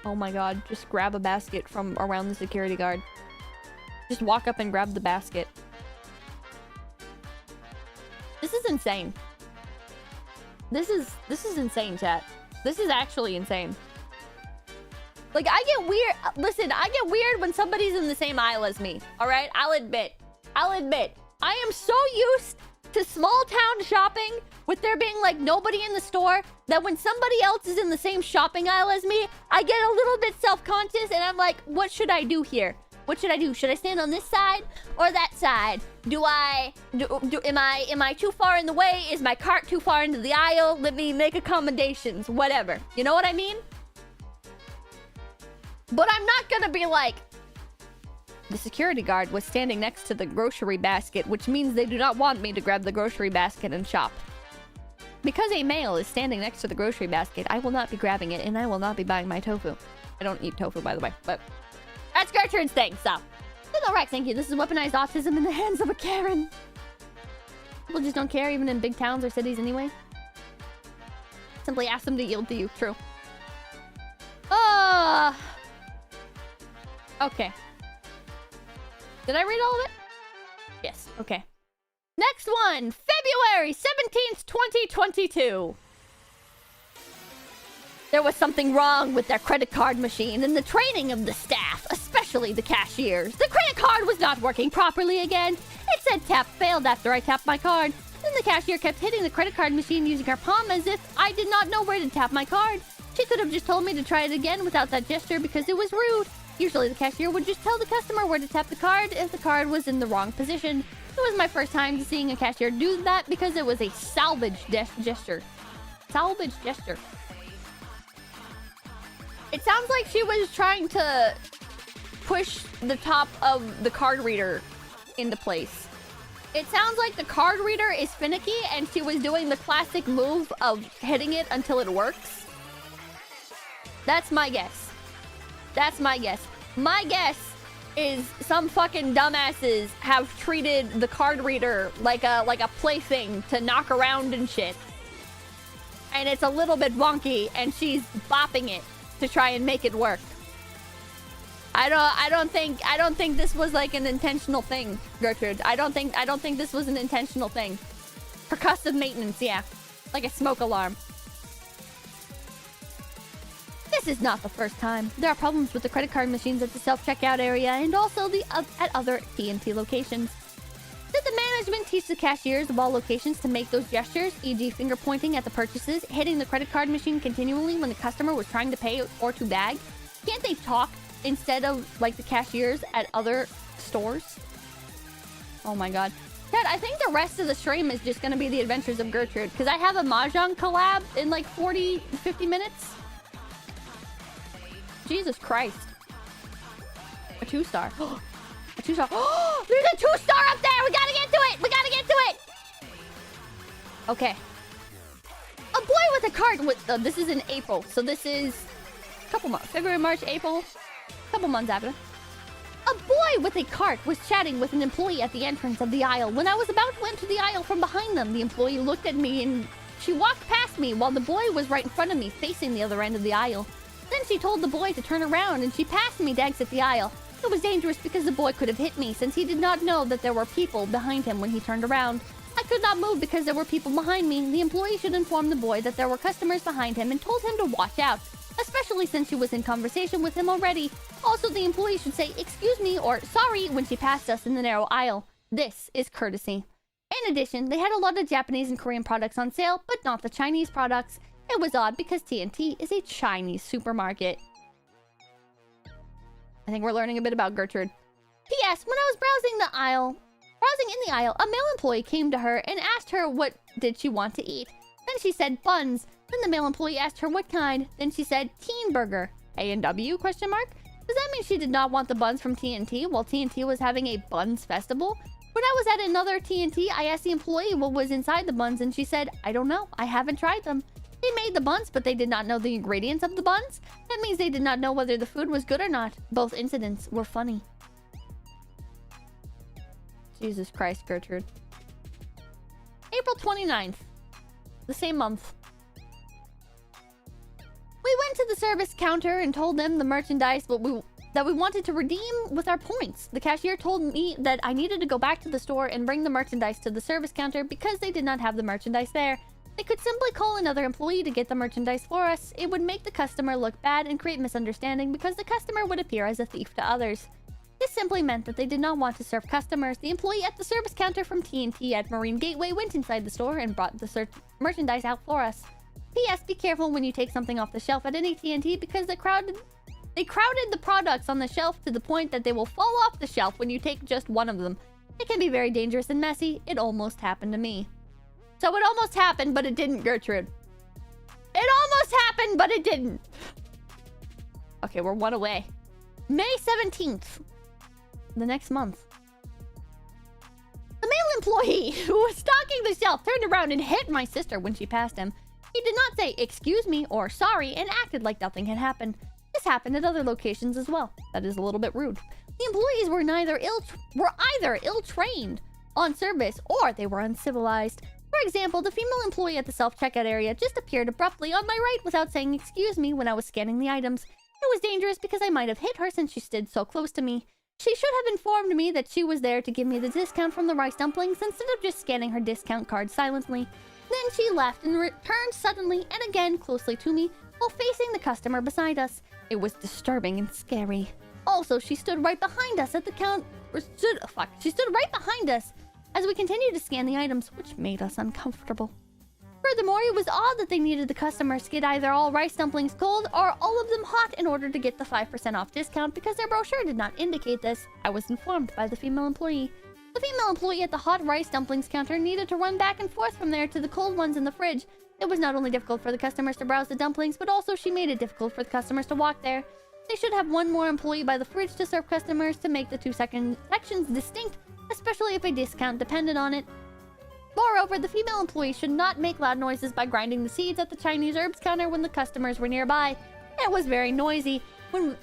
Oh my god, just grab a basket from around the security guard. Just walk up and grab the basket. This is insane. This is insane, chat. This is actually insane. Like, I get weird. Listen, I get weird when somebody's in the same aisle as me. All right? I'll admit. I am so used to small town shopping with there being like nobody in the store that when somebody else is in the same shopping aisle as me, I get a little bit self-conscious and I'm like, what should I do here? What should I do? Should I stand on this side or that side? Am I too far in the way? Is my cart too far into the aisle? Let me make accommodations. Whatever. You know what I mean? But I'm not gonna be like, the security guard was standing next to the grocery basket, which means they do not want me to grab the grocery basket and shop. Because a male is standing next to the grocery basket, I will not be grabbing it and I will not be buying my tofu. I don't eat tofu, by the way, but that's Gertrude's thing, so. Hello, Rex, thank you. This is weaponized autism in the hands of a Karen. People just don't care, even in big towns or cities anyway. Simply ask them to yield to you. True. Okay. Did I read all of it? Yes, okay. Next one! February 17th, 2022. There was something wrong with their credit card machine and the training of the staff, especially the cashiers. The credit card was not working properly again. It said tap failed after I tapped my card. Then the cashier kept hitting the credit card machine using her palm as if I did not know where to tap my card. She could have just told me to try it again without that gesture because it was rude. Usually the cashier would just tell the customer where to tap the card if the card was in the wrong position. It was my first time seeing a cashier do that because it was a salvage gesture. Salvage gesture. It sounds like she was trying to push the top of the card reader into place. It sounds like the card reader is finicky and she was doing the classic move of hitting it until it works. That's my guess. That's my guess. My guess is some fucking dumbasses have treated the card reader like a plaything to knock around and shit. And it's a little bit wonky and she's bopping it to try and make it work. I don't think this was like an intentional thing, Gertrude. I don't think this was an intentional thing. Percussive maintenance, yeah. Like a smoke alarm. This is not the first time. There are problems with the credit card machines at the self-checkout area and also at other TNT locations. Did the management teach the cashiers of all locations to make those gestures, e.g. finger pointing at the purchases, hitting the credit card machine continually when the customer was trying to pay or to bag? Can't they talk instead of like the cashiers at other stores? Oh my god. Dad, I think the rest of the stream is just gonna be the adventures of Gertrude because I have a Mahjong collab in like 50 minutes. Jesus Christ. A 2-star. A 2-star. Oh, there's a 2-star up there! We gotta get to it! We gotta get to it! Okay. A boy with a cart with... this is in April, so this is... a couple months. February, March, April. A couple months after. A boy with a cart was chatting with an employee at the entrance of the aisle. When I was about to enter the aisle from behind them, the employee looked at me and she walked past me while the boy was right in front of me, facing the other end of the aisle. Then she told the boy to turn around and she passed me to exit the aisle. It was dangerous because the boy could have hit me since he did not know that there were people behind him when he turned around. I could not move because there were people behind me. The employee should inform the boy that there were customers behind him and told him to watch out, especially since she was in conversation with him already. Also, the employee should say excuse me or sorry when she passed us in the narrow aisle. This is courtesy. In addition, they had a lot of Japanese and Korean products on sale, but not the Chinese products. It was odd because TNT is a Chinese supermarket. I think we're learning a bit about Gertrude. P.S. When I was browsing in the aisle, a male employee came to her and asked her what did she want to eat. Then she said buns. Then the male employee asked her what kind. Then she said teen burger. A&W? Question mark. Does that mean she did not want the buns from TNT while TNT was having a buns festival? When I was at another TNT, I asked the employee what was inside the buns, and she said, I don't know. I haven't tried them. They made the buns, but they did not know the ingredients of the buns. That means they did not know whether the food was good or not. Both incidents were funny. Jesus Christ, Gertrude. April 29th. The same month. We went to the service counter and told them the merchandise that we wanted to redeem with our points. The cashier told me that I needed to go back to the store and bring the merchandise to the service counter because they did not have the merchandise there. They could simply call another employee to get the merchandise for us. It would make the customer look bad and create misunderstanding because the customer would appear as a thief to others. This simply meant that they did not want to serve customers. The employee at the service counter from TNT at Marine Gateway went inside the store and brought the merchandise out for us. P.S. Be careful when you take something off the shelf at any TNT because they crowded the products on the shelf to the point that they will fall off the shelf when you take just one of them. It can be very dangerous and messy. It almost happened to me. So it almost happened, but it didn't, Gertrude. It almost happened, but it didn't. Okay, we're one away. May 17th. The next month. The male employee who was stocking the shelf turned around and hit my sister when she passed him. He did not say, excuse me, or sorry, and acted like nothing had happened. This happened at other locations as well. That is a little bit rude. The employees were either ill-trained on service or they were uncivilized. For example, the female employee at the self-checkout area just appeared abruptly on my right without saying excuse me when I was scanning the items. It was dangerous because I might have hit her since she stood so close to me. She should have informed me that she was there to give me the discount from the rice dumplings instead of just scanning her discount card silently. Then she left and returned suddenly and again closely to me while facing the customer beside us. It was disturbing and scary. Also, she stood right behind us at the She stood right behind us as we continued to scan the items, which made us uncomfortable. Furthermore, it was odd that they needed the customers to get either all rice dumplings cold or all of them hot in order to get the 5% off discount because their brochure did not indicate this. I was informed by the female employee. The female employee at the hot rice dumplings counter needed to run back and forth from there to the cold ones in the fridge. It was not only difficult for the customers to browse the dumplings, but also she made it difficult for the customers to walk there. They should have one more employee by the fridge to serve customers to make the two sections distinct, especially if a discount depended on it. Moreover, the female employee should not make loud noises by grinding the seeds at the Chinese herbs counter when the customers were nearby. It was very noisy when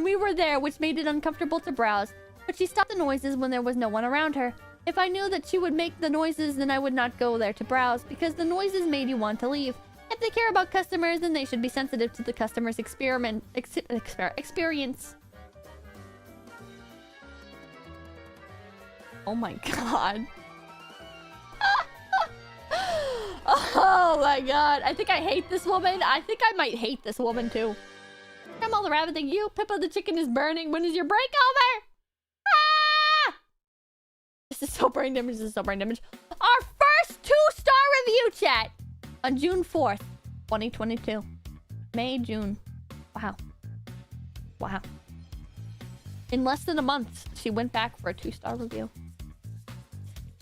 we were there, which made it uncomfortable to browse. But she stopped the noises when there was no one around her. If I knew that she would make the noises, then I would not go there to browse, because the noises made you want to leave. If they care about customers, then they should be sensitive to the customer's experience. Oh my god. Oh my god. I think I hate this woman. I think I might hate this woman too. I'm all the rabbit, thank you. Pippa the chicken is burning. When is your break over? Ah! This is so brain damage. This is so brain damage. Our first 2-star review, chat, on June 4th, 2022. May, June. Wow. Wow. In less than a month, she went back for a 2-star review.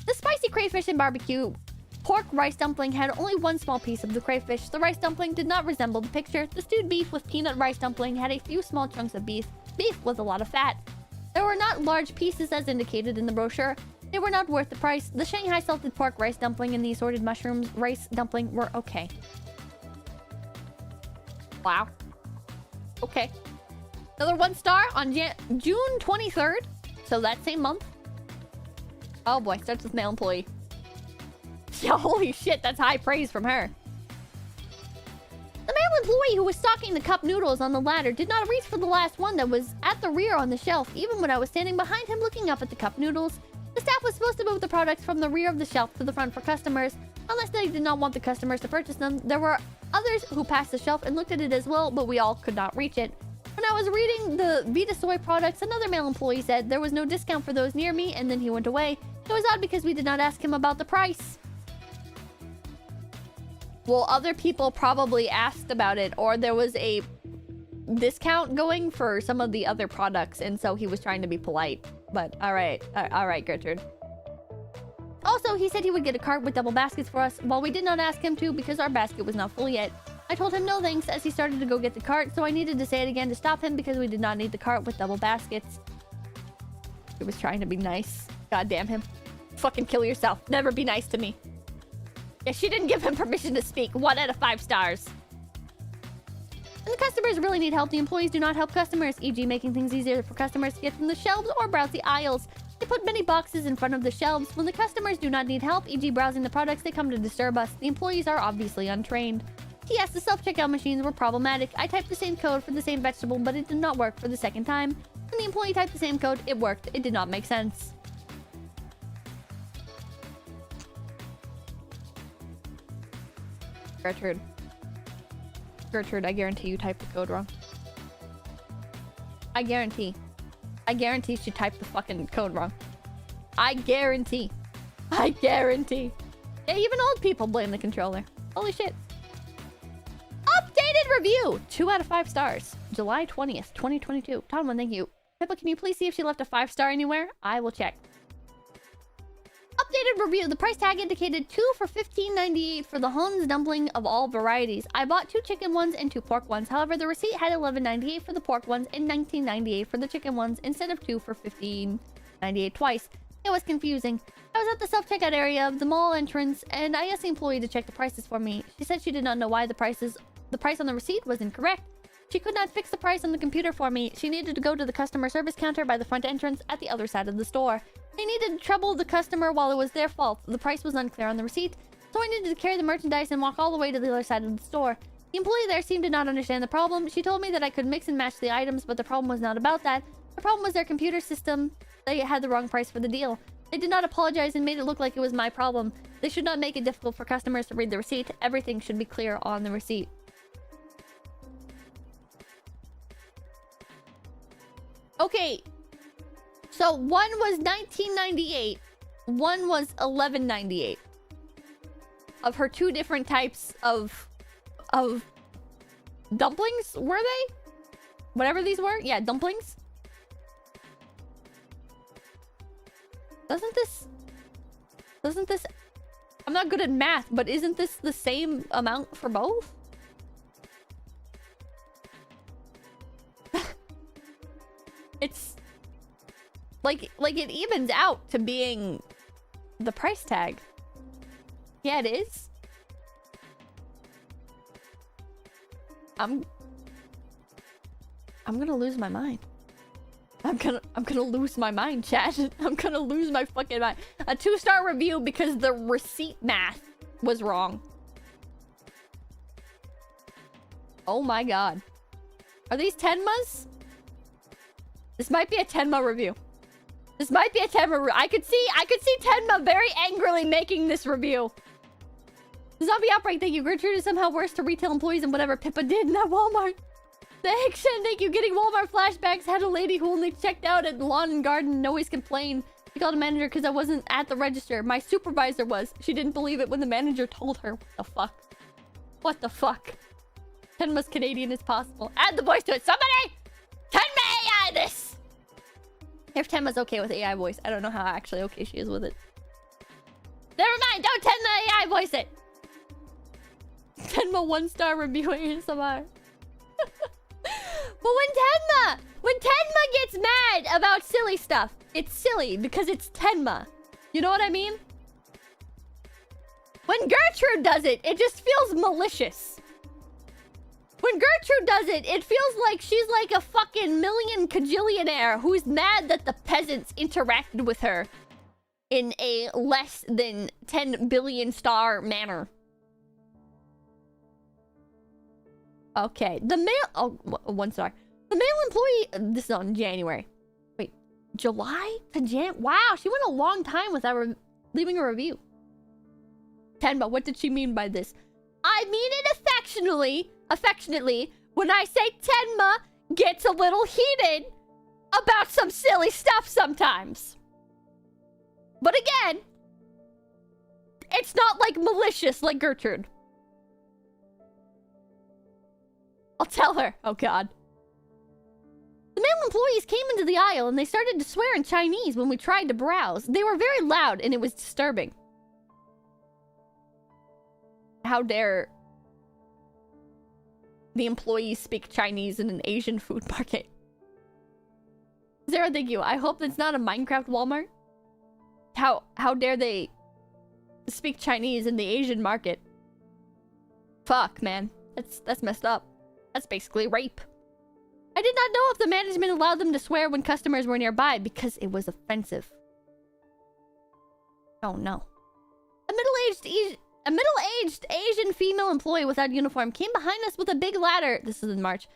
The spicy crayfish and barbecue pork rice dumpling had only one small piece of the crayfish. The rice dumpling did not resemble the picture. The stewed beef with peanut rice dumpling had a few small chunks of beef. Beef with a lot of fat. There were not large pieces as indicated in the brochure. They were not worth the price. The Shanghai salted pork rice dumpling and the assorted mushrooms rice dumpling were okay. Wow. Okay. Another 1-star on June 23rd. So that same month. Oh boy, starts with male employee. Yeah, holy shit, that's high praise from her. The male employee who was stocking the cup noodles on the ladder did not reach for the last one that was at the rear on the shelf, even when I was standing behind him looking up at the cup noodles. The staff was supposed to move the products from the rear of the shelf to the front for customers. Unless they did not want the customers to purchase them, there were others who passed the shelf and looked at it as well, but we all could not reach it. When I was reading the Vita soy products, another male employee said there was no discount for those near me, and then he went away. It was odd because we did not ask him about the price. Well, other people probably asked about it, or there was a discount going for some of the other products, and so he was trying to be polite. But alright, Gertrude. Also, he said he would get a cart with double baskets for us, while we did not ask him to because our basket was not full yet. I told him no thanks as he started to go get the cart, so I needed to say it again to stop him because we did not need the cart with double baskets. He was trying to be nice. God damn him. Fucking kill yourself. Never be nice to me. Yeah, she didn't give him permission to speak. 1 out of 5 stars. And the customers really need help. The employees do not help customers, e.g. making things easier for customers to get from the shelves or browse the aisles. They put many boxes in front of the shelves. When the customers do not need help, e.g. browsing the products, they come to disturb us. The employees are obviously untrained. Yes, the self-checkout machines were problematic. I typed the same code for the same vegetable, but it did not work for the second time. When the employee typed the same code, it worked. It did not make sense. Gertrude. Gertrude, I guarantee you typed the code wrong. I guarantee. I guarantee she typed the fucking code wrong. I guarantee. I guarantee. Yeah, even old people blame the controller. Holy shit. Updated review! 2 out of 5 stars. July 20th, 2022. Tonwan, thank you. Pippa, can you please see if she left a 5-star anywhere? I will check. Updated review. The price tag indicated 2 for $15.98 for the Hans dumpling of all varieties. I bought 2 chicken ones and 2 pork ones. However, the receipt had $11.98 for the pork ones and $19.98 for the chicken ones instead of 2 for $15.98 twice. It was confusing. I was at the self-checkout area of the mall entrance and I asked the employee to check the prices for me. She said she did not know why the price on the receipt was incorrect. She could not fix the price on the computer for me. She needed to go to the customer service counter by the front entrance at the other side of the store. They needed to trouble the customer while it was their fault. The price was unclear on the receipt, so I needed to carry the merchandise and walk all the way to the other side of the store. The employee there seemed to not understand the problem. She told me that I could mix and match the items, but the problem was not about that. The problem was their computer system. They had the wrong price for the deal. They did not apologize and made it look like it was my problem. They should not make it difficult for customers to read the receipt. Everything should be clear on the receipt. Okay, so one was $19.98, one was $11.98. Of her 2 different types of dumplings, were they? Whatever these were? Yeah, dumplings. Doesn't this... I'm not good at math, but isn't this the same amount for both? It's... Like it evens out to being the price tag. Yeah, it is. I'm gonna lose my mind. I'm gonna lose my mind, chat. I'm gonna lose my fucking mind. A 2-star review because the receipt math was wrong. Oh my god. Are these Tenmas? This might be a Tenma review. This might be a Tenma review. I could see Tenma very angrily making this review. Zombie Outbreak, thank you. Gertrude is somehow worse to retail employees than whatever Pippa did in that Walmart. Thanks, Shen, thank you. Getting Walmart flashbacks. Had a lady who only checked out at Lawn and Garden always complained. She called a manager because I wasn't at the register. My supervisor was. She didn't believe it when the manager told her. What the fuck? What the fuck? Tenma's Canadian is possible. Add the voice to it. Somebody! Tenma AI this! If Tenma's okay with AI voice. I don't know how actually okay she is with it. Never mind! Don't Tenma AI voice it! Tenma 1-star review ASMR. But when Tenma gets mad about silly stuff, it's silly because it's Tenma. You know what I mean? When Gertrude does it, it just feels malicious. When Gertrude does it, it feels like she's like a fucking million cajillionaire who's mad that the peasants interacted with her in a less than 10 billion star manner. Okay, the male... Oh, 1 star. The male employee... This is on January. Wait, July to Jan... Wow, she went a long time without leaving a review. Tenma, what did she mean by this? I mean it affectionately, when I say Tenma gets a little heated about some silly stuff sometimes. But again, it's not like malicious like Gertrude. I'll tell her. Oh god. The male employees came into the aisle and they started to swear in Chinese when we tried to browse. They were very loud and it was disturbing. How dare the employees speak Chinese in an Asian food market? Zero, thank you. I hope it's not a Minecraft Walmart. How dare they speak Chinese in the Asian market? Fuck, man. That's messed up. That's basically rape. I did not know if the management allowed them to swear when customers were nearby because it was offensive. Oh no. A middle-aged Asian female employee without uniform came behind us with a big ladder. This is in March.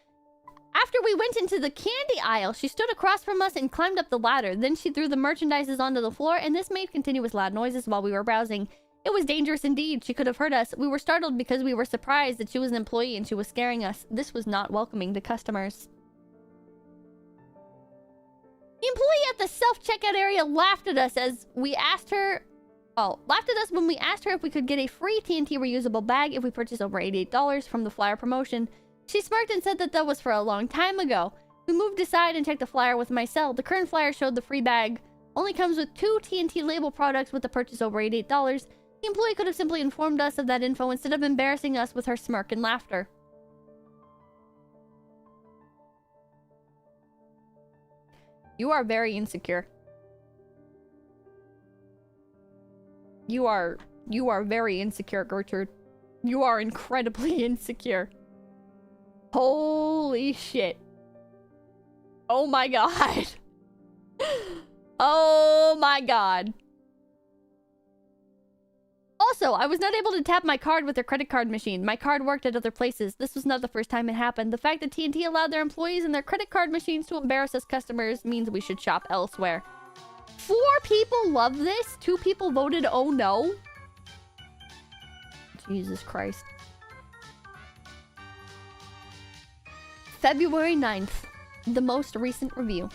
After we went into the candy aisle, she stood across from us and climbed up the ladder. Then she threw the merchandises onto the floor, and this made continuous loud noises while we were browsing. It was dangerous indeed. She could have heard us. We were startled because we were surprised that she was an employee and she was scaring us. This was not welcoming to customers. The employee at the self-checkout area laughed at us when we asked her if we could get a free TNT reusable bag if we purchased over $88 from the flyer promotion. She smirked and said that was for a long time ago. We moved aside and checked the flyer with my cell. The current flyer showed the free bag only comes with 2 TNT label products with the purchase over $88. The employee could have simply informed us of that info instead of embarrassing us with her smirk and laughter. You are very insecure. You are very insecure, Gertrude. You are incredibly insecure. Holy shit. Oh my god. Oh my god. Also, I was not able to tap my card with their credit card machine. My card worked at other places. This was not the first time it happened. The fact that TNT allowed their employees and their credit card machines to embarrass us customers means we should shop elsewhere. 4 people love this. 2 people voted oh no. Jesus Christ. February 9th. The most recent review.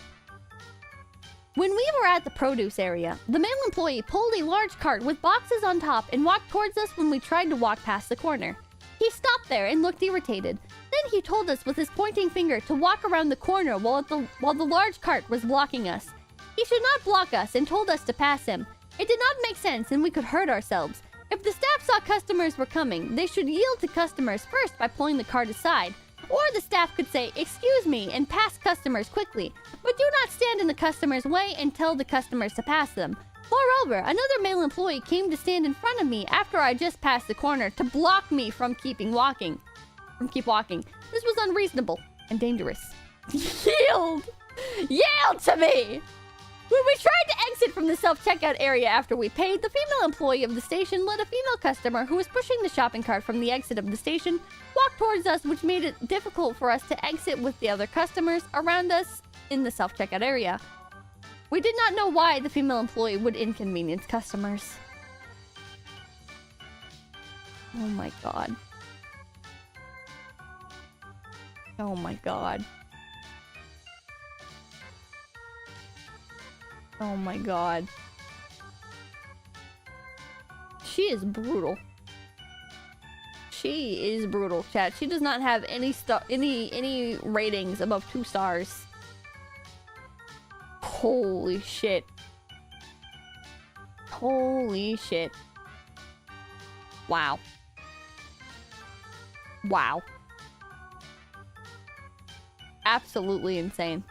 When we were at the produce area, the male employee pulled a large cart with boxes on top and walked towards us when we tried to walk past the corner. He stopped there and looked irritated. Then he told us with his pointing finger to walk around the corner while the large cart was blocking us. He should not block us and told us to pass him. It did not make sense and we could hurt ourselves. If the staff saw customers were coming, they should yield to customers first by pulling the cart aside. Or the staff could say, "Excuse me," and pass customers quickly. But do not stand in the customer's way and tell the customers to pass them. Moreover, another male employee came to stand in front of me after I just passed the corner to block me from keep walking. This was unreasonable and dangerous. Yield! Yield to me! When we tried to exit from the self-checkout area after we paid, the female employee of the station let a female customer who was pushing the shopping cart from the exit of the station walk towards us, which made it difficult for us to exit with the other customers around us in the self-checkout area. We did not know why the female employee would inconvenience customers. Oh my god. Oh my god. Oh my god. She is brutal. She is brutal, chat. She does not have any ratings above 2 stars. Holy shit. Holy shit. Wow. Wow. Absolutely insane.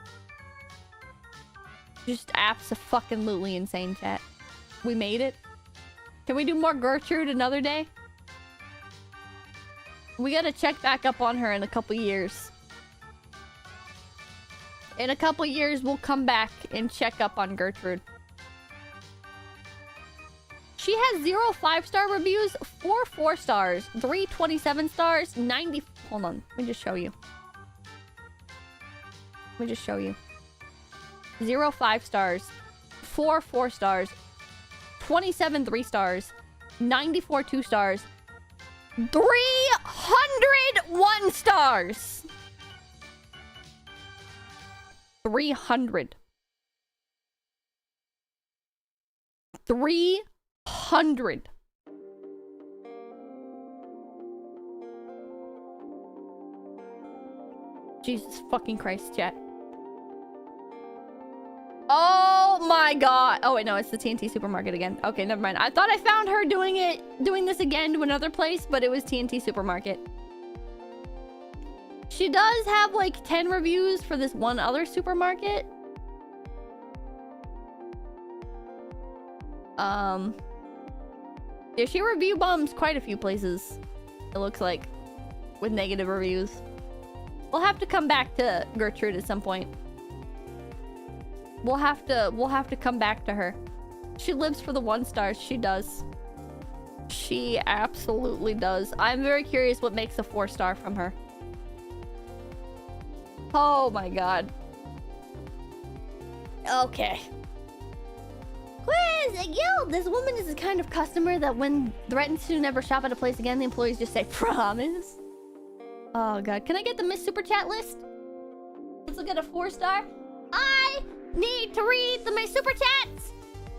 Just abso-fucking-lutely insane, chat. We made it. Can we do more Gertrude another day? We gotta check back up on her in a couple years. In a couple years, we'll come back and check up on Gertrude. She has 0 5-star reviews, 4 4-stars, 3 27 stars, 90... Hold on. Let me just show you. 0 5 stars, 4 4 stars, 27 3 stars, 94 2 stars, 301 stars. 300. 300. Jesus fucking Christ, chat. Oh my god. Oh wait, no, it's the TNT supermarket again. Okay, never mind. I thought I found her doing this again to another place, but it was TNT supermarket. She does have like 10 reviews for this one other supermarket. Yeah, she review bombs quite a few places, it looks like, with negative reviews. We'll have to come back to Gertrude at some point. We'll have to come back to her. She lives for the 1 stars. She does. She absolutely does. I'm very curious what makes a 4-star from her. Oh my god. Okay. Quiz! Yo, this woman is the kind of customer that when threatens to never shop at a place again, the employees just say, promise? Oh god. Can I get the Miss Super Chat list? Let's look at a 4-star. I need to read the Miss Super Chats!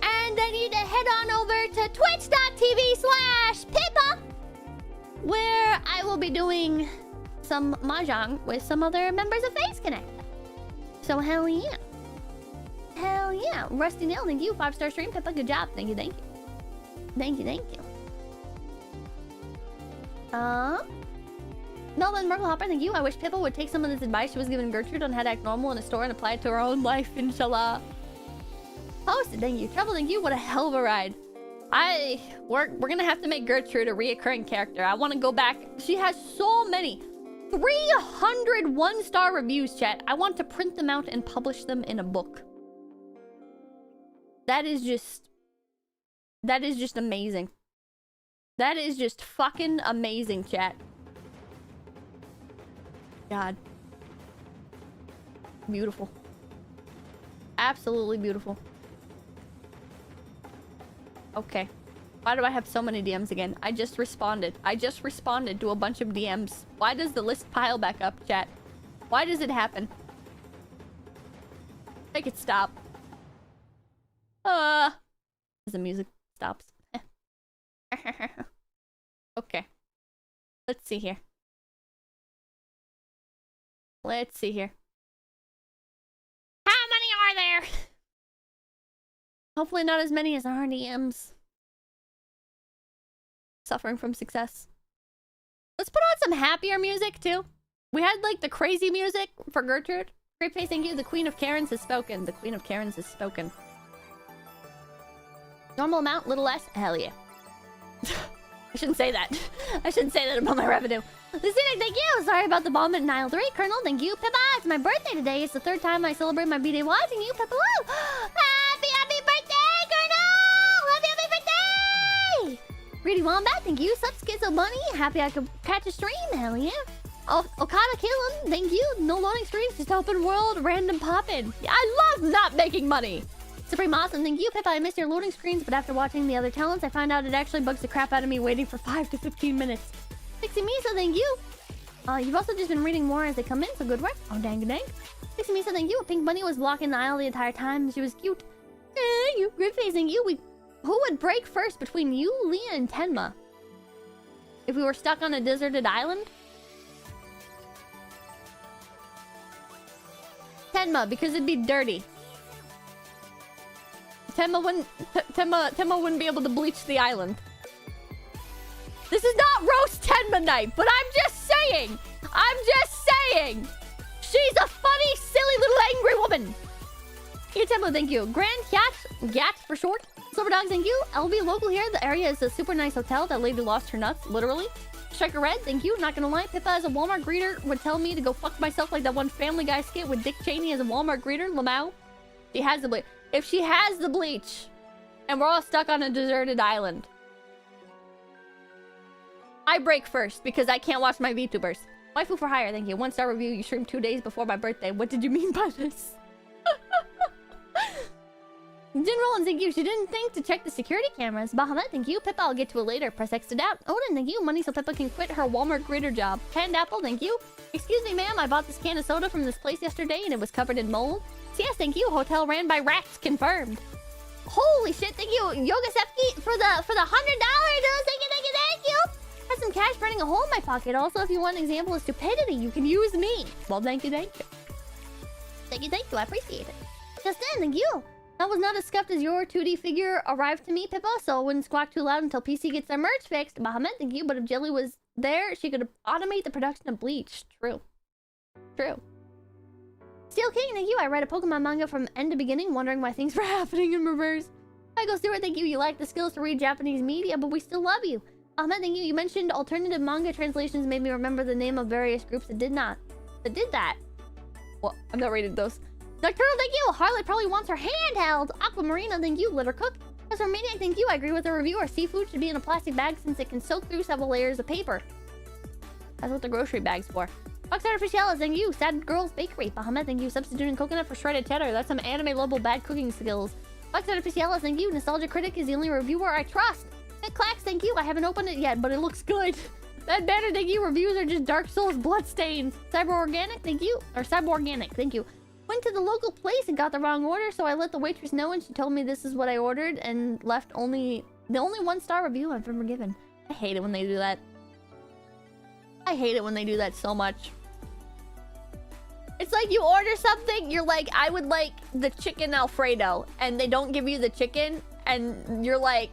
And I need to head on over to twitch.tv/Pippa, where I will be doing some mahjong with some other members of Face Connect. So hell yeah. Hell yeah. Rusty Nail, thank you. 5-star stream, Pippa. Good job. Thank you, thank you. Thank you, thank you. Melvin Merkel Hopper, thank you. I wish Pippa would take some of this advice she was giving Gertrude on how to act normal in a store and apply it to her own life, inshallah. Posted, thank you. Travel, thank you. What a hell of a ride. We're gonna have to make Gertrude a reoccurring character. I want to go back. She has so many. 300 1-star reviews, chat. I want to print them out and publish them in a book. That is just amazing. That is just fucking amazing, chat. God. Beautiful. Absolutely beautiful. Okay. Why do I have so many DMs again? I just responded. I just responded to a bunch of DMs. Why does the list pile back up, chat? Why does it happen? Make it stop. As the music stops. Okay. Let's see here. Let's see here. How many are there? Hopefully not as many as our DMs. Suffering from success. Let's put on some happier music, too. We had, like, the crazy music for Gertrude. Great face, thank you. The Queen of Karens has spoken. The Queen of Karens has spoken. Normal amount, little less? Hell yeah. I shouldn't say that. I shouldn't say that about my revenue. Lucinda, thank you. Sorry about the bomb at Nile 3. Colonel, thank you. Pippa, it's my birthday today. It's the 3rd time I celebrate my B-Day watching you. Pippa, woo! Happy birthday, Colonel! Happy birthday! Greedy Wombat, thank you. Sup, Schizo Bunny. Happy I could catch a stream. Hell yeah. Oh, 𝐂𝐡𝐚𝐭, thank you. No loading screens, just open world, random pop-in. Yeah, I love not making money. Supreme Awesome, thank you. Pippa, I missed your loading screens, but after watching the other talents, I found out it actually bugs the crap out of me waiting for 5 to 15 minutes. Pixie Misa, thank you. You've also just been reading more as they come in, so good work. Oh, dang. Pixie Misa, thank you. A pink bunny was blocking the aisle the entire time. She was cute. You, good face, thank you. Who would break first between you, Leah, and Tenma? If we were stuck on a deserted island? Tenma, because it'd be dirty. Tenma wouldn't be able to bleach the island. This is not roast Tenma night, but I'm just saying. She's a funny, silly little angry woman. Here, Tenma, thank you. Grand Gat for short. Silver Dog, thank you. LV local here. The area is a super nice hotel. That lady lost her nuts, literally. Striker Red, thank you. Not gonna lie, Pippa as a Walmart greeter would tell me to go fuck myself like that one Family Guy skit with Dick Cheney as a Walmart greeter. Lamau. She has the bleach. If she has the bleach, and we're all stuck on a deserted island, I break first because I can't watch my VTubers. Waifu for hire, thank you. 1-star review. You streamed 2 days before my birthday. What did you mean by this? Jin Rollins, thank you. She didn't think to check the security cameras. Bahamut, thank you. Pippa, I'll get to it later. Press X to doubt. Odin, thank you. Money so Pippa can quit her Walmart greeter job. Canned Apple, thank you. Excuse me, ma'am. I bought this can of soda from this place yesterday and it was covered in mold. Yes, thank you. Hotel ran by rats, confirmed. Holy shit, thank you. Yoga Sepki for the $100. Thank you. Has some cash burning a hole in my pocket. Also, if you want an example of stupidity, you can use me. Well, thank you. Thank you. I appreciate it. Justin, thank you. That was not as scuffed as your 2D figure arrived to me, Pippa, so it wouldn't squawk too loud until PC gets their merch fixed. Bahamut, thank you. But if Jelly was there, she could automate the production of bleach. True. Steel King, thank you. I read a Pokemon manga from end to beginning, wondering why things were happening in reverse. I go Stewart, thank you. You lack the skills to read Japanese media, but we still love you. Ahmed, thank you. You mentioned alternative manga translations made me remember the name of various groups that did not. That did that. Well, I'm not reading those. Nocturnal, thank you. Harlot probably wants her handheld. Aquamarina, thank you. Litter Cook. Professor Maniac, thank you. I agree with the reviewer. Seafood should be in a plastic bag since it can soak through several layers of paper. That's what the grocery bag's for. Fox Artificialis, thank you. Sad Girls Bakery. Bahamut, thank you. Substituting coconut for shredded cheddar. That's some anime-level bad cooking skills. Fox Artificialis, thank you. Nostalgia Critic is the only reviewer I trust. Clacks, thank you. I haven't opened it yet, but it looks good. Bad Banner, thank you. Reviews are just Dark Souls bloodstains. Cyber Organic, thank you. Or Cyber Organic, thank you. Went to the local place and got the wrong order, so I let the waitress know and she told me this is what I ordered and left the only 1-star review I've ever given. I hate it when they do that. I hate it when they do that so much. It's like you order something, you're like, I would like the chicken Alfredo, and they don't give you the chicken, and you're like,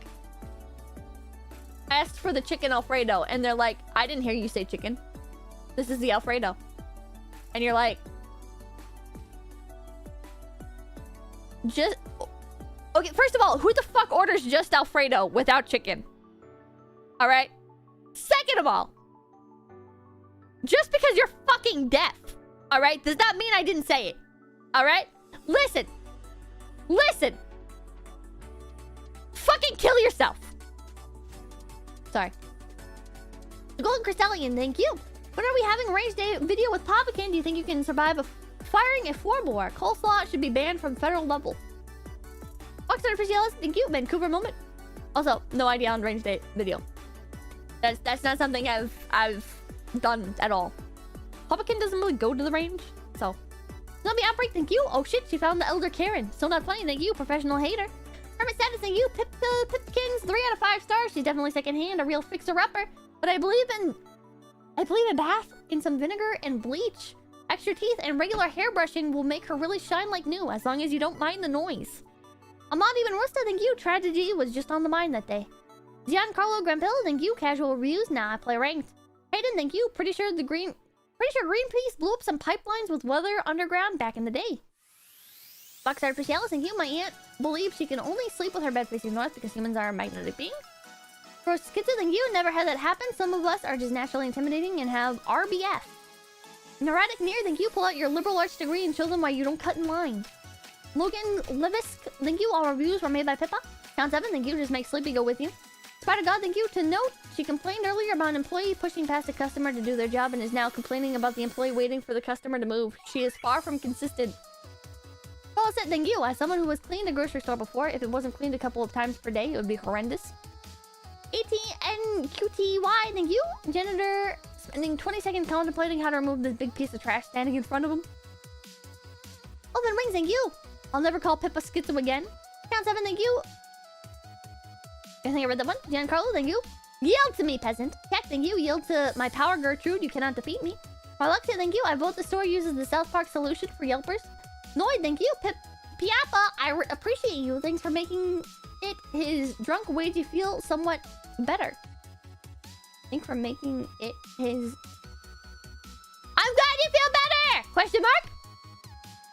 asked for the chicken Alfredo, and they're like, I didn't hear you say chicken. This is the Alfredo. And you're like, just... Okay, first of all, who the fuck orders just Alfredo without chicken? Alright? Second of all, just because you're fucking deaf, alright, does not mean I didn't say it. Alright? Listen. Listen. Fucking kill yourself. Sorry. The Golden Crystallion, thank you. When are we having a range day video with Papakin? Do you think you can survive firing a 4-bore? Coleslaw should be banned from federal level. Fox Artificialis, thank you. Vancouver moment. Also, no idea on range day video. That's not something I've done at all. Papakin doesn't really go to the range, so. Zombie Outbreak, thank you. Oh shit, she found the Elder Karen. Still not funny, thank you. Professional hater. Hermit Status, thank you. Pipkins, 3 out of 5 stars. She's definitely secondhand, a real fixer-upper. But I believe a bath in some vinegar and bleach, extra teeth, and regular hair brushing will make her really shine like new, as long as you don't mind the noise. Ahmad Ibn Rusta, thank you. Tragedy was just on the mind that day. Giancarlo Grampil, thank you. Casual reviews, nah, I play ranked. Hayden, thank you. Pretty sure Greenpeace blew up some pipelines with weather underground back in the day. Fox Artificialis, thank you. My aunt believes she can only sleep with her bed facing north because humans are a magnetic being. For Schizo, thank you. Never had that happen. Some of us are just naturally intimidating and have RBF. Neurotic Near, thank you. Pull out your liberal arts degree and show them why you don't cut in line. Logan Levisk, thank you. All reviews were made by Pippa. Count 7, thank you. Just make Sleepy go with you. Spider God, thank you. To note, she complained earlier about an employee pushing past a customer to do their job and is now complaining about the employee waiting for the customer to move. She is far from consistent. Well said, thank you. As someone who has cleaned a grocery store before, if it wasn't cleaned a couple of times per day, it would be horrendous. ATNQTY, thank you. Janitor spending 20 seconds contemplating how to remove this big piece of trash standing in front of him. Open Wings, thank you. I'll never call Pippa Schizo again. Count 7, thank you. I think I read that one. Giancarlo, thank you. Yield to me, peasant. Cat, thank you. Yield to my power, Gertrude. You cannot defeat me. Marluxia, thank you. I vote the store uses the South Park solution for Yelpers. Noid, thank you. Piappa, I appreciate you. Thanks for making it his drunk way to feel somewhat better. Thanks for making it his... I'm glad you feel better! Question mark?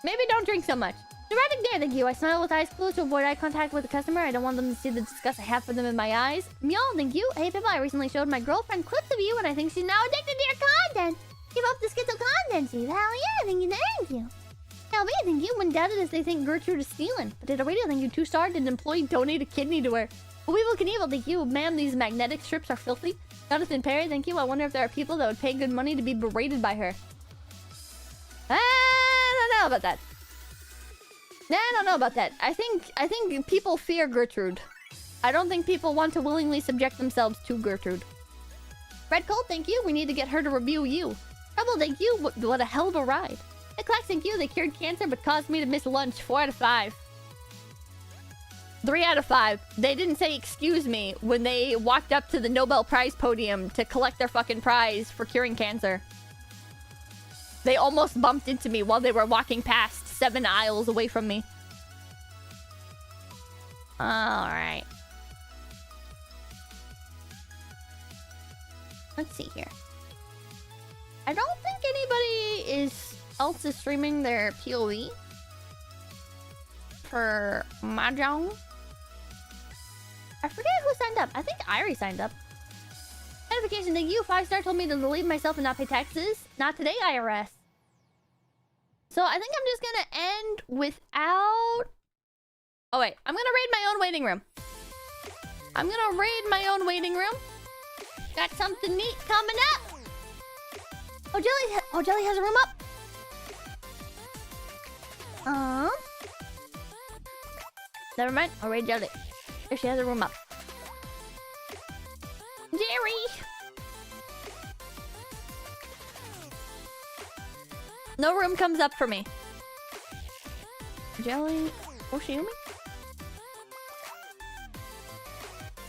Maybe don't drink so much. Erratic Dare, thank you. I smile with eyes closed to avoid eye contact with the customer. I don't want them to see the disgust I have for them in my eyes. Meow, thank you. Hey, Pippa, I recently showed my girlfriend clips of you, and I think she's now addicted to your content. Give up the schizo content, Steve. Hell yeah, thank you. LB, thank you. When doubted as they think Gertrude is stealing. Potato Radio, thank you. 2-star. Did an employee donate a kidney to her? Weevil Knievel, thank you. Ma'am, these magnetic strips are filthy. Jonathan Perry, thank you. I wonder if there are people that would pay good money to be berated by her. I don't know about that. I don't know about that. I think people fear Gertrude. I don't think people want to willingly subject themselves to Gertrude. Red Colt, thank you. We need to get her to review you. Trouble, thank you. What a hell of a ride. Hey, Clax, thank you. They cured cancer but caused me to miss lunch. 4 out of 5. 3 out of 5. They didn't say excuse me when they walked up to the Nobel Prize podium to collect their fucking prize for curing cancer. They almost bumped into me while they were walking past 7 aisles away from me. Alright. Let's see here. I don't think anybody else is streaming their POV for Mahjong. I forget who signed up. I think Irie signed up. Notification, thank you. 5-star told me to leave myself and not pay taxes. Not today, IRS. So I think I'm just gonna end without... Oh wait, I'm gonna raid my own waiting room. I'm gonna raid my own waiting room. Got something neat coming up. Oh, Jelly has a room up. Never mind. I'll raid Jelly. There, she has a room up. Jerry! No room comes up for me. Jelly... Oshiyumi?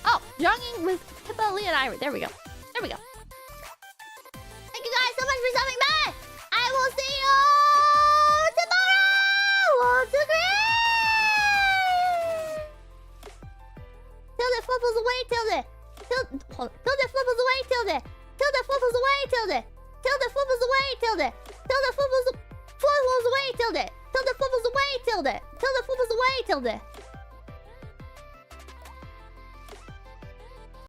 Oh! Jogging with Pippa, Lee, and Irie. There we go. There we go. Thank you guys so much for stopping by! I will see you tomorrow! Once again! Tilde fluffles away, Tilde! Tilde fluffles away, Tilde! Tilde fluffles away, Tilde! Tilde fluffles away, Tilde! Tilde fluffles away, Tilde! Tilde fluffles away, Tilde! Tilde fluffles away, Tilde!